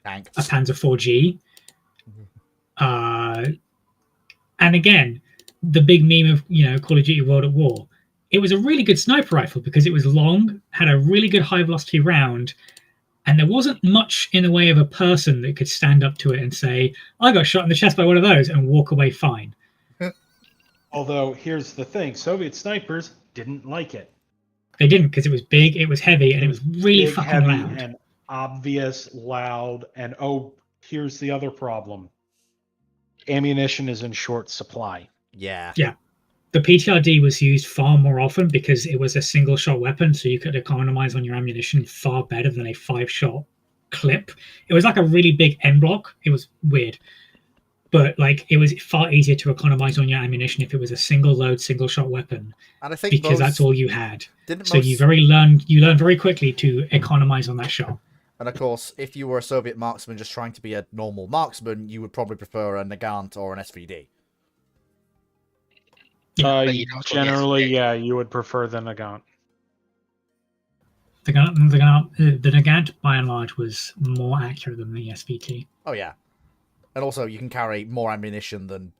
tank. A Panzer 4G. And again, the big meme of Call of Duty World at War. It was a really good sniper rifle because it was long, had a really good high velocity round, and there wasn't much in the way of a person that could stand up to it and say, "I got shot in the chest by one of those," and walk away fine. Although here's the thing: Soviet snipers didn't like it. They didn't, because it was big, it was heavy, and it was really big, fucking heavy, loud. And obvious, loud, and here's the other problem: ammunition is in short supply. Yeah. The PTRD was used far more often because it was a single shot weapon, so you could economize on your ammunition far better than a 5-shot clip. It was like a really big end block. It was weird, but it was far easier to economize on your ammunition if it was a single load, single shot weapon, and I think because that's all you had. So you learn very quickly to economize on that shot. And of course, if you were a Soviet marksman just trying to be a normal marksman, you would probably prefer a Nagant or an SVD. Generally, you would prefer the Nagant. The Nagant, by and large, was more accurate than the SVT. Oh yeah, and also you can carry more ammunition than,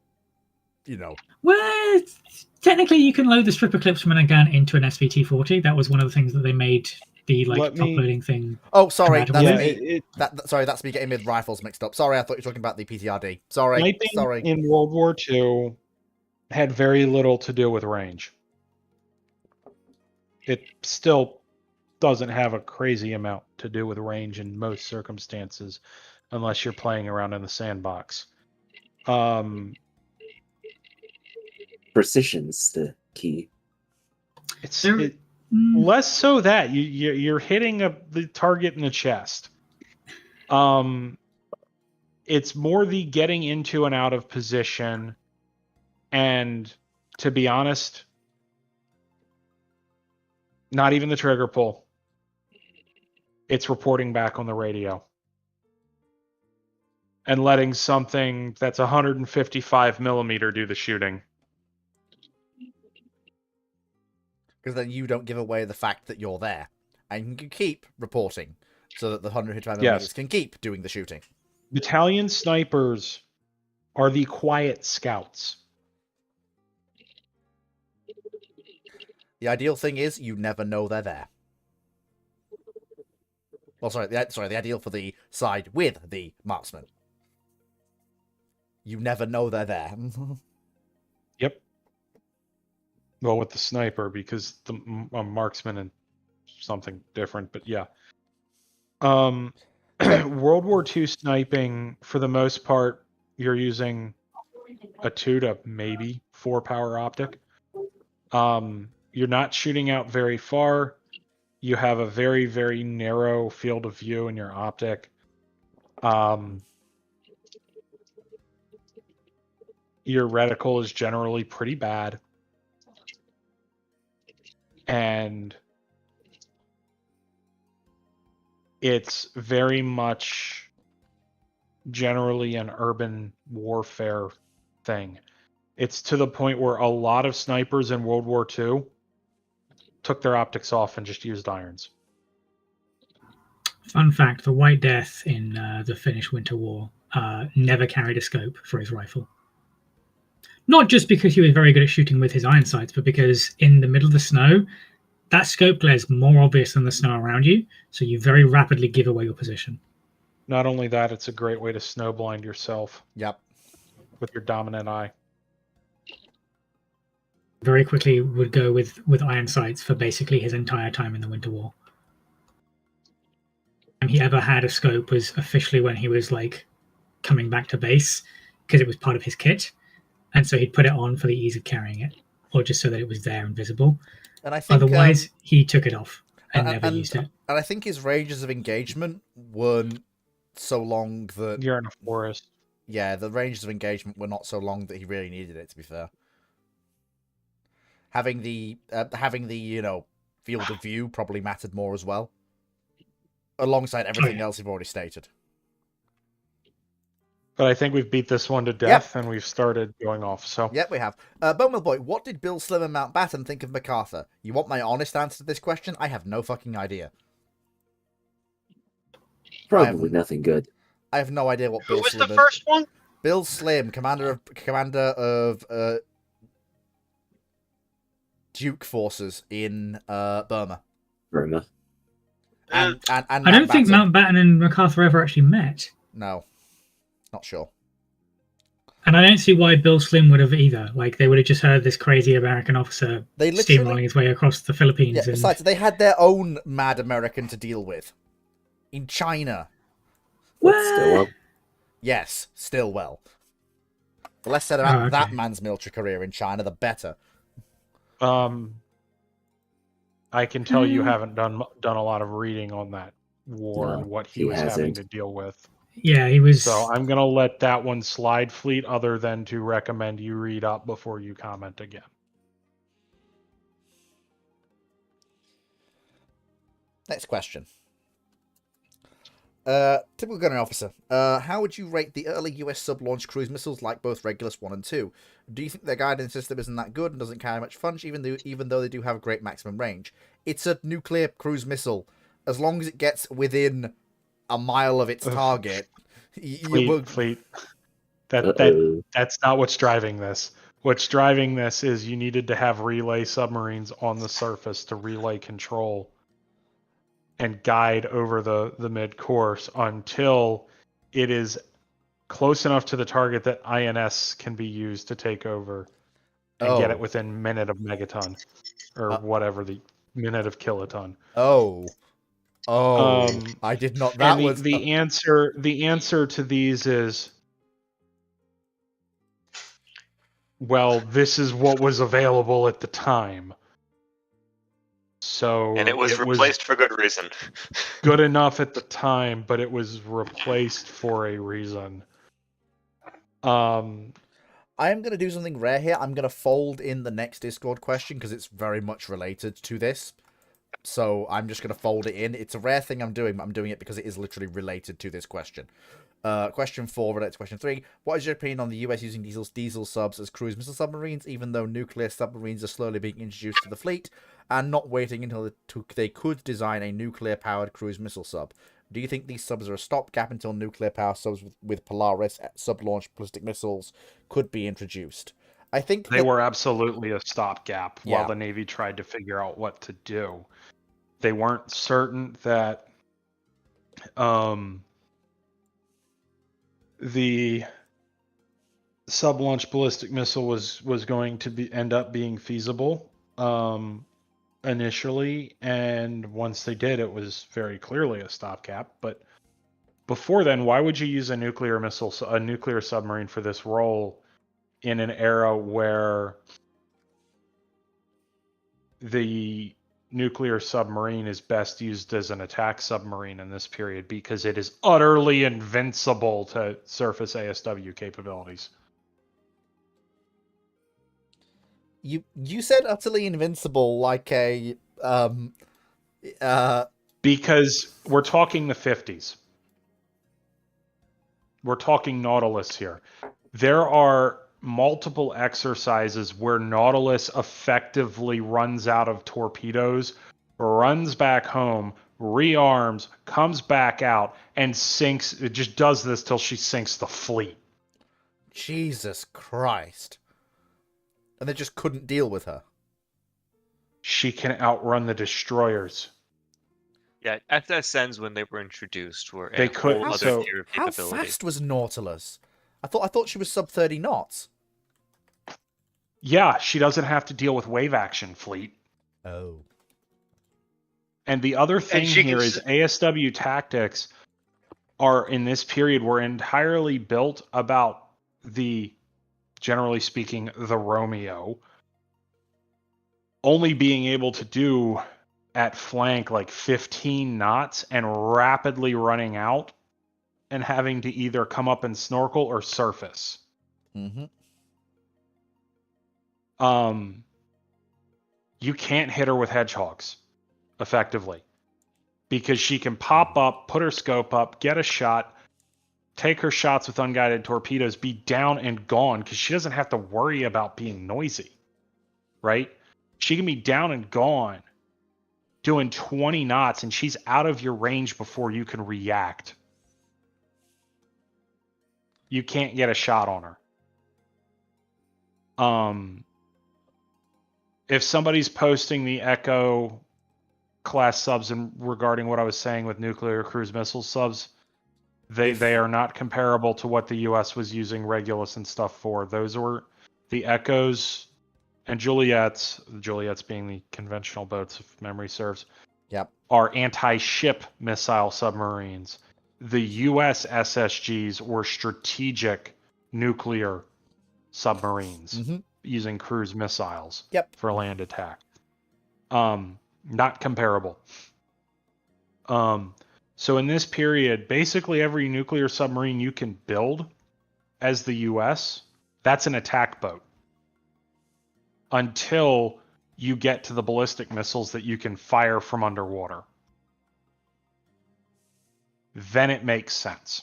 Well, technically, you can load the stripper clips from a Nagant into an SVT-40. That was one of the things that they made the top loading thing. Oh, sorry, that's me. That's me getting with rifles mixed up. Sorry, I thought you were talking about the PTRD. Sorry. Sniping in World War II had very little to do with range. It still doesn't have a crazy amount to do with range in most circumstances, unless you're playing around in the sandbox. Precision's the key. It's There- it, less so that you're hitting the target in the chest. It's more the getting into and out of position, and to be honest, not even the trigger pull. It's reporting back on the radio and letting something that's 155 millimeter do the shooting. Because then you don't give away the fact that you're there. And you can keep reporting so that the 155 millimeters can keep doing the shooting. Battalion snipers are the quiet scouts. The ideal thing is you never know they're there. Well, the ideal for the side with the marksman. You never know they're there. Yep. Well, with the sniper, because the marksman and something different, but yeah. World War II sniping, for the most part, you're using a 2 to maybe 4 power optic. You're not shooting out very far. You have a very, very narrow field of view in your optic. Your reticle is generally pretty bad. And it's very much generally an urban warfare thing. It's to the point where a lot of snipers in World War II took their optics off and just used irons. Fun fact, the White Death in the Finnish Winter War never carried a scope for his rifle. Not just because he was very good at shooting with his iron sights, but because in the middle of the snow, that scope glare is more obvious than the snow around you, so you very rapidly give away your position. Not only that, it's a great way to snowblind yourself. Yep. With your dominant eye. Very quickly would go with iron sights for basically his entire time in the Winter War. And he ever had a scope was officially when he was like coming back to base, because it was part of his kit, and so he'd put it on for the ease of carrying it, or just so that it was there and visible. And I think otherwise he took it off and never used it. And I think his ranges of engagement weren't so long that you're in a forest. Yeah, the ranges of engagement were not so long that he really needed it, to be fair. Having the field of view probably mattered more as well, alongside everything else you've already stated. But I think we've beat this one to death, and we've started going off. So yep, we have. Bonewell Boy, what did Bill Slim and Mountbatten think of MacArthur? You want my honest answer to this question? I have no fucking idea. Probably nothing good. I have no idea what Who Bill was Slim. the first one? Bill Slim, commander of Duke forces in Burma. Burma. And I don't think Mountbatten and MacArthur ever actually met. No, not sure. And I don't see why Bill Slim would have either. Like, they would have just heard this crazy American officer steamrolling his way across the Philippines. Yeah, besides, they had their own mad American to deal with. In China. Still Yes, still well. The less said about that man's military career in China, the better. I can tell you haven't done a lot of reading on that war and what he was having to deal with. Yeah, he was. So I'm going to let that one slide, Fleet, other than to recommend you read up before you comment again. Next question. Typical gunnery officer. How would you rate the early US sub-launch cruise missiles like both Regulus 1 and 2? Do you think their guidance system isn't that good and doesn't carry much punch, even though they do have a great maximum range? It's a nuclear cruise missile. As long as it gets within a mile of its target, Fleet. That's not what's driving this. What's driving this is you needed to have relay submarines on the surface to relay control and guide over the mid-course until it is close enough to the target that INS can be used to take over and get it within minute of megaton or whatever the minute of kiloton. Oh. Oh, I did not. That and was the answer to these is, well, this is what was available at the time. So And it was replaced for good reason. good enough at the time, but it was replaced for a reason. I am going to do something rare here. I'm going to fold in the next Discord question because it's very much related to this. So I'm just going to fold it in. It's a rare thing I'm doing, but I'm doing it because it is literally related to this question. Question 4 relates to question 3. What is your opinion on the US using diesel subs as cruise missile submarines, even though nuclear submarines are slowly being introduced to the fleet, and not waiting until they could design a nuclear-powered cruise missile sub? Do you think these subs are a stopgap until nuclear power subs with Polaris sub-launched ballistic missiles could be introduced? I think they were absolutely a stopgap while the Navy tried to figure out what to do. They weren't certain that the sub-launched ballistic missile was going to end up being feasible initially, and once they did, it was very clearly a stopgap. But before then, why would you use a nuclear submarine for this role in an era where the nuclear submarine is best used as an attack submarine in this period because it is utterly invincible to surface ASW capabilities? You said utterly invincible like a because we're talking the 50s. We're talking Nautilus here. There are multiple exercises where Nautilus effectively runs out of torpedoes, runs back home, rearms, comes back out, and sinks. It just does this till she sinks the fleet. Jesus Christ. And they just couldn't deal with her. She can outrun the destroyers. Yeah, FSNs when they were introduced were They a could- whole other so- tier of How capability. fast was Nautilus? I thought she was sub 30 knots. Yeah, she doesn't have to deal with wave action, fleet. Oh. And the other thing she here can is ASW tactics are in this period were entirely built about generally speaking, the Romeo only being able to do at flank like 15 knots and rapidly running out and having to either come up and snorkel or surface. Mm-hmm. You can't hit her with hedgehogs effectively because she can pop up, put her scope up, get a shot, take her shots with unguided torpedoes, be down and gone because she doesn't have to worry about being noisy, right? She can be down and gone doing 20 knots and she's out of your range before you can react. You can't get a shot on her. If somebody's posting the Echo class subs and regarding what I was saying with nuclear cruise missile subs, they are not comparable to what the US was using Regulus and stuff for. Those were the Echoes and Juliets being the conventional boats, if memory serves. Yep. Are anti-ship missile submarines. The US SSGs were strategic nuclear submarines using cruise missiles for land attack. Not comparable. So in this period, basically every nuclear submarine you can build as the US, that's an attack boat. Until you get to the ballistic missiles that you can fire from underwater. Then it makes sense.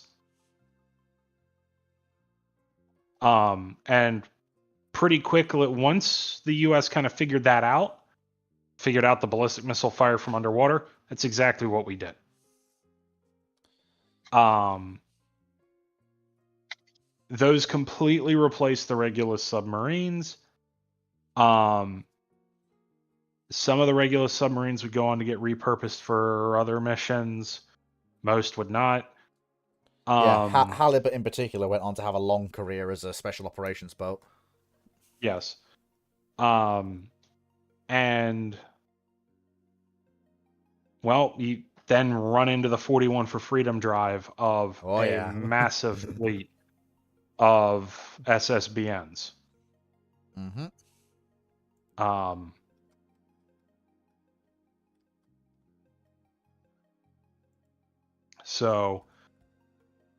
And pretty quickly, once the US kind of figured out the ballistic missile fire from underwater, that's exactly what we did. Those completely replaced the Regulus submarines. Some of the Regulus submarines would go on to get repurposed for other missions. Most would not. Halibut in particular went on to have a long career as a special operations boat. Yes. And well, then run into the 41 for Freedom drive of Oh, a yeah. massive fleet of SSBNs. Mm-hmm. So,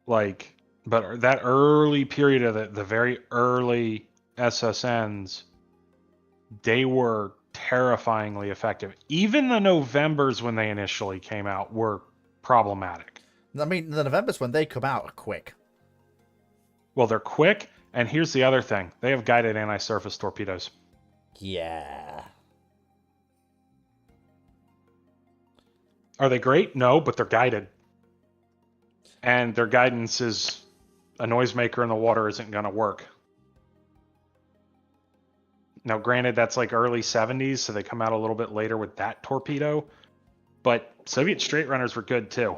like, but that early period of the very early SSNs, they were terrifyingly effective. Even the Novembers when they initially came out were problematic. I mean, the Novembers when they come out are quick. Well, they're quick, and here's the other thing. They have guided anti-surface torpedoes. Yeah. Are they great? No, but they're guided. And their guidance is a noisemaker in the water isn't going to work. Now, granted, that's like early 70s, so they come out a little bit later with that torpedo. But Soviet straight runners were good too.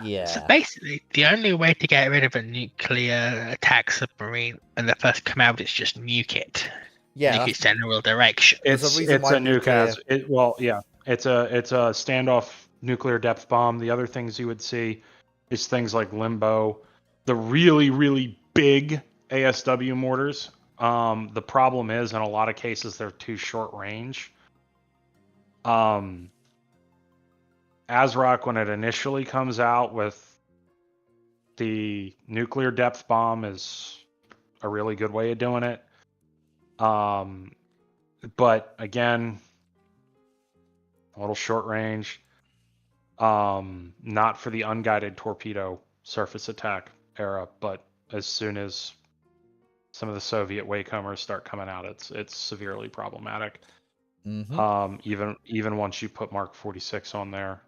Yeah. So basically, the only way to get rid of a nuclear attack submarine when they first come out is just nuke it. Yeah. Nuke its general direction. There's a It's reason why a nuke nuclear- has it. Well, yeah, it's a standoff nuclear depth bomb. The other things you would see is things like Limbo, the really big ASW mortars. The problem is in a lot of cases they're too short range. ASROC, when it initially comes out with the nuclear depth bomb, is a really good way of doing it. But again, a little short range. Not for the unguided torpedo surface attack era, but as soon as some of the Soviet Waycomers start coming out, it's severely problematic. Mm-hmm. Even once you put Mark 46 on there,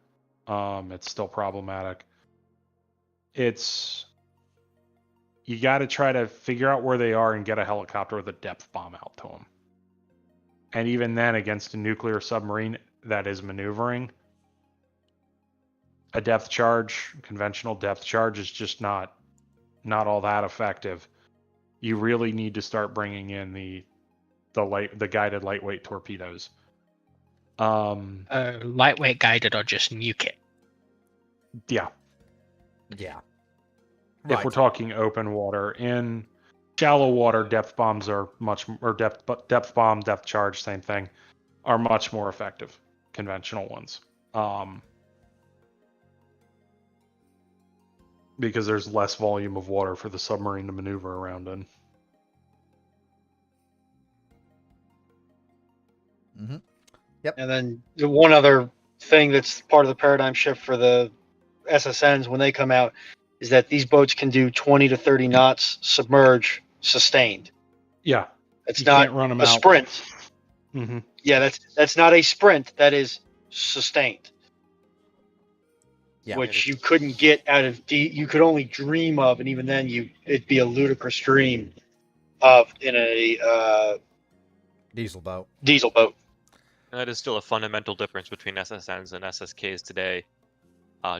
it's still problematic. You got to try to figure out where they are and get a helicopter with a depth bomb out to them. And even then, against a nuclear submarine that is maneuvering, a depth charge, conventional depth charge, is just not all that effective. You really need to start bringing in the guided lightweight torpedoes. Lightweight guided or just nuke it. Yeah. Yeah. If we're talking open water, in shallow water, depth bombs are depth bomb, depth charge, same thing, are much more effective. Conventional ones, because there's less volume of water for the submarine to maneuver around in. Mm-hmm. Yep. And then the one other thing that's part of the paradigm shift for the SSNs when they come out is that these boats can do 20 to 30 knots submerge sustained. Yeah, It's you not can't run them a out. sprint. Mm-hmm. Yeah, that's not a sprint. That is sustained. Yeah. Which you couldn't get out of you could only dream of, and even then it'd be a ludicrous dream of in a Diesel boat. diesel boat. That is still a fundamental difference between SSNs and SSKs today.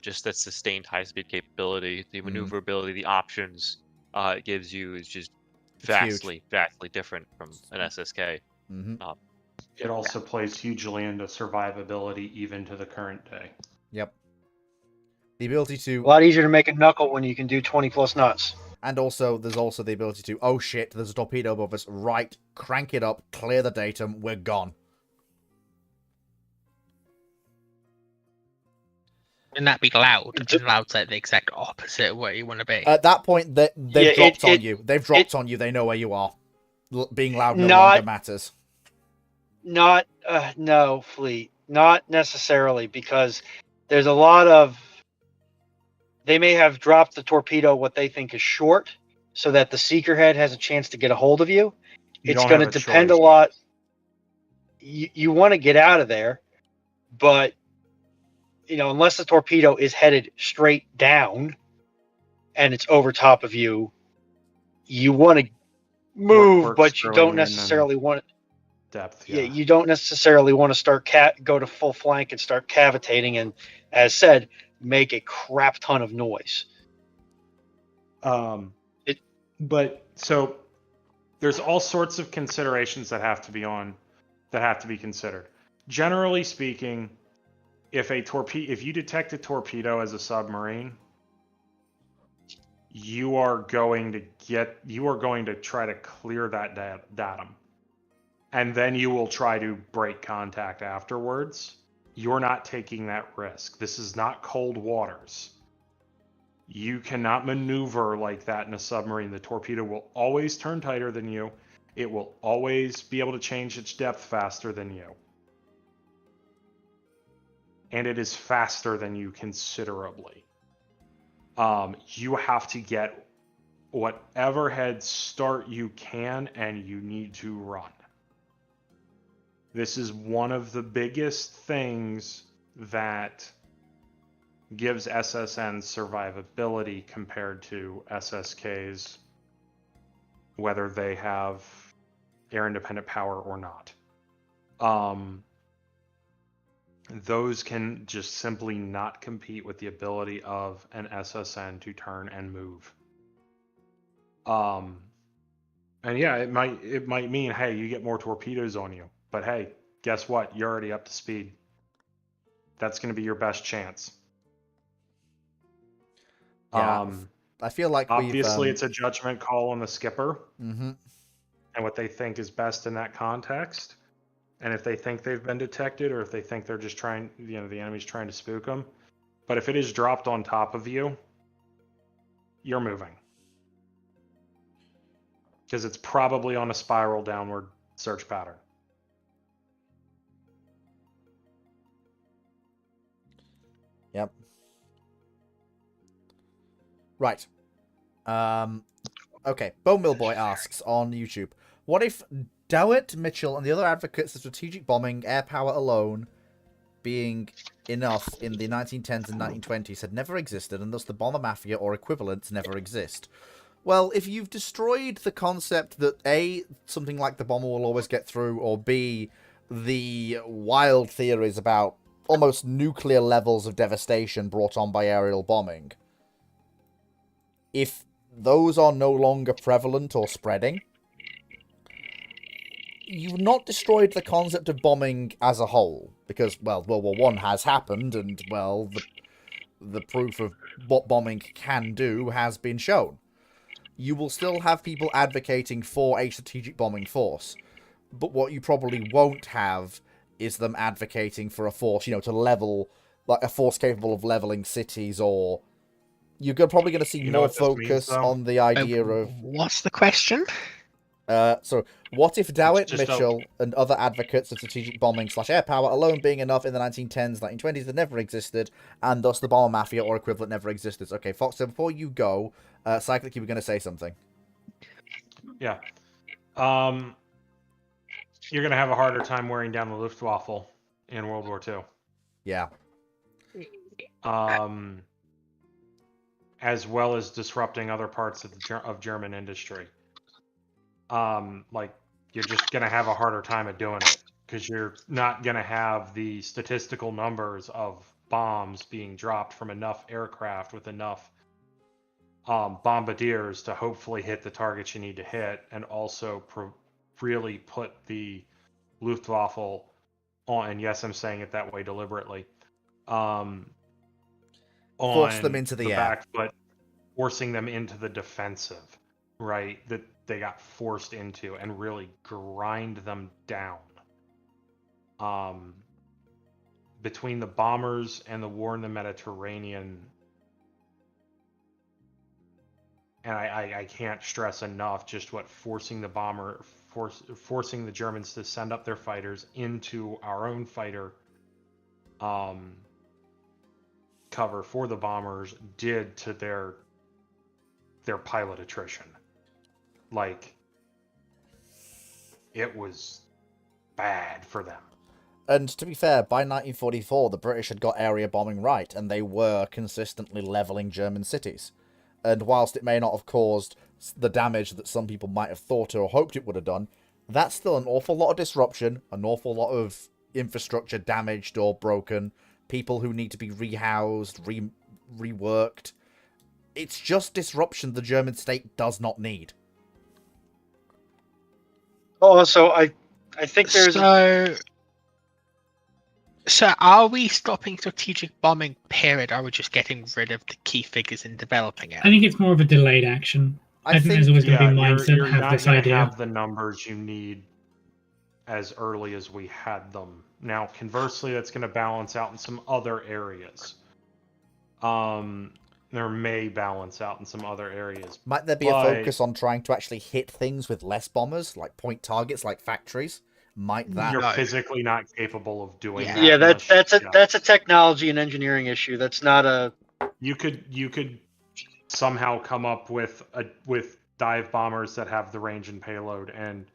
Just that sustained high-speed capability, the maneuverability, the options it gives you is just vastly different from an SSK. Mm-hmm. It also plays hugely into survivability even to the current day. Yep. The ability A to, lot easier to make a knuckle when you can do 20 plus knots. and also there's also the ability to, oh shit, there's a torpedo above us, right, crank it up, clear the datum, we're gone. And that be loud. And loud's like the exact opposite of where you want to be. At that point, they've Yeah, dropped on you. They've dropped on you. They know where you are. Being loud no longer matters. Not no, Fleet. Not necessarily, because there's a lot of they may have dropped the torpedo what they think is short, so that the seeker head has a chance to get a hold of you. It's going to depend a lot. You want to get out of there, but unless the torpedo is headed straight down and it's over top of you, you want to move, but you don't necessarily want depth. Yeah, you don't necessarily want to start go to full flank and start cavitating, and as said, make a crap ton of noise. But so there's all sorts of considerations that have to be considered. Generally speaking, if you detect a torpedo as a submarine, you are going to try to clear that datum, and then you will try to break contact afterwards. You're not taking that risk. This is not cold waters. You cannot maneuver like that in a submarine. The torpedo will always turn tighter than you. It will always be able to change its depth faster than you. And it is faster than you considerably. You have to get whatever head start you can, and you need to run. This is one of the biggest things that gives SSN survivability compared to SSKs, whether they have air independent power or not. Those can just simply not compete with the ability of an SSN to turn and move. And yeah, it might mean, hey, you get more torpedoes on you, but hey, guess what? You're already up to speed. That's going to be your best chance. Yeah, I feel like obviously it's a judgment call on the skipper and what they think is best in that context. And if they think they've been detected, or if they think they're just trying, the enemy's trying to spook them. But if it is dropped on top of you, you're moving. Because it's probably on a spiral downward search pattern. Yep. Right. Okay. Bone Mill Boy asks on YouTube, what if Dowett, Mitchell, and the other advocates of strategic bombing, air power alone being enough in the 1910s and 1920s had never existed, and thus the bomber mafia or equivalents never exist? Well, if you've destroyed the concept that A, something like the bomber will always get through, or B, the wild theories about almost nuclear levels of devastation brought on by aerial bombing, if those are no longer prevalent or spreading, you've not destroyed the concept of bombing as a whole, because, well, World War I has happened, and, well, the proof of what bombing can do has been shown. You will still have people advocating for a strategic bombing force, but what you probably won't have is them advocating for a force, to level, like a force capable of leveling cities, or you're probably going to see more focus on the idea of... What's the question? So, what if Dowett, Mitchell, and other advocates of strategic bombing / air power alone being enough in the 1910s, 1920s that never existed, and thus the bomber mafia or equivalent never existed? Okay, Fox, so before you go, Cyclic, you were going to say something. Yeah. You're going to have a harder time wearing down the Luftwaffe in World War II. Yeah. As well as disrupting other parts of German industry. You're just going to have a harder time at doing it, because you're not going to have the statistical numbers of bombs being dropped from enough aircraft with enough bombardiers to hopefully hit the targets you need to hit, and also really put the Luftwaffe on, and yes, I'm saying it that way deliberately, force them into the air. back foot, forcing them into the defensive, right? That they got forced into, and really grind them down. Between the bombers and the war in the Mediterranean, and I can't stress enough just what forcing the Germans to send up their fighters into our own fighter cover for the bombers did to their pilot attrition. It was bad for them. And to be fair, by 1944, the British had got area bombing right, and they were consistently leveling German cities. And whilst it may not have caused the damage that some people might have thought or hoped it would have done, that's still an awful lot of disruption, an awful lot of infrastructure damaged or broken, people who need to be rehoused, reworked. It's just disruption the German state does not need. Also, I think there's... So are we stopping strategic bombing, period, or are we just getting rid of the key figures and developing it? I think it's more of a delayed action. I think there's always going to be minds that you're have not this gonna idea. have the numbers you need as early as we had them. Now, conversely, that's going to balance out in some other areas. There may balance out in some other areas. Might there be a focus on trying to actually hit things with less bombers, like point targets, like factories? Might that? You're No. physically not capable of doing Yeah. that. Yeah, unless- that's a technology and engineering issue. That's not a. You could somehow come up with dive bombers that have the range and payload, and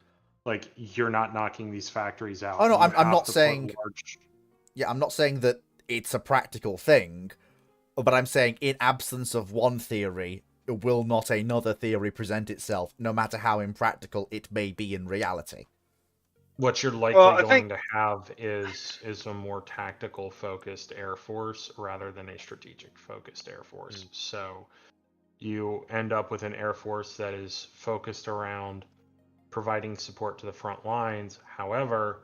like you're not knocking these factories out. Oh no, You I'm have not to put saying. large- Yeah, I'm not saying that it's a practical thing, but I'm saying in absence of one theory, will not another theory present itself, no matter how impractical it may be in reality? What you're likely Well, I going think- to have is a more tactical focused Air Force rather than a strategic focused Air Force. So you end up with an Air Force that is focused around providing support to the front lines. However,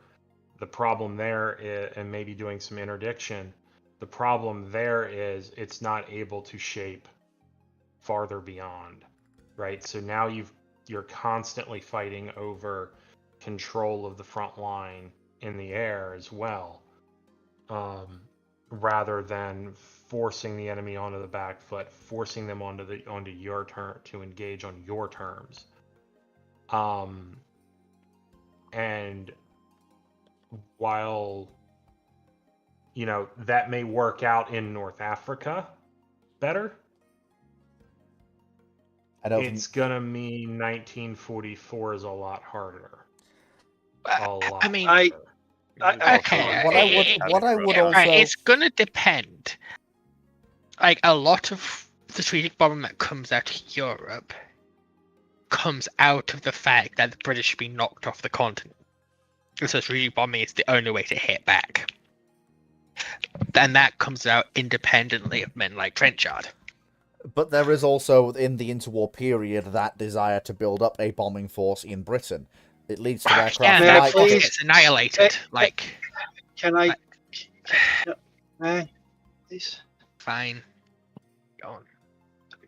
the problem there is, and maybe doing some interdiction, the problem there is it's not able to shape farther beyond, right? So now you're constantly fighting over control of the front line in the air as well, rather than forcing the enemy onto the back foot, forcing them onto your turn to engage on your terms. And while that may work out in North Africa better, it's gonna mean 1944 is a lot harder. I mean, I- okay. What I would also. Right, it's gonna depend. Like a lot of the strategic bombing that comes out of Europe comes out of the fact that the British have been knocked off the continent. So strategic bombing is the only way to hit back. And that comes out independently of men like Trenchard. But there is also, in the interwar period, that desire to build up a bombing force in Britain. It leads to aircraft Yeah, May I like... that please- gets annihilated. Can I? Please. Fine. Go on.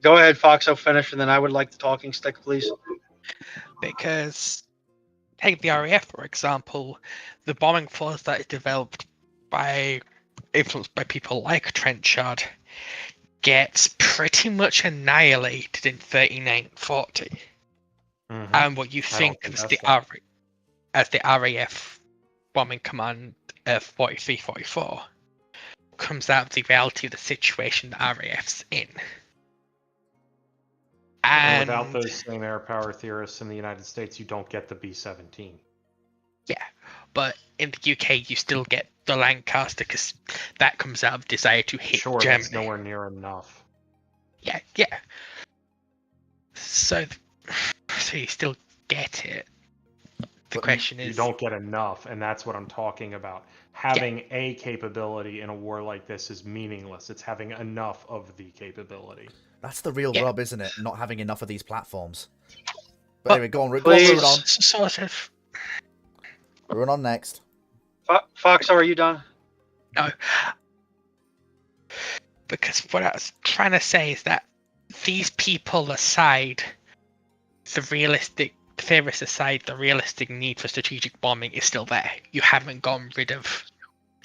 Go ahead, Foxo. Finish, and then I would like the talking stick, please. Because take the RAF for example, the bombing force that is developed influenced by people like Trenchard gets pretty much annihilated in 39-40. And what you think think of that's as the RAF bombing command of 43-44 comes out of the reality of the situation the RAF's in. And without those same air power theorists in the United States, you don't get the B-17. Yeah, but in the UK, you still get the Lancaster because that comes out of desire to hit Sure, Germany. that's nowhere near enough. Yeah. So you still get it. The question is, you don't get enough, and that's what I'm talking about. Having a capability in a war like this is meaningless. It's having enough of the capability. That's the real rub, isn't it? Not having enough of these platforms. But anyway, go on, please. Ruin on. Sort of. Ruin on next. Foxo, are you done? No. Because what I was trying to say is that these people aside, the theorists aside, the realistic need for strategic bombing is still there. You haven't gotten rid of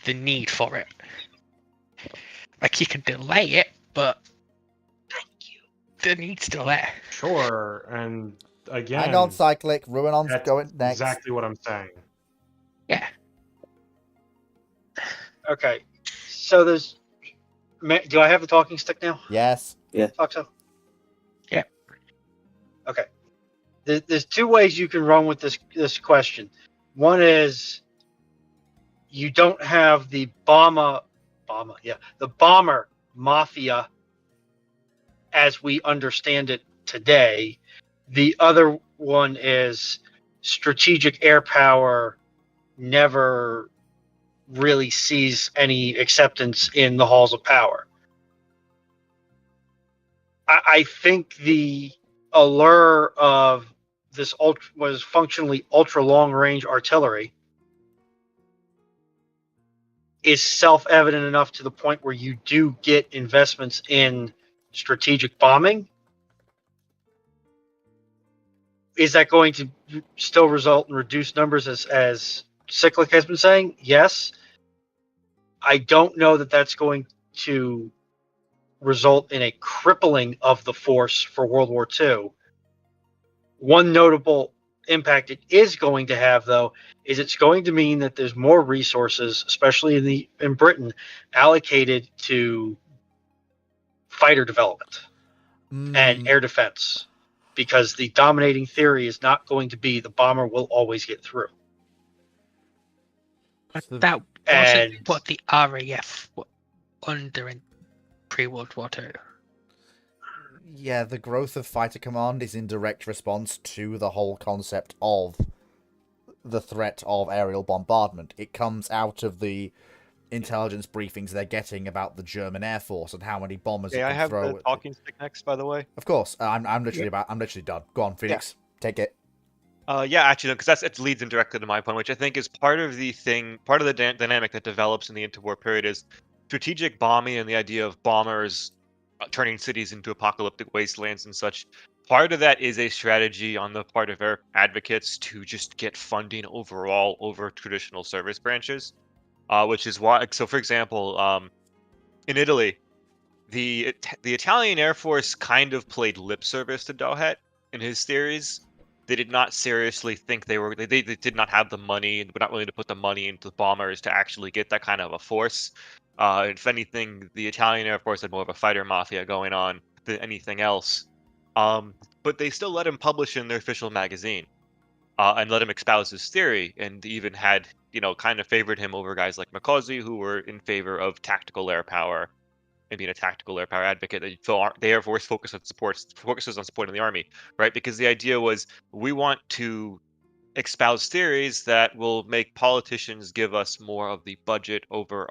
the need for it. Like, you can delay it, but the need's still there. Sure, and again... Hang on, Cyclic. Ruin on's that's going next. exactly what I'm saying. Yeah. Okay. So do I have the talking stick now, Yes. Foxo? Yeah. Okay. There's two ways you can run with this question. One is you don't have the bomber mafia as we understand it today. The other one is strategic air power never really sees any acceptance in the halls of power. I think the allure of this was functionally ultra long range artillery is self-evident enough to the point where you do get investments in strategic bombing. Is that going to still result in reduced numbers, as Cyclic has been saying? Yes. I don't know that that's going to result in a crippling of the force for World War II. One notable impact it is going to have, though, is it's going to mean that there's more resources, especially in Britain, allocated to fighter development and air defense, because the dominating theory is not going to be the bomber will always get through. But So- that And wasn't what the RAF were under in pre-World War II. Yeah, the growth of Fighter Command is in direct response to the whole concept of the threat of aerial bombardment. It comes out of the intelligence briefings they're getting about the German Air Force and how many bombers Okay, it I can have throw. the talking stick next, by the way. Of course, I'm literally done. Go on, Phoenix, take it. Yeah, actually, because it leads in directly to my point, which I think is part of the dynamic that develops in the interwar period is strategic bombing and the idea of bombers turning cities into apocalyptic wastelands and such. Part of that is a strategy on the part of air advocates to just get funding overall over traditional service branches, which is why. So, for example, in Italy, the Italian Air Force kind of played lip service to Dowhet in his theories. They did not seriously think they did not have the money and were not willing to put the money into bombers to actually get that kind of a force. If anything, the Italian Air Force had more of a fighter mafia going on than anything else. But they still let him publish in their official magazine and let him espouse his theory, and even had kind of favored him over guys like Mccausey, who were in favor of tactical air power and being a tactical air power advocate. The Air Force focuses on supporting the Army, right? Because the idea was we want to espouse theories that will make politicians give us more of the budget over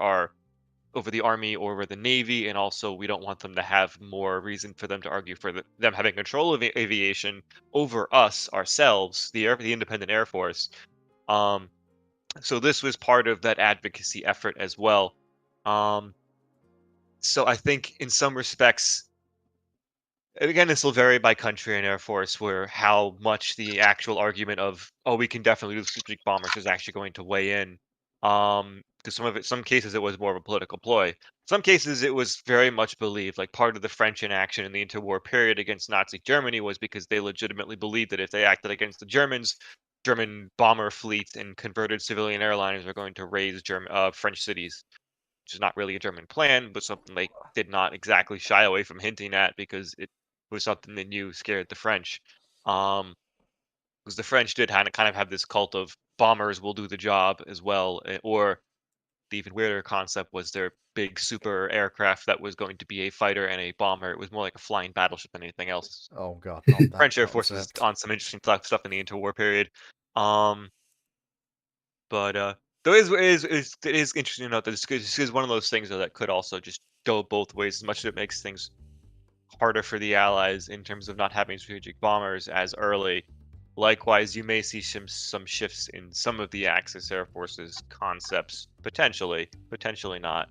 the Army or over the Navy, and also we don't want them to have more reason for them to argue for them having control of aviation over us ourselves, the independent Air Force. So this was part of that advocacy effort as well. So I think in some respects, again, this will vary by country and Air Force, where how much the actual argument of, oh, we can definitely do strategic bombers is actually going to weigh in. Because some cases it was more of a political ploy. Some cases it was very much believed, like part of the French inaction in the interwar period against Nazi Germany was because they legitimately believed that if they acted against the Germans, German bomber fleets and converted civilian airliners are going to raise French cities, which is not really a German plan, but something they did not exactly shy away from hinting at because it was something they knew scared the French. Because the French did kind of have this cult of bombers will do the job as well, or the even weirder concept was their big super aircraft that was going to be a fighter and a bomber. It was more like a flying battleship than anything else. Oh god, not that French Air Force was concept. on some interesting stuff in the interwar period. But though it is interesting to note that this is one of those things though, that could also just go both ways, as much as it makes things harder for the Allies in terms of not having strategic bombers as early. Likewise, you may see some shifts in some of the Axis Air Force's concepts, potentially not.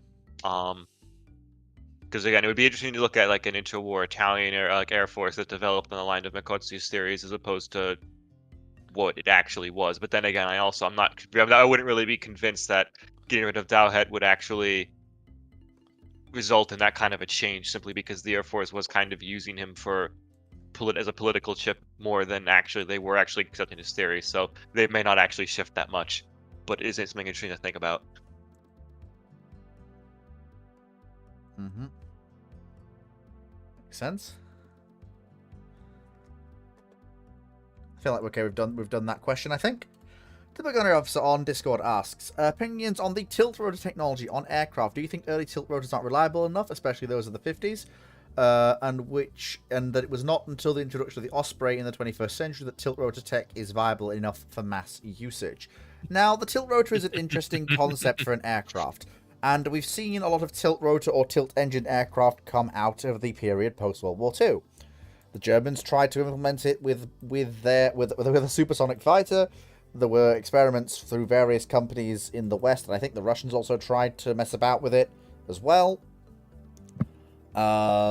Because again, it would be interesting to look at like an interwar Italian Air Force that developed on the line of Mccausey's theories, as opposed to what it actually was. But then again, I wouldn't really be convinced that getting rid of Dowhet would actually result in that kind of a change, simply because the Air Force was kind of using him as a political chip more than they were actually accepting his theory. So they may not actually shift that much, but it is something interesting to think about. Mm-hmm. Makes sense. I feel like okay, we've done that question, I think. The Gunner Officer on Discord asks, opinions on the tilt rotor technology on aircraft. Do you think early tilt rotors aren't reliable enough, especially those of the 50s? And that it was not until the introduction of the Osprey in the 21st century that tilt rotor tech is viable enough for mass usage. Now, the tilt rotor is an interesting concept for an aircraft, and we've seen a lot of tilt rotor or tilt engine aircraft come out of the period post World War II. The Germans tried to implement it with a supersonic fighter. There were experiments through various companies in the West, and I think the Russians also tried to mess about with it as well. But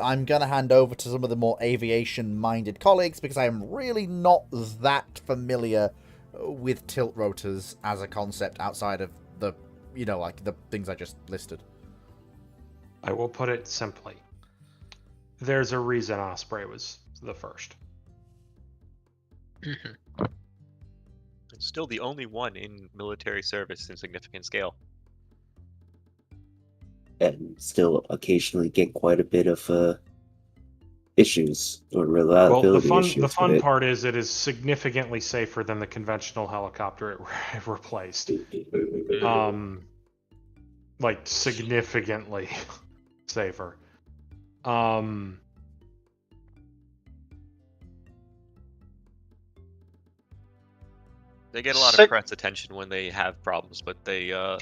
I'm going to hand over to some of the more aviation-minded colleagues because I am really not that familiar with tilt rotors as a concept outside of the, like the things I just listed. I will put it simply. There's a reason Osprey was the first. It's still the only one in military service in significant scale. And still occasionally get quite a bit of issues or Well, reliability issues. the with fun it. part is it is significantly safer than the conventional helicopter it replaced. Like significantly safer. They get a lot of press attention when they have problems, but they are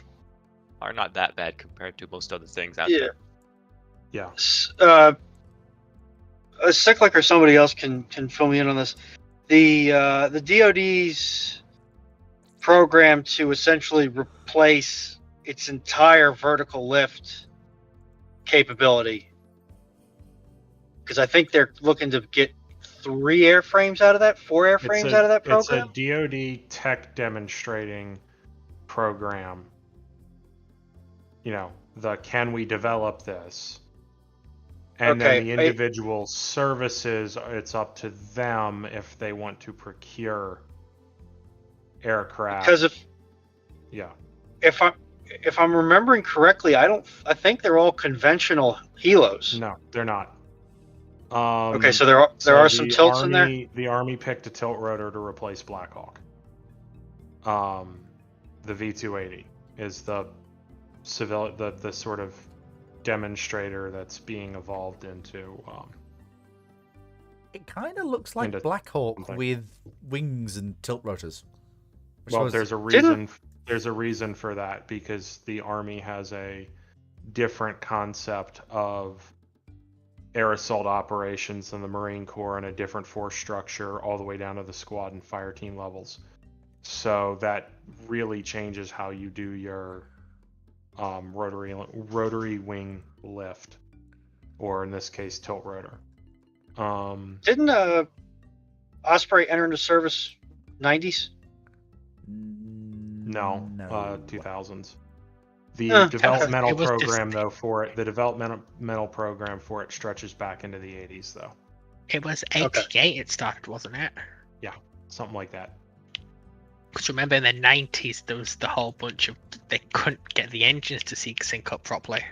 not that bad compared to most other things out there. Yeah. A cyclic or somebody else can fill me in on this. The DoD's program to essentially replace its entire vertical lift capability, because I think they're looking to get 4 airframes out of that program. It's a DoD tech demonstrating program. Can we develop this? And then the individual services, it's up to them if they want to procure aircraft. Because if if I'm remembering correctly, I think they're all conventional helos. No, they're not. Okay, so there are some tilts in there. The Army picked a tilt rotor to replace Black Hawk. The V-280 is the sort of demonstrator that's being evolved into. It kind of looks like Black Hawk with wings and tilt rotors. Well, there's a reason. There's a reason for that because the Army has a different concept of air assault operations than the Marine Corps and a different force structure all the way down to the squad and fire team levels. So that really changes how you do your rotary wing lift, or in this case, tilt rotor. Didn't Osprey enter into service 90s? No, 2000s. The developmental program though for it, the developmental program for it stretches back into the 80s though. It was 88 it started, wasn't it? Yeah, something like that. Because remember in the 90s there was the whole bunch of they couldn't get the engines to sync up properly.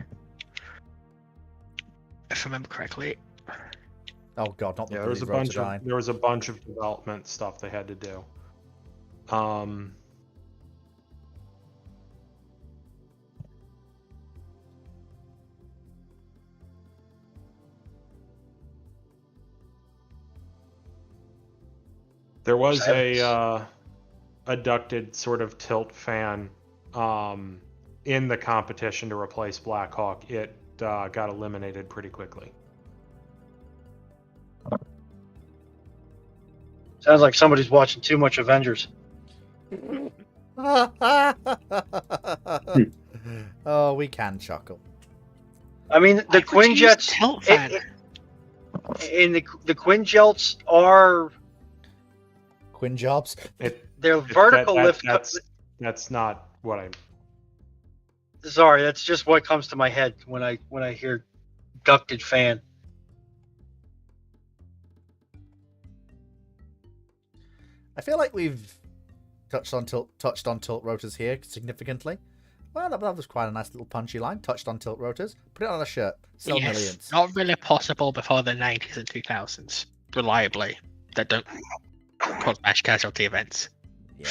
If I remember correctly. Oh god, not the there was a bunch of development stuff they had to do. There was a ducted sort of tilt fan in the competition to replace Black Hawk. It got eliminated pretty quickly. Sounds like somebody's watching too much Avengers. Oh, we can chuckle. I mean, the Quinjets the Quinjets are Quinjobs. They're vertical lift. That's not what I'm. Sorry, that's just what comes to my head when I hear ducted fan. I feel like we've touched on tilt rotors here significantly. Well, that was quite a nice little punchy line. Touched on tilt rotors. Put it on a shirt. Sell millions. Not really possible before the 90s and 2000s. Reliably. That don't cause mass casualty events. Yeah.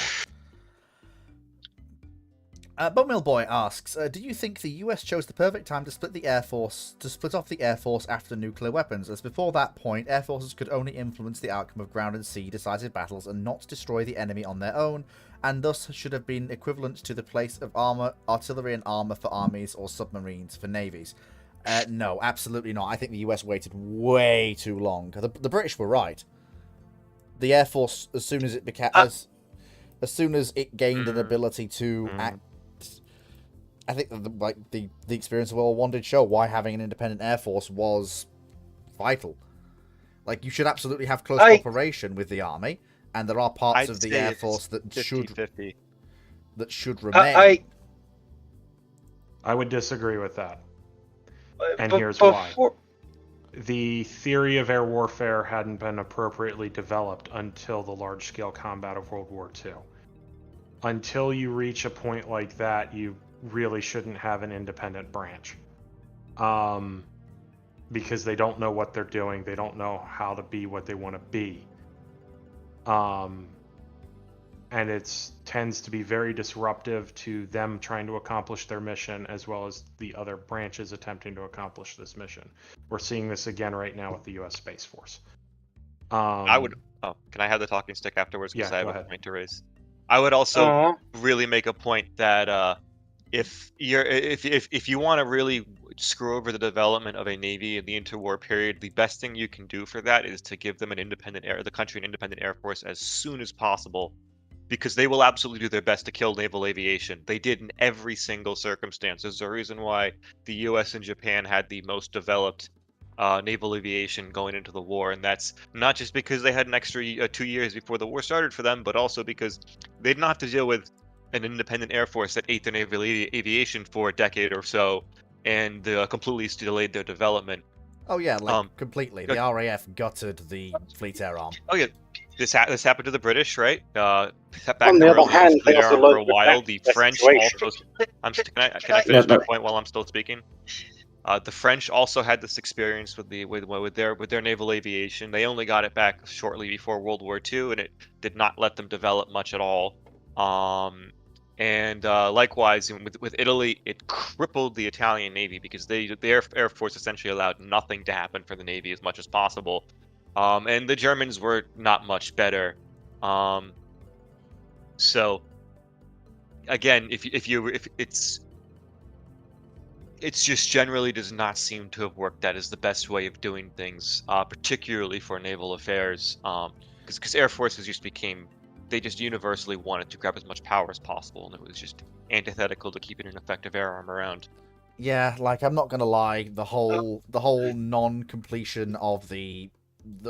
Bummill Boy asks, do you think the US chose the perfect time to split off the Air Force after nuclear weapons, as before that point, Air Forces could only influence the outcome of ground and sea decisive battles and not destroy the enemy on their own, and thus should have been equivalent to the place of artillery and armor for armies or submarines for navies? No, absolutely not. I think the US waited way too long. The British were right. the Air Force, as soon as it became as soon as it gained an ability to act, I think the experience of World War I did show why having an independent Air Force was vital. Like, you should absolutely have close cooperation with the Army, and there are parts of the Air Force that 50-50. should remain. I would disagree with that. And But here's why. The theory of air warfare hadn't been appropriately developed until the large-scale combat of World War II. Until you reach a point like that, you really shouldn't have an independent branch. Because they don't know what they're doing. They don't know how to be what they want to be. And it tends to be very disruptive to them trying to accomplish their mission, as well as the other branches attempting to accomplish this mission. We're seeing this again right now with the U.S. Space Force. Can I have the talking stick afterwards? Because Yeah, I have go a ahead. point to raise. I would also really make a point that if you want to really screw over the development of a navy in the interwar period, the best thing you can do for that is to give them the country an independent air force as soon as possible, because they will absolutely do their best to kill naval aviation. They did in every single circumstance. There's a reason why the U.S. and Japan had the most developed naval aviation going into the war, and that's not just because they had an extra 2 years before the war started for them, but also because they didn't have to deal with an independent air force that ate their naval aviation for a decade or so, and completely delayed their development. Oh yeah, completely. The RAF gutted the Fleet Air Arm. Oh yeah, this happened to the British, right? On the other hand, they also for a learned to while. adapt The to the French situation. also. Can I finish my point while I'm still speaking? The French also had this experience with their naval aviation. They only got it back shortly before World War II, and it did not let them develop much at all. And likewise, with Italy, it crippled the Italian Navy because the Air Force essentially allowed nothing to happen for the Navy as much as possible. And the Germans were not much better. So again, if it's just generally does not seem to have worked out as the best way of doing things, particularly for naval affairs. Because Air Forces they just universally wanted to grab as much power as possible, and it was just antithetical to keeping an effective air arm around. Yeah, like, I'm not gonna lie, the whole non-completion of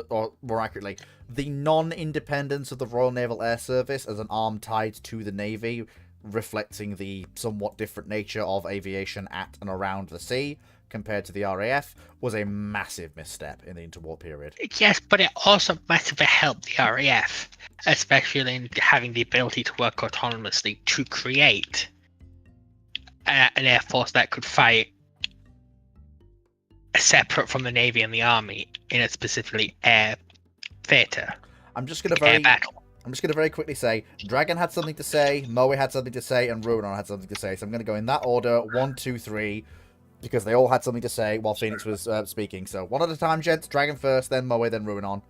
or more accurately, the non-independence of the Royal Naval Air Service as an arm tied to the Navy, reflecting the somewhat different nature of aviation at and around the sea compared to the RAF, was a massive misstep in the interwar period. Yes, but it also massively helped the RAF, especially in having the ability to work autonomously to create an air force that could fight separate from the Navy and the Army in a specifically air theatre. I'm just gonna very quickly say, Dragon had something to say, Moe had something to say, and Ruinon had something to say. So I'm gonna go in that order, 1, 2, 3, because they all had something to say while Phoenix was speaking. So one at a time, gents. Dragon first, then Moe, then Ruinon.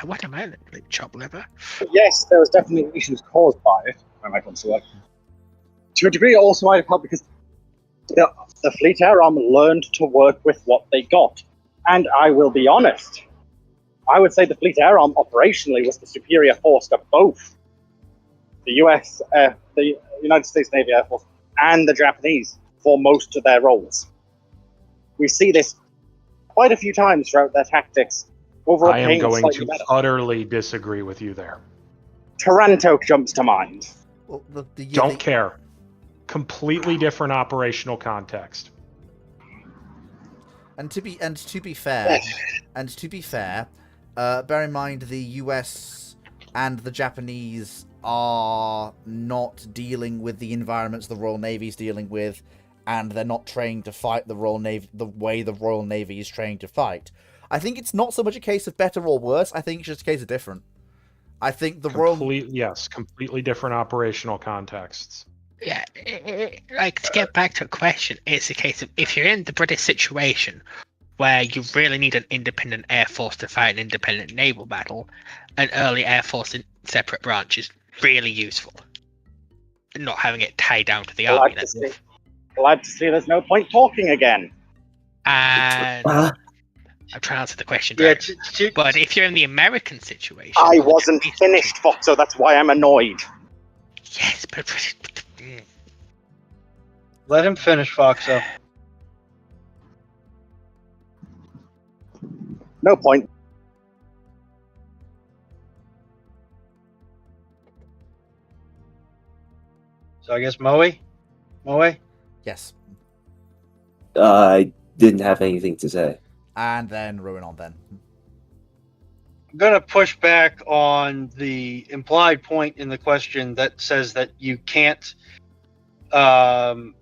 What am I, like chop liver? Yes, there was definitely issues caused by it when I come to it. To a degree, it also might have helped because the Fleet Air Arm learned to work with what they got. And I will be honest, I would say the Fleet Air Arm operationally was the superior force to both the United States Navy Air Force and the Japanese for most of their roles. We see this quite a few times throughout their tactics. I am going to utterly disagree with you there. Taranto jumps to mind. Well, Don't care. Completely different operational context. And to be fair, bear in mind the US and the Japanese are not dealing with the environments the Royal Navy is dealing with, and they're not trained to fight the Royal Navy the way the Royal Navy is trained to fight. I think it's not so much a case of better or worse. I think it's just a case of different. I think the completely different operational contexts. Yeah, like, to get back to a question, it's a case of if you're in the British situation where you really need an independent air force to fight an independent naval battle, an early air force in separate branches really useful. Not having it tied down to the army. Glad to see there's no point talking again. And I'm trying to answer the question. Yeah, Dragon. But if you're in the American situation, I wasn't finished, Foxo. That's why I'm annoyed. yes, but let him finish, Foxo. No point. So I guess Moe? Yes. I didn't have anything to say. And then Ruin on then. I'm going to push back on the implied point in the question that says that you can't. You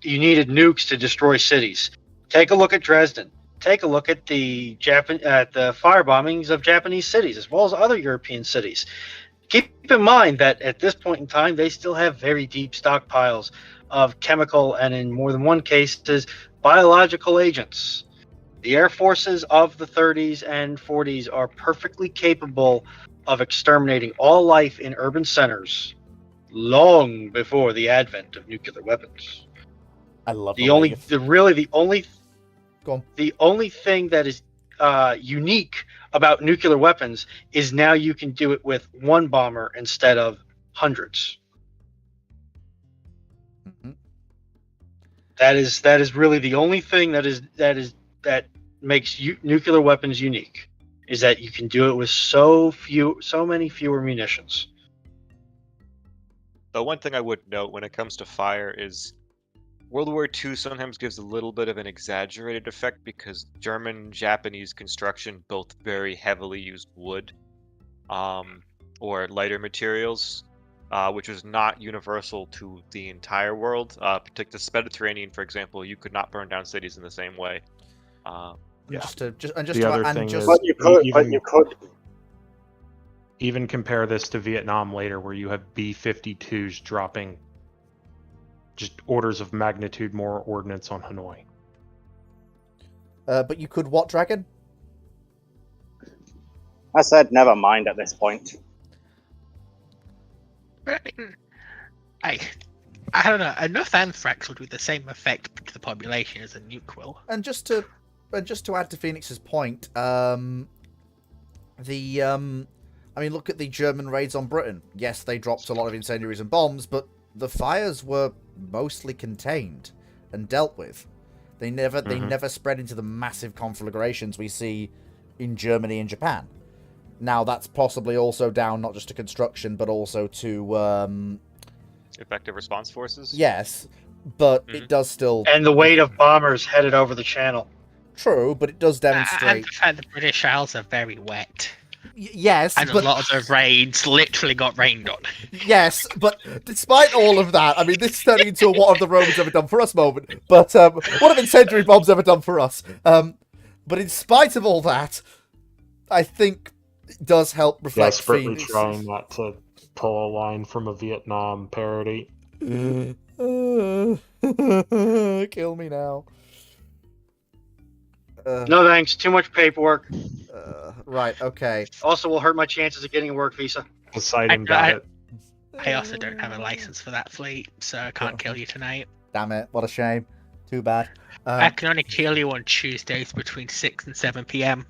needed nukes to destroy cities. Take a look at Dresden. Take a look at the fire bombings of Japanese cities as well as other European cities. Keep in mind that at this point in time, they still have very deep stockpiles of chemical and, in more than one cases, biological agents. The air forces of the 30s and 40s are perfectly capable of exterminating all life in urban centers long before the advent of nuclear weapons. I love The only thing that is unique about nuclear weapons is now you can do it with one bomber instead of hundreds. Mhm. That is really the only thing that makes nuclear weapons unique, is that you can do it with so many fewer munitions. The one thing I would note when it comes to fire is World War II sometimes gives a little bit of an exaggerated effect because German-Japanese construction both very heavily used wood or lighter materials, which was not universal to the entire world. Particularly the Mediterranean, for example, you could not burn down cities in the same way. Yeah. But you could. Even compare this to Vietnam later, where you have B-52s dropping just orders of magnitude more ordnance on Hanoi. But you could what, Dragon? I said never mind at this point. I don't know. Enough anthrax will do the same effect to the population as a nuke will. And just to add to Phoenix's point, I mean, look at the German raids on Britain. Yes, they dropped a lot of incendiaries and bombs, but the fires were mostly contained and dealt with. They never spread into the massive conflagrations we see in Germany and Japan. Now, that's possibly also down not just to construction, but also to Effective response forces? yes, but it does still... And the weight of bombers headed over the channel. True, but it does demonstrate... And the British Isles are very wet. Yes, and but... a lot of raids literally got rained on. Yes, but despite all of that, I mean, this is turning into a what have the Romans ever done for us moment, but what have incendiary bombs ever done for us? But in spite of all that, I think it does help reflect Desperately Phoenix. trying not to pull a line from a Vietnam parody. Kill me now. No thanks, too much paperwork. Right, okay. Also will hurt my chances of getting a work visa. Poseidon got it. I also don't have a license for that fleet, so I can't kill you tonight. Damn it, what a shame. Too bad. I can only kill you on Tuesdays between 6 and 7 p.m.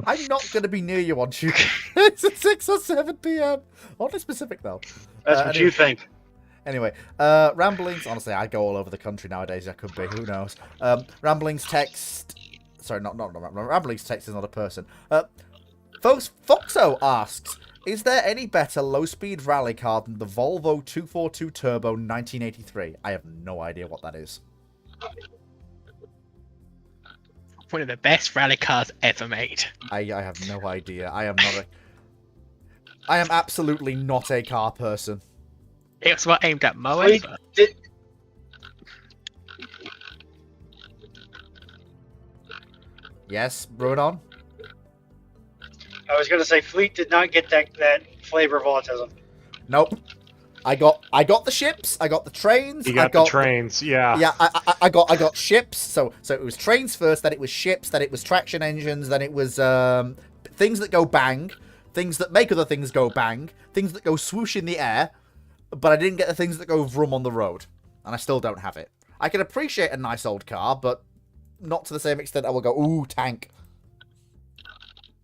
I'm not going to be near you on Tuesday. It's at 6 or 7 p.m. Oddly specific, though. That's what you think. Anyway, Ramblings. Honestly, I go all over the country nowadays. I could be. Who knows? Ramblings text. Sorry, not Ramblings text is not a person. Folks, Foxo asks, is there any better low-speed rally car than the Volvo 242 Turbo 1983? I have no idea what that is. One of the best rally cars ever made. I have no idea. I am absolutely not a car person. It was what aimed at Moe. Yes, Ruin on. I was going to say Fleet did not get that flavor of autism. Nope. I got the ships. I got the trains. You got the trains, yeah. Yeah, I got ships. So it was trains first. Then it was ships. Then it was traction engines. Then it was things that go bang, things that make other things go bang, things that go swoosh in the air. But I didn't get the things that go vroom on the road, and I still don't have it. I can appreciate a nice old car, but not to the same extent, I will go, ooh, tank.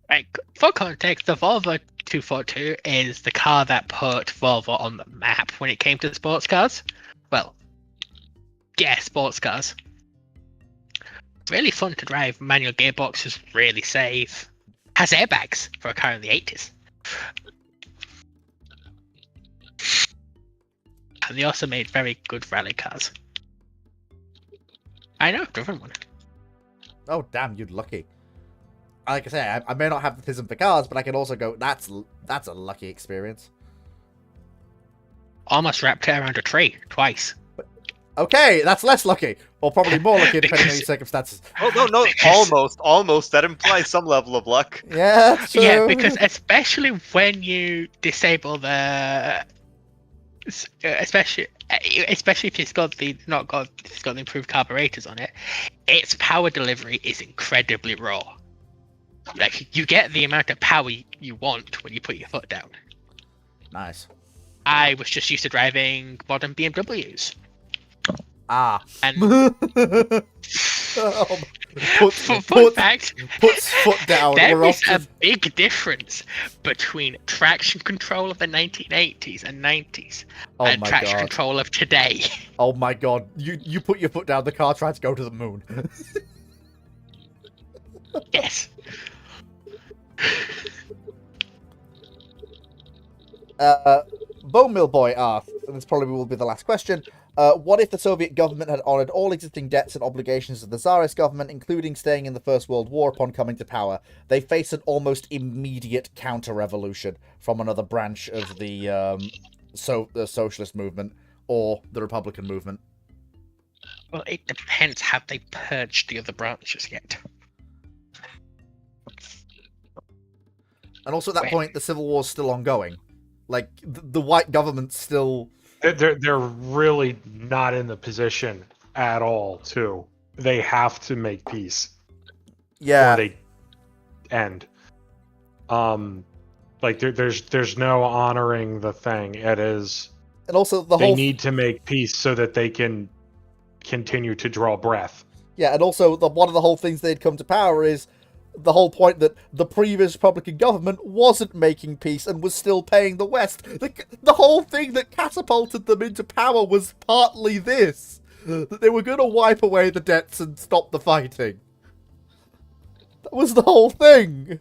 Right, for context, the Volvo 242 is the car that put Volvo on the map when it came to sports cars. Well, yeah, sports cars. Really fun to drive. Manual gearbox is really safe. Has airbags for a car in the 80s. And they also made very good rally cars. I know, I've driven one. Oh, damn, you're lucky. Like I say, I may not have the tism for cars, but I can also go, that's a lucky experience. Almost wrapped it around a tree twice. Okay, that's less lucky. Or probably more lucky, depending on your circumstances. Oh, no, almost. That implies some level of luck. Yeah, true. Yeah, because especially when you disable the, especially if it's got the improved carburetors on it, its power delivery is incredibly raw. Like, you get the amount of power you want when you put your foot down. Nice. I was just used to driving modern BMWs. Ah. And fun fact, puts foot down. there is a big difference between traction control of the 1980s and 90s and traction control of today. Oh my god. You put your foot down, the car tried to go to the moon. Yes. Bone Mill Boy asks, and this probably will be the last question, what if the Soviet government had honoured all existing debts and obligations of the Tsarist government, including staying in the First World War upon coming to power? They face an almost immediate counter-revolution from another branch of the socialist movement or the Republican movement. Well, it depends. Have they purged the other branches yet? And also at that point, the Civil War's still ongoing. Like, the white government's still... They're really not in the position at all, too. They have to make peace. Yeah. Or they end. Like, there's no honoring the thing. It is... And also they need to make peace so that they can continue to draw breath. Yeah, and also one of the whole things they'd come to power is the whole point that the previous Republican government wasn't making peace and was still paying the West. The whole thing that catapulted them into power was partly this. That they were going to wipe away the debts and stop the fighting. That was the whole thing.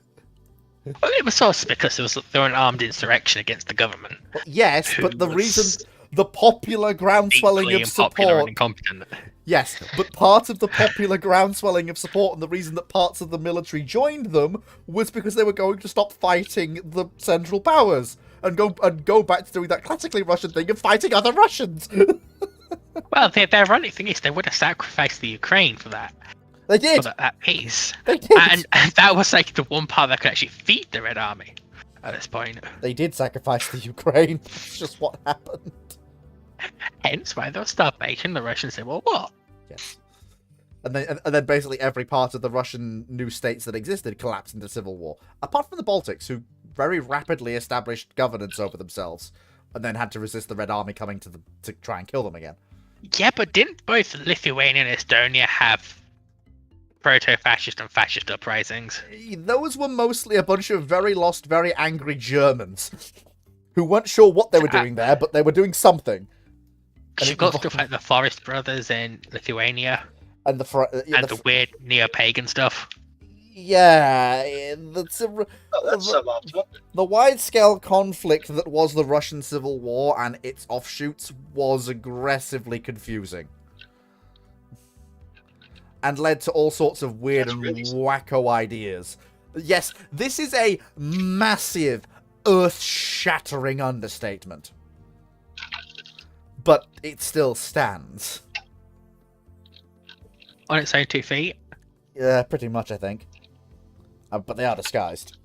Well, it was also because there were an armed insurrection against the government. Well, yes, but the reason... The popular groundswelling of support... And incompetent. Yes, but part of the popular groundswelling of support and the reason that parts of the military joined them was because they were going to stop fighting the Central Powers and go back to doing that classically Russian thing of fighting other Russians. Well, the ironic thing is they would have sacrificed the Ukraine for that. They did. For that peace. They did. And that was like the one part that could actually feed the Red Army at this point. They did sacrifice the Ukraine. That's just what happened. Hence why there was starvation, the Russian Civil War. Yes. And then basically every part of the Russian new states that existed collapsed into civil war. Apart from the Baltics, who very rapidly established governance over themselves, and then had to resist the Red Army coming to try and kill them again. Yeah, but didn't both Lithuania and Estonia have proto-fascist and fascist uprisings? Those were mostly a bunch of very lost, very angry Germans who weren't sure what they were doing there, but they were doing something. And you've got stuff like the Forest Brothers in Lithuania. And the weird neo-pagan stuff. Yeah, that's suboptimal. The wide-scale conflict that was the Russian Civil War and its offshoots was aggressively confusing. And led to all sorts of weird and wacko ideas. Yes, this is a massive, earth-shattering understatement. But it still stands. On its own 2 feet? Yeah, pretty much, I think. But they are disguised.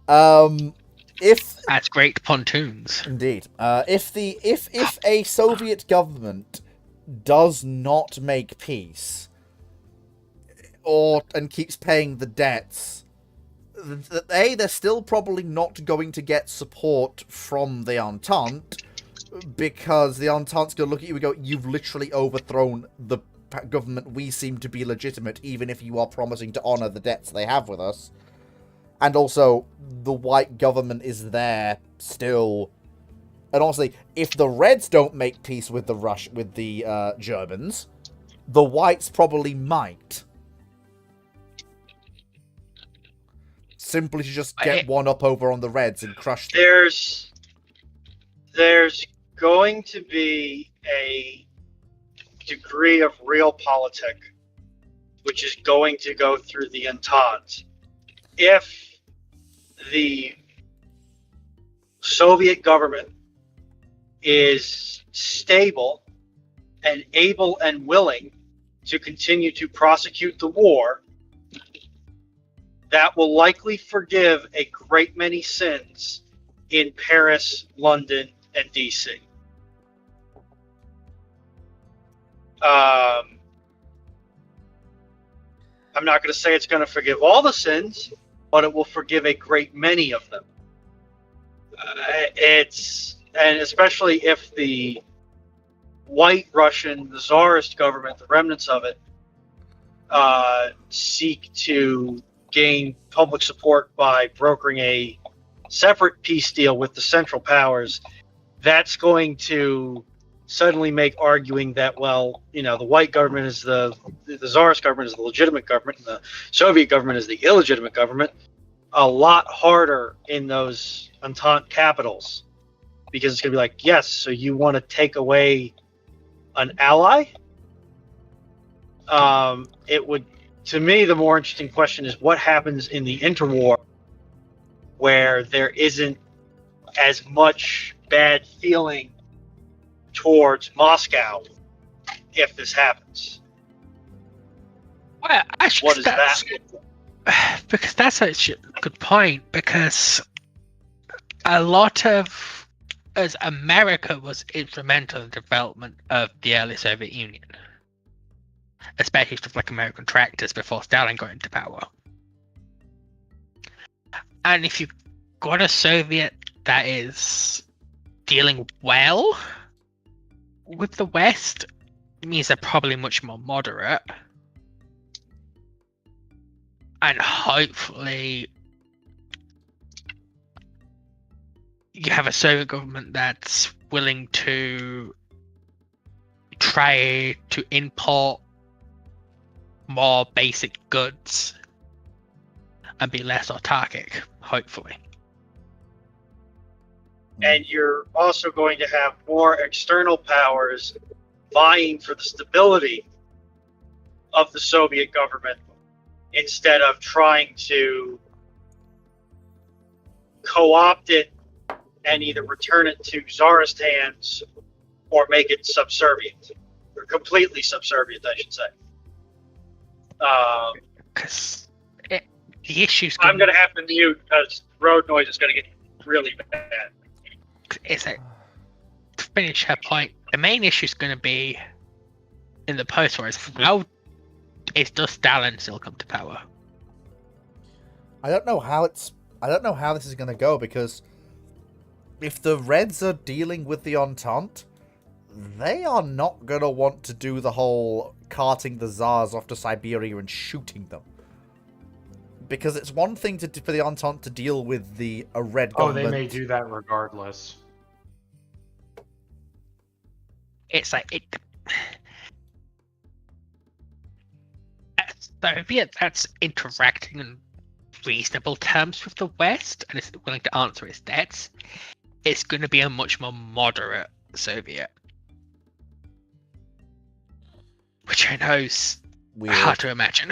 If as great pontoons. Indeed. If a Soviet government does not make peace, and keeps paying the debts, they're still probably not going to get support from the Entente, because the Entente's going to look at you and go, you've literally overthrown the government, we seem to be legitimate, even if you are promising to honor the debts they have with us. And also, the white government is there still. And honestly, if the Reds don't make peace with the Germans, the whites probably might. Simply to just get one up over on the Reds and crush them. There's going to be a degree of realpolitik which is going to go through the Entente. If the Soviet government is stable and able and willing to continue to prosecute the war, that will likely forgive a great many sins in Paris, London, and DC. I'm not going to say it's going to forgive all the sins, but it will forgive a great many of them. And especially if the White Russian, the Tsarist government, the remnants of it, seek to gain public support by brokering a separate peace deal with the Central Powers, that's going to suddenly make arguing that, well, you know, the white government is the Tsarist government is the legitimate government, and the Soviet government is the illegitimate government, a lot harder in those Entente capitals, because it's going to be like, yes, so you want to take away an ally? It would, to me, the more interesting question is what happens in the interwar, where there isn't as much bad feeling towards Moscow if this happens. Well, actually, What is that? Because that's actually a good point, because a lot of, as America was instrumental in the development of the early Soviet Union, especially stuff like American tractors before Stalin got into power. And if you've got a Soviet that is dealing well with the West, it means they're probably much more moderate. And hopefully you have a Soviet government that's willing to try to import more basic goods and be less autarkic, hopefully. And you're also going to have more external powers vying for the stability of the Soviet government instead of trying to co-opt it and either return it to Tsarist hands or make it subservient, or completely subservient, I should say. Because the issue's I'm going to have to mute because road noise is going to get really bad. It's like, to finish her point, the main issue is going to be in the post-war is how does Stalin still come to power? I don't know how this is going to go, because if the Reds are dealing with the Entente, they are not going to want to do the whole carting the Tsars off to Siberia and shooting them. Because it's one thing for the Entente to deal with a Red government. Oh, they may do that regardless. It's like Soviet that's interacting in reasonable terms with the West and is willing to answer its debts, it's going to be a much more moderate Soviet. Which I know is hard to imagine.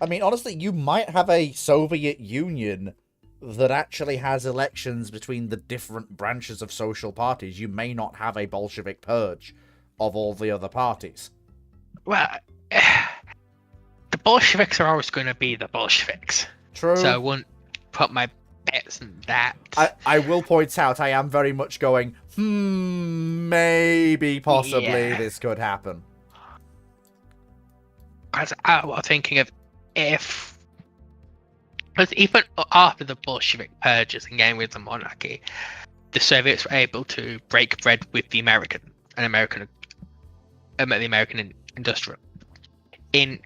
I mean, honestly, you might have a Soviet Union that actually has elections between the different branches of social parties. You may not have a Bolshevik purge of all the other parties. Well, the Bolsheviks are always going to be the Bolsheviks. True. So I wouldn't put my bets in that. I will point out, I am very much going, maybe, possibly, this could happen. Because I was thinking of because even after the Bolshevik purges and getting rid of the monarchy, the Soviets were able to break bread with the American industrial. in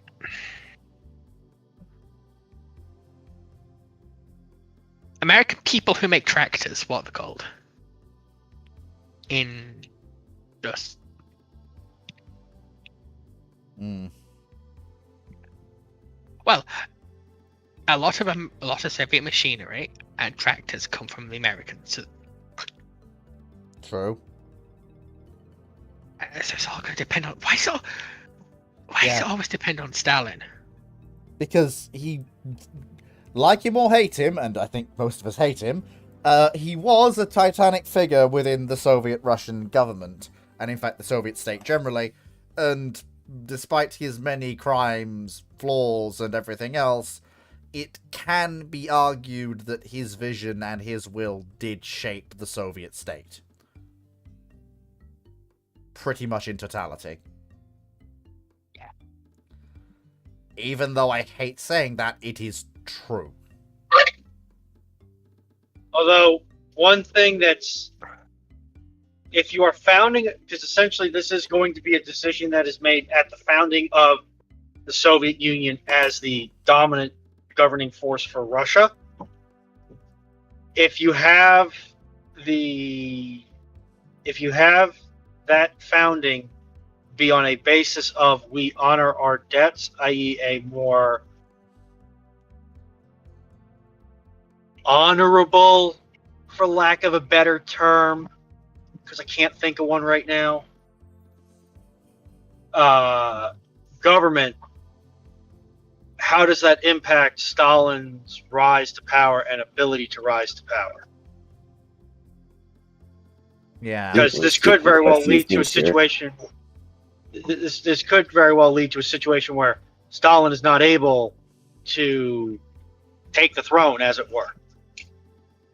American people who make tractors, what are they called? In just Mm. well, a lot of Soviet machinery and tractors come from the Americans. True. So it's all going to depend on why does it always depend on Stalin? Because he, like him or hate him, and I think most of us hate him, he was a titanic figure within the Soviet Russian government, and in fact the Soviet state generally, and despite his many crimes, flaws, and everything else, it can be argued that his vision and his will did shape the Soviet state. Pretty much in totality. Yeah. Even though I hate saying that, it is true. Although, one thing that's, if you are founding, because essentially this is going to be a decision that is made at the founding of the Soviet Union as the dominant governing force for Russia. If you have that founding be on a basis of we honor our debts, i.e. a more honorable, for lack of a better term, because I can't think of one right now, government, how does that impact Stalin's rise to power and ability to rise to power? Yeah. Because this could very well lead to a situation. This could very well lead to a situation where Stalin is not able to take the throne, as it were.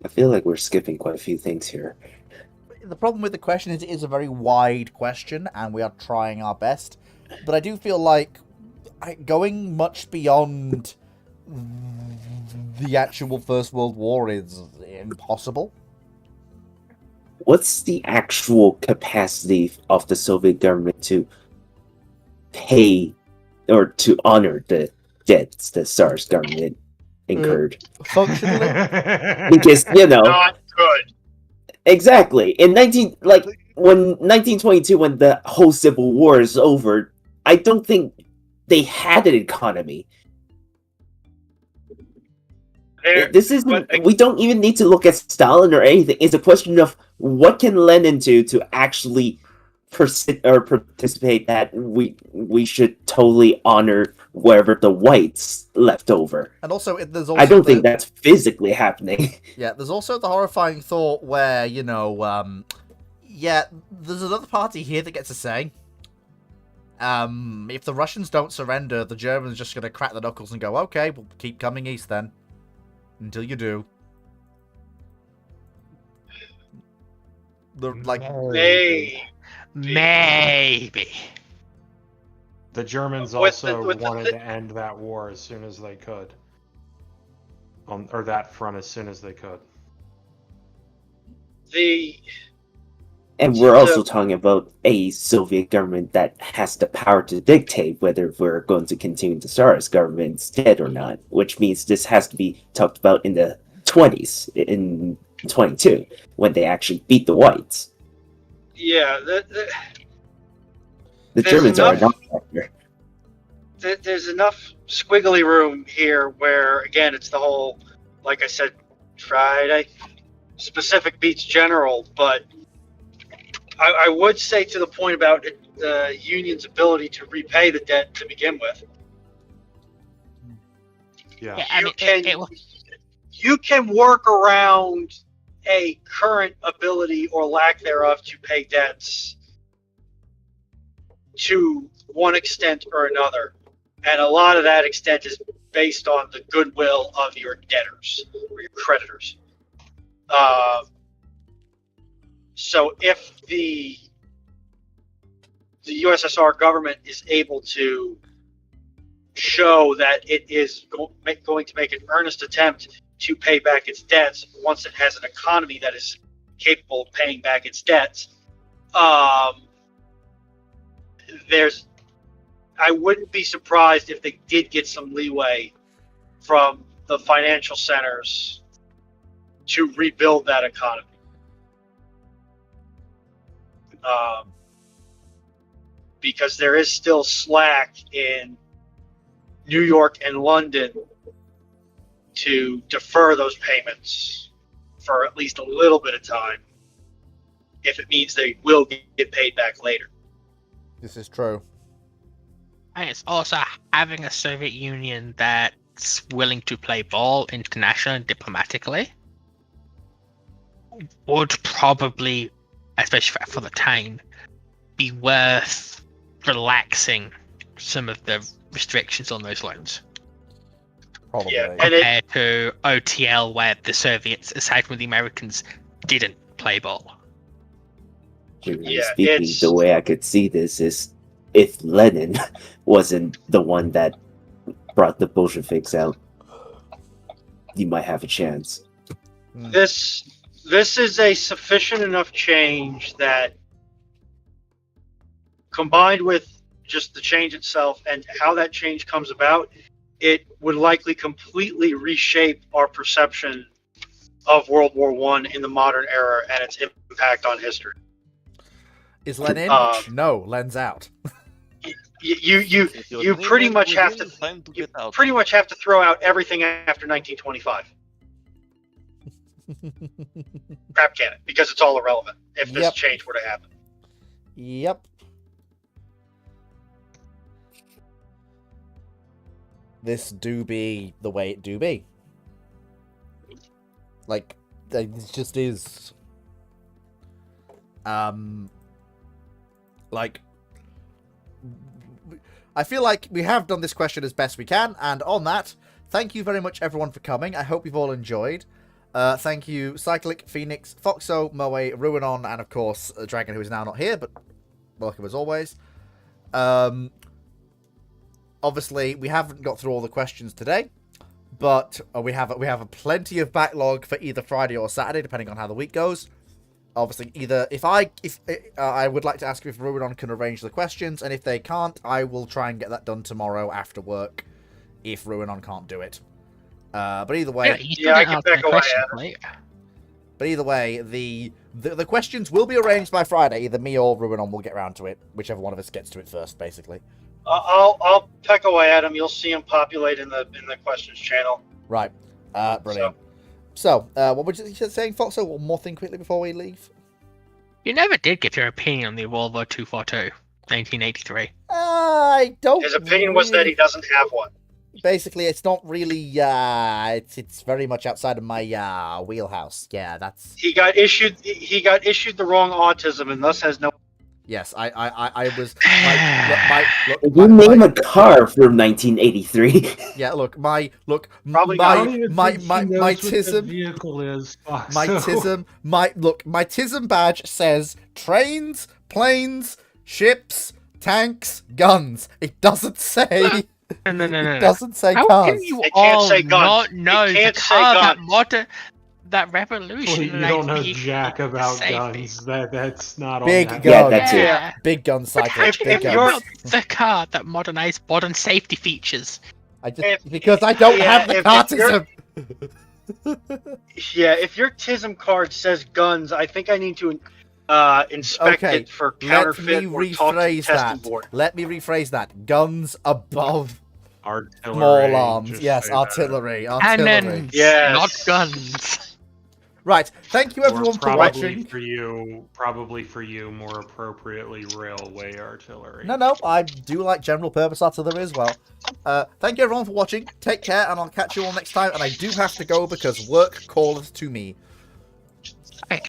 I feel like we're skipping quite a few things here. The problem with the question is it is a very wide question, and we are trying our best. But I do feel like going much beyond the actual First World War is impossible. What's the actual capacity of the Soviet government to pay or to honor the debts the Tsar's government incurred? Functionally, Because, Not good. exactly. In 1922, when the whole Civil War is over, I don't think they had an economy. This isn't. We don't even need to look at Stalin or anything. It's a question of what can Lenin do to actually participate that we should totally honor wherever the whites left over. and also there's also I don't think that's physically happening. Yeah, there's also the horrifying thought where there's another party here that gets a say. If the Russians don't surrender, the Germans are just going to crack the knuckles and go, okay, we'll keep coming east then. Until you do. Maybe. The Germans With the- also with the- wanted to end that war as soon as they could. Or that front as soon as they could. And we're also talking about a Soviet government that has the power to dictate whether we're going to continue the Tsarist government's dead or not, which means this has to be talked about in the 20s, in 22, when they actually beat the whites. Yeah, The There's Germans are a enough- non-factor. there's enough squiggly room here where, again, it's the whole, like I said, Friday, specific beats general, but I would say to the point about the Union's ability to repay the debt to begin with. Yeah. Yeah, I You mean, can- it will. You can work around a current ability or lack thereof to pay debts to one extent or another. And a lot of that extent is based on the goodwill of your debtors or your creditors. So if the USSR government is able to show that it is going to make an earnest attempt to pay back its debts once it has an economy that is capable of paying back its debts, there's I wouldn't be surprised if they did get some leeway from the financial centers to rebuild that economy. Because there is still slack in New York and London to defer those payments for at least a little bit of time, if it means they will get paid back later. This is true. And it's also having a Soviet Union that's willing to play ball internationally and diplomatically would probably, especially for the time, be worth relaxing some of the restrictions on those loans. Probably. Yeah, and Compared to OTL, where the Soviets, aside from the Americans, didn't play ball. Generally Yeah, speaking, it's- the way I could see this is if Lenin wasn't the one that brought the Bolsheviks out, you might have a chance. This is a sufficient enough change that, combined with just the change itself and how that change comes about, it would likely completely reshape our perception of World War I in the modern era and its impact on history. Is Len in? No, Len's out. You pretty much have to pretty much have to throw out everything after 1925. Crap canon, because it's all irrelevant if this Yep. change were to happen. Yep. This do be the way it do be. Like, it just is. Like, I feel like we have done this question as best we can, and on that, thank you very much everyone for coming. I hope you've all enjoyed. Thank you, Cyclic, Phoenix, Foxo, Moe, Ruinon, and of course, Dragon, who is now not here, but welcome as always. Obviously, we haven't got through all the questions today, but we have a plenty of backlog for either Friday or Saturday, depending on how the week goes. Obviously, either if I would like to ask if Ruinon can arrange the questions, and if they can't, I will try and get that done tomorrow after work. If Ruinon can't do it, but either way, I can back away at it. But either way, the questions will be arranged by Friday. Either me or Ruinon will get around to it, whichever one of us gets to it first, basically. I'll peck away at them. You'll see them populate in the questions channel. Right. Brilliant. So, what were you saying, Foxo? One more thing quickly before we leave. You never did give your opinion on the World War II photo, 1983. I don't. His opinion was that he doesn't have one. Basically, it's not really. It's very much outside of my wheelhouse. Yeah, that's. He got issued the wrong autism and thus has no. Yes, I was. You name a car from 1983. Yeah, look, Probably my tism. Vehicle is My tism. My tism badge says trains, planes, ships, tanks, guns. It doesn't say. No. It doesn't say How cars. can you It can't all say guns. not know It the can't say car guns. Well, that revolution? you don't know jack about guns. That's not Big on that. Yeah, that's it. Yeah. Big gun cycle. If Big you're- guns. The car that modernized modern safety features. Because I don't have the if cartism. Yeah, if your TISM card says guns, I think I need to inspect Okay, it for Let counterfeit me or talk to the rephrase testing that. board. Let me rephrase that. Guns above Artillery. small arms. just Yes, say that. artillery. Cannons, Yes. not guns. Right. Thank you Or everyone for probably watching. probably for you, more appropriately, railway artillery. No, I do like general purpose artillery as well. Thank you everyone for watching. Take care, and I'll catch you all next time. And I do have to go because work calleth to me.